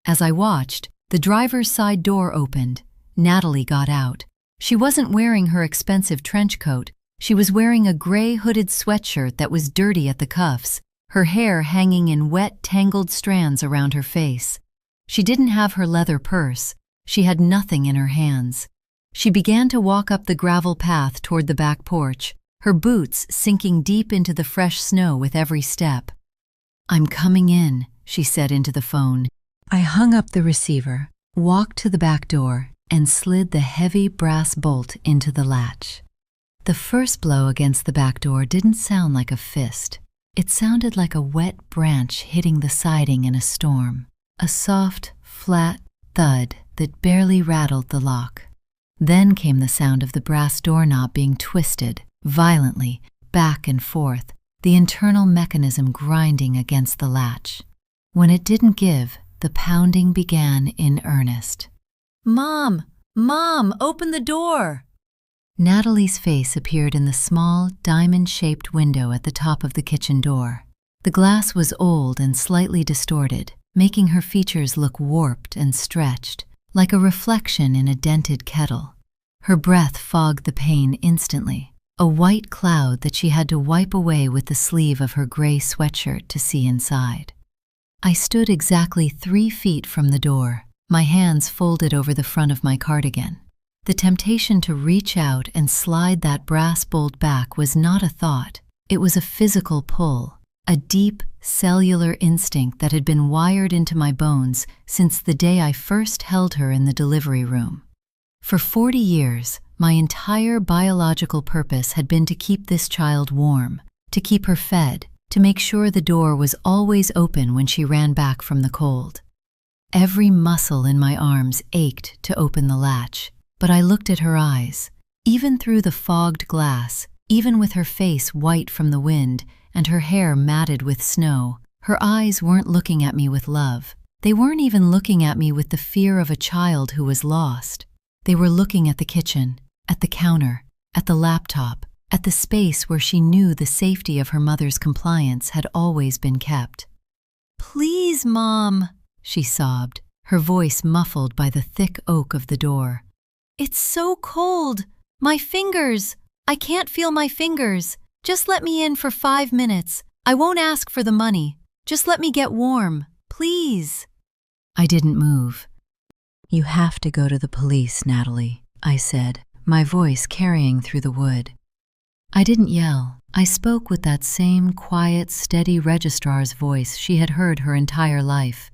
As I watched, the driver's side door opened. Natalie got out. She wasn't wearing her expensive trench coat. She was wearing a gray hooded sweatshirt that was dirty at the cuffs, her hair hanging in wet, tangled strands around her face. She didn't have her leather purse. She had nothing in her hands. She began to walk up the gravel path toward the back porch, her boots sinking deep into the fresh snow with every step. "I'm coming in," she said into the phone. I hung up the receiver, walked to the back door, and slid the heavy brass bolt into the latch. The first blow against the back door didn't sound like a fist. It sounded like a wet branch hitting the siding in a storm, a soft, flat thud that barely rattled the lock. Then came the sound of the brass doorknob being twisted, violently, back and forth, the internal mechanism grinding against the latch. When it didn't give, the pounding began in earnest. "Mom! Mom, open the door!" Natalie's face appeared in the small, diamond-shaped window at the top of the kitchen door. The glass was old and slightly distorted, making her features look warped and stretched, like a reflection in a dented kettle. Her breath fogged the pane instantly, a white cloud that she had to wipe away with the sleeve of her gray sweatshirt to see inside. I stood exactly 3 feet from the door, my hands folded over the front of my cardigan. The temptation to reach out and slide that brass bolt back was not a thought. It was a physical pull, a deep, cellular instinct that had been wired into my bones since the day I first held her in the delivery room. For 40 years, my entire biological purpose had been to keep this child warm, to keep her fed, to make sure the door was always open when she ran back from the cold. Every muscle in my arms ached to open the latch, but I looked at her eyes. Even through the fogged glass, even with her face white from the wind and her hair matted with snow, her eyes weren't looking at me with love. They weren't even looking at me with the fear of a child who was lost. They were looking at the kitchen, at the counter, at the laptop, at the space where she knew the safety of her mother's compliance had always been kept. "Please, Mom," she sobbed, her voice muffled by the thick oak of the door. "It's so cold. My fingers. I can't feel my fingers. Just let me in for 5 minutes. I won't ask for the money. Just let me get warm, please. I didn't move. You have to go to the police, Natalie, I said, my voice carrying through the wood. I didn't yell. I spoke with that same quiet, steady registrar's voice she had heard her entire life.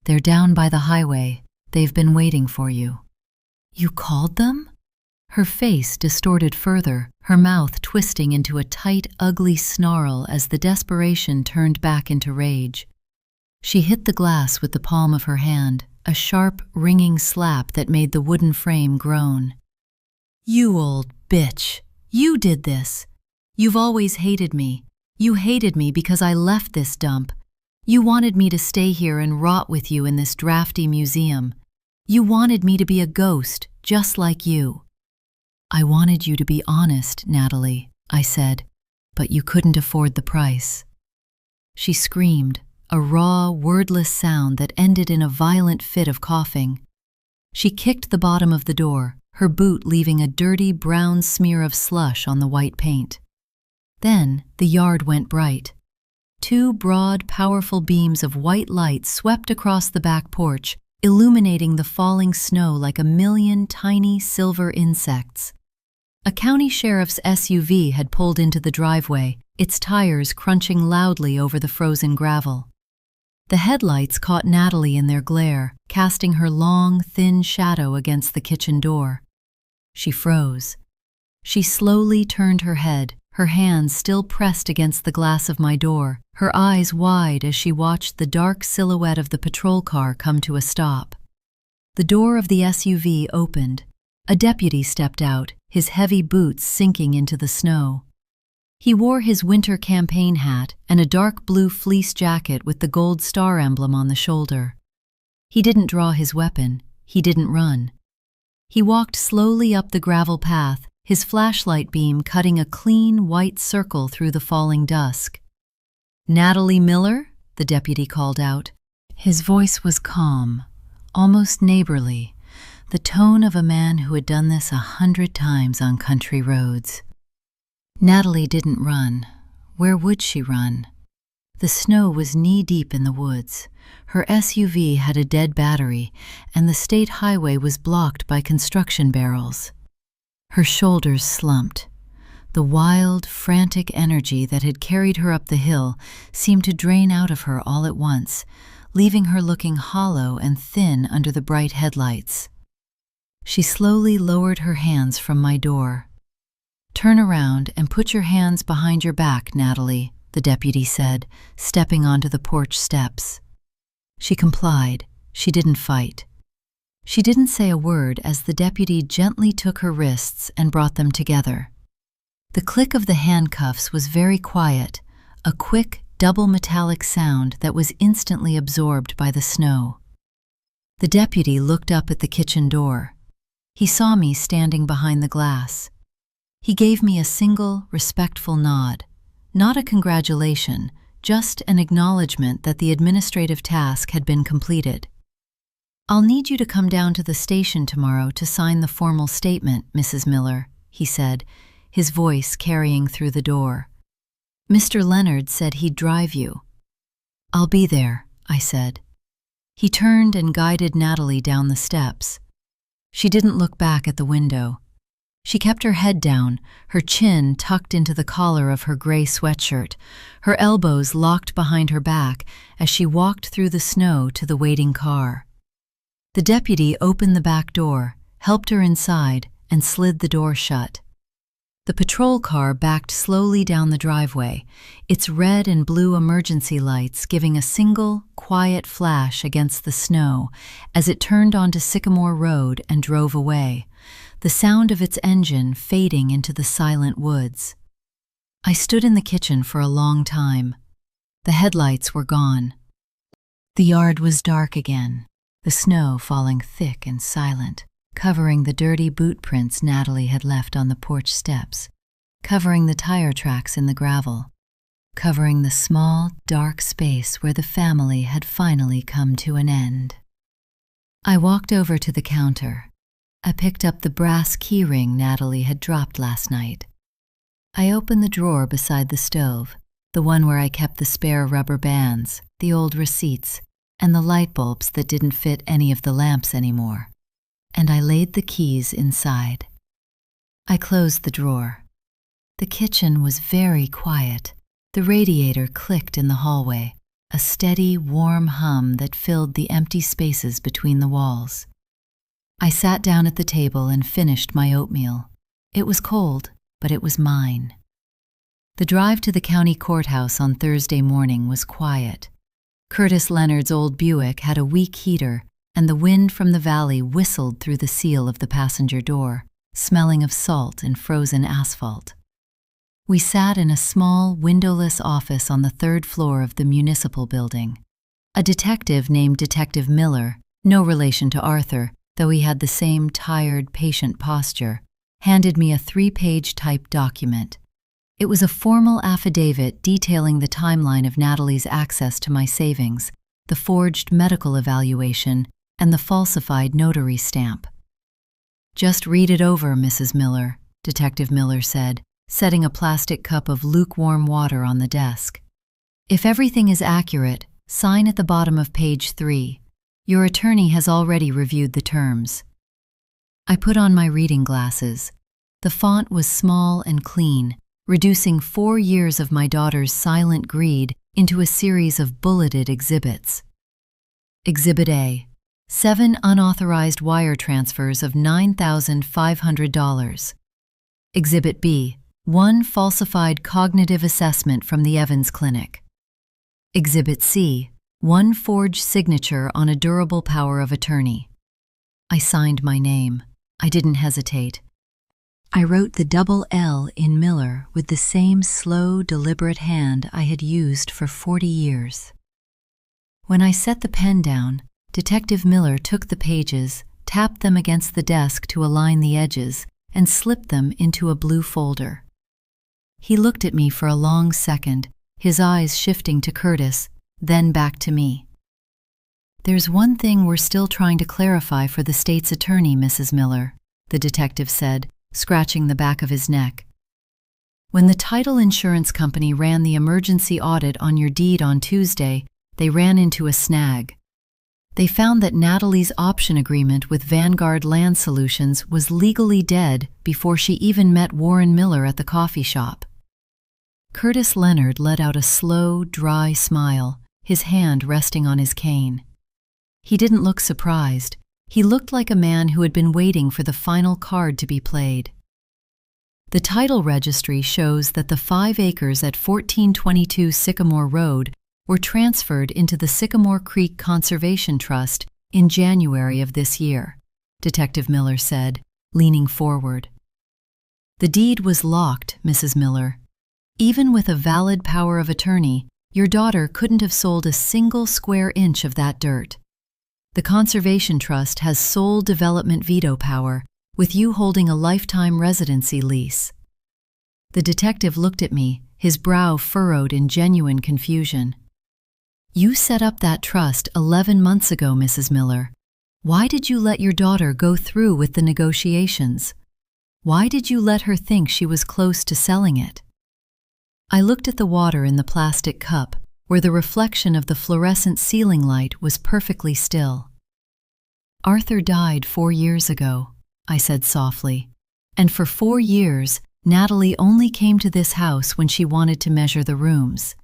They're down by the highway. They've been waiting for you. You called them? Her face distorted further, her mouth twisting into a tight, ugly snarl as the desperation turned back into rage. She hit the glass with the palm of her hand, a sharp, ringing slap that made the wooden frame groan. You old bitch! You did this! You've always hated me. You hated me because I left this dump. You wanted me to stay here and rot with you in this drafty museum. You wanted me to be a ghost, just like you. I wanted you to be honest, Natalie, I said, but you couldn't afford the price. She screamed, a raw, wordless sound that ended in a violent fit of coughing. She kicked the bottom of the door, her boot leaving a dirty brown smear of slush on the white paint. Then the yard went bright. 2 broad, powerful beams of white light swept across the back porch, illuminating the falling snow like a million tiny silver insects. A county sheriff's SUV had pulled into the driveway, its tires crunching loudly over the frozen gravel. The headlights caught Natalie in their glare, casting her long, thin shadow against the kitchen door. She froze. She slowly turned her head, her hands still pressed against the glass of my door, her eyes wide as she watched the dark silhouette of the patrol car come to a stop. The door of the SUV opened. A deputy stepped out, his heavy boots sinking into the snow. He wore his winter campaign hat and a dark blue fleece jacket with the gold star emblem on the shoulder. He didn't draw his weapon. He didn't run. He walked slowly up the gravel path, his flashlight beam cutting a clean white circle through the falling dusk. Natalie Miller? The deputy called out. His voice was calm, almost neighborly, the tone of a man who had done this 100 times on country roads. Natalie didn't run. Where would she run? The snow was knee-deep in the woods. Her SUV had a dead battery, and the state highway was blocked by construction barrels. Her shoulders slumped. The wild, frantic energy that had carried her up the hill seemed to drain out of her all at once, leaving her looking hollow and thin under the bright headlights. She slowly lowered her hands from my door. "Turn around and put your hands behind your back, Natalie," the deputy said, stepping onto the porch steps. She complied. She didn't fight. She didn't say a word as the deputy gently took her wrists and brought them together. The click of the handcuffs was very quiet, a quick, double metallic sound that was instantly absorbed by the snow. The deputy looked up at the kitchen door. He saw me standing behind the glass. He gave me a single, respectful nod, not a congratulation, just an acknowledgement that the administrative task had been completed. "I'll need you to come down to the station tomorrow to sign the formal statement, Mrs. Miller," he said, his voice carrying through the door. "Mr. Leonard said he'd drive you." "I'll be there," I said. He turned and guided Natalie down the steps. She didn't look back at the window. She kept her head down, her chin tucked into the collar of her gray sweatshirt, her elbows locked behind her back as she walked through the snow to the waiting car. The deputy opened the back door, helped her inside, and slid the door shut. The patrol car backed slowly down the driveway, its red and blue emergency lights giving a single, quiet flash against the snow as it turned onto Sycamore Road and drove away, the sound of its engine fading into the silent woods. I stood in the kitchen for a long time. The headlights were gone. The yard was dark again, the snow falling thick and silent, covering the dirty boot prints Natalie had left on the porch steps, covering the tire tracks in the gravel, covering the small, dark space where the family had finally come to an end. I walked over to the counter. I picked up the brass keyring Natalie had dropped last night. I opened the drawer beside the stove, the one where I kept the spare rubber bands, the old receipts, and the light bulbs that didn't fit any of the lamps anymore. And I laid the keys inside. I closed the drawer. The kitchen was very quiet. The radiator clicked in the hallway, a steady, warm hum that filled the empty spaces between the walls. I sat down at the table and finished my oatmeal. It was cold, but it was mine. The drive to the county courthouse on Thursday morning was quiet. Curtis Leonard's old Buick had a weak heater, and the wind from the valley whistled through the seal of the passenger door, smelling of salt and frozen asphalt. We sat in a small, windowless office on the third floor of the municipal building. A detective named Detective Miller, no relation to Arthur, though he had the same tired, patient posture, handed me a 3-page typed document. It was a formal affidavit detailing the timeline of Natalie's access to my savings, the forged medical evaluation, and the falsified notary stamp. "Just read it over, Mrs. Miller," Detective Miller said, setting a plastic cup of lukewarm water on the desk. "If everything is accurate, sign at the bottom of page 3. Your attorney has already reviewed the terms." I put on my reading glasses. The font was small and clean, reducing 4 years of my daughter's silent greed into a series of bulleted exhibits. Exhibit A: 7 unauthorized wire transfers of $9,500. Exhibit B: 1 falsified cognitive assessment from the Evans Clinic. Exhibit C: 1 forged signature on a durable power of attorney. I signed my name. I didn't hesitate. I wrote the double L in Miller with the same slow, deliberate hand I had used for 40 years. When I set the pen down, Detective Miller took the pages, tapped them against the desk to align the edges, and slipped them into a blue folder. He looked at me for a long second, his eyes shifting to Curtis, then back to me. "There's one thing we're still trying to clarify for the state's attorney, Mrs. Miller," the detective said, scratching the back of his neck. "When the title insurance company ran the emergency audit on your deed on Tuesday, they ran into a snag. They found that Natalie's option agreement with Vanguard Land Solutions was legally dead before she even met Warren Miller at the coffee shop." Curtis Leonard let out a slow, dry smile, his hand resting on his cane. He didn't look surprised. He looked like a man who had been waiting for the final card to be played. "The title registry shows that the 5 acres at 1422 Sycamore Road were transferred into the Sycamore Creek Conservation Trust in January of this year," Detective Miller said, leaning forward. "The deed was locked, Mrs. Miller. Even with a valid power of attorney, your daughter couldn't have sold a single square inch of that dirt. The Conservation Trust has sole development veto power, with you holding a lifetime residency lease." The detective looked at me, his brow furrowed in genuine confusion. "You set up that trust 11 months ago, Mrs. Miller. Why did you let your daughter go through with the negotiations? Why did you let her think she was close to selling it?" I looked at the water in the plastic cup, where the reflection of the fluorescent ceiling light was perfectly still. "Arthur died 4 years ago," I said softly, "and for 4 years, Natalie only came to this house when she wanted to measure the rooms.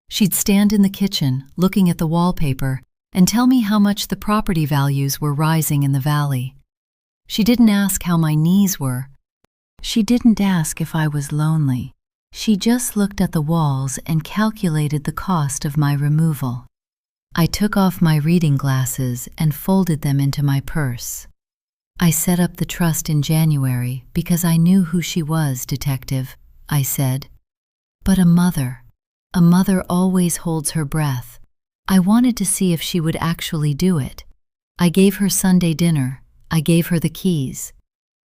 She'd stand in the kitchen, looking at the wallpaper, and tell me how much the property values were rising in the valley. She didn't ask how my knees were. She didn't ask if I was lonely. She just looked at the walls and calculated the cost of my removal." I took off my reading glasses and folded them into my purse. "I set up the trust in January because I knew who she was, Detective," I said. "But a mother always holds her breath. I wanted to see if she would actually do it. I gave her Sunday dinner. I gave her the keys.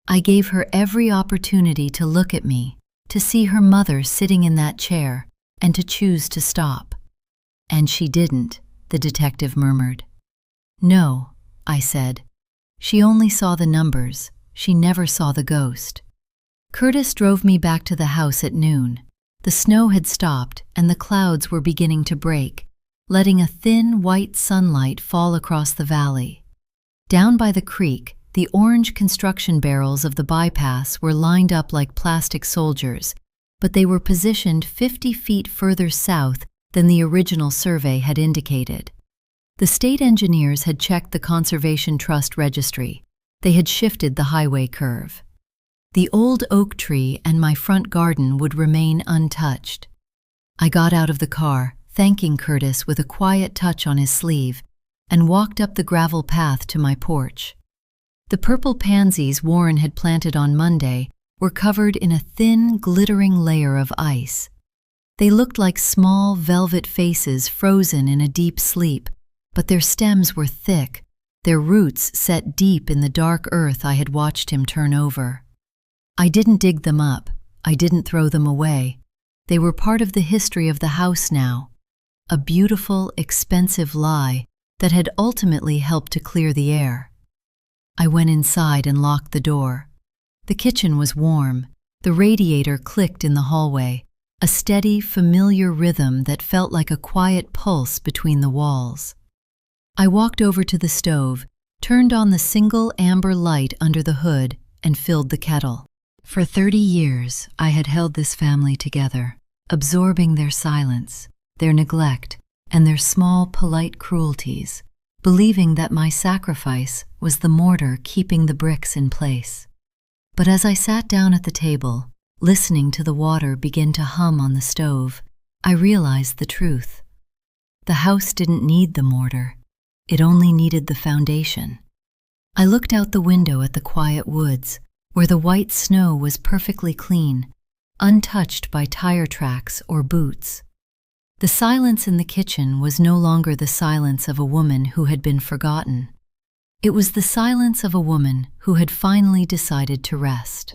I gave her every opportunity to look at me, to see her mother sitting in that chair, and to choose to stop. And she didn't," the detective murmured. "No," I said. "She only saw the numbers. She never saw the ghost." Curtis drove me back to the house at noon. The snow had stopped and the clouds were beginning to break, letting a thin white sunlight fall across the valley. Down by the creek, the orange construction barrels of the bypass were lined up like plastic soldiers, but they were positioned 50 feet further south than the original survey had indicated. The state engineers had checked the Conservation Trust registry. They had shifted the highway curve. The old oak tree and my front garden would remain untouched. I got out of the car, thanking Curtis with a quiet touch on his sleeve, and walked up the gravel path to my porch. The purple pansies Warren had planted on Monday were covered in a thin, glittering layer of ice. They looked like small, velvet faces frozen in a deep sleep, but their stems were thick, their roots set deep in the dark earth I had watched him turn over. I didn't dig them up. I didn't throw them away. They were part of the history of the house now, a beautiful, expensive lie that had ultimately helped to clear the air. I went inside and locked the door. The kitchen was warm. The radiator clicked in the hallway, a steady, familiar rhythm that felt like a quiet pulse between the walls. I walked over to the stove, turned on the single amber light under the hood, and filled the kettle. For 30 years, I had held this family together, absorbing their silence, their neglect, and their small, polite cruelties, believing that my sacrifice was the mortar keeping the bricks in place. But as I sat down at the table, listening to the water begin to hum on the stove, I realized the truth. The house didn't need the mortar. It only needed the foundation. I looked out the window at the quiet woods, where the white snow was perfectly clean, untouched by tire tracks or boots. The silence in the kitchen was no longer the silence of a woman who had been forgotten. It was the silence of a woman who had finally decided to rest.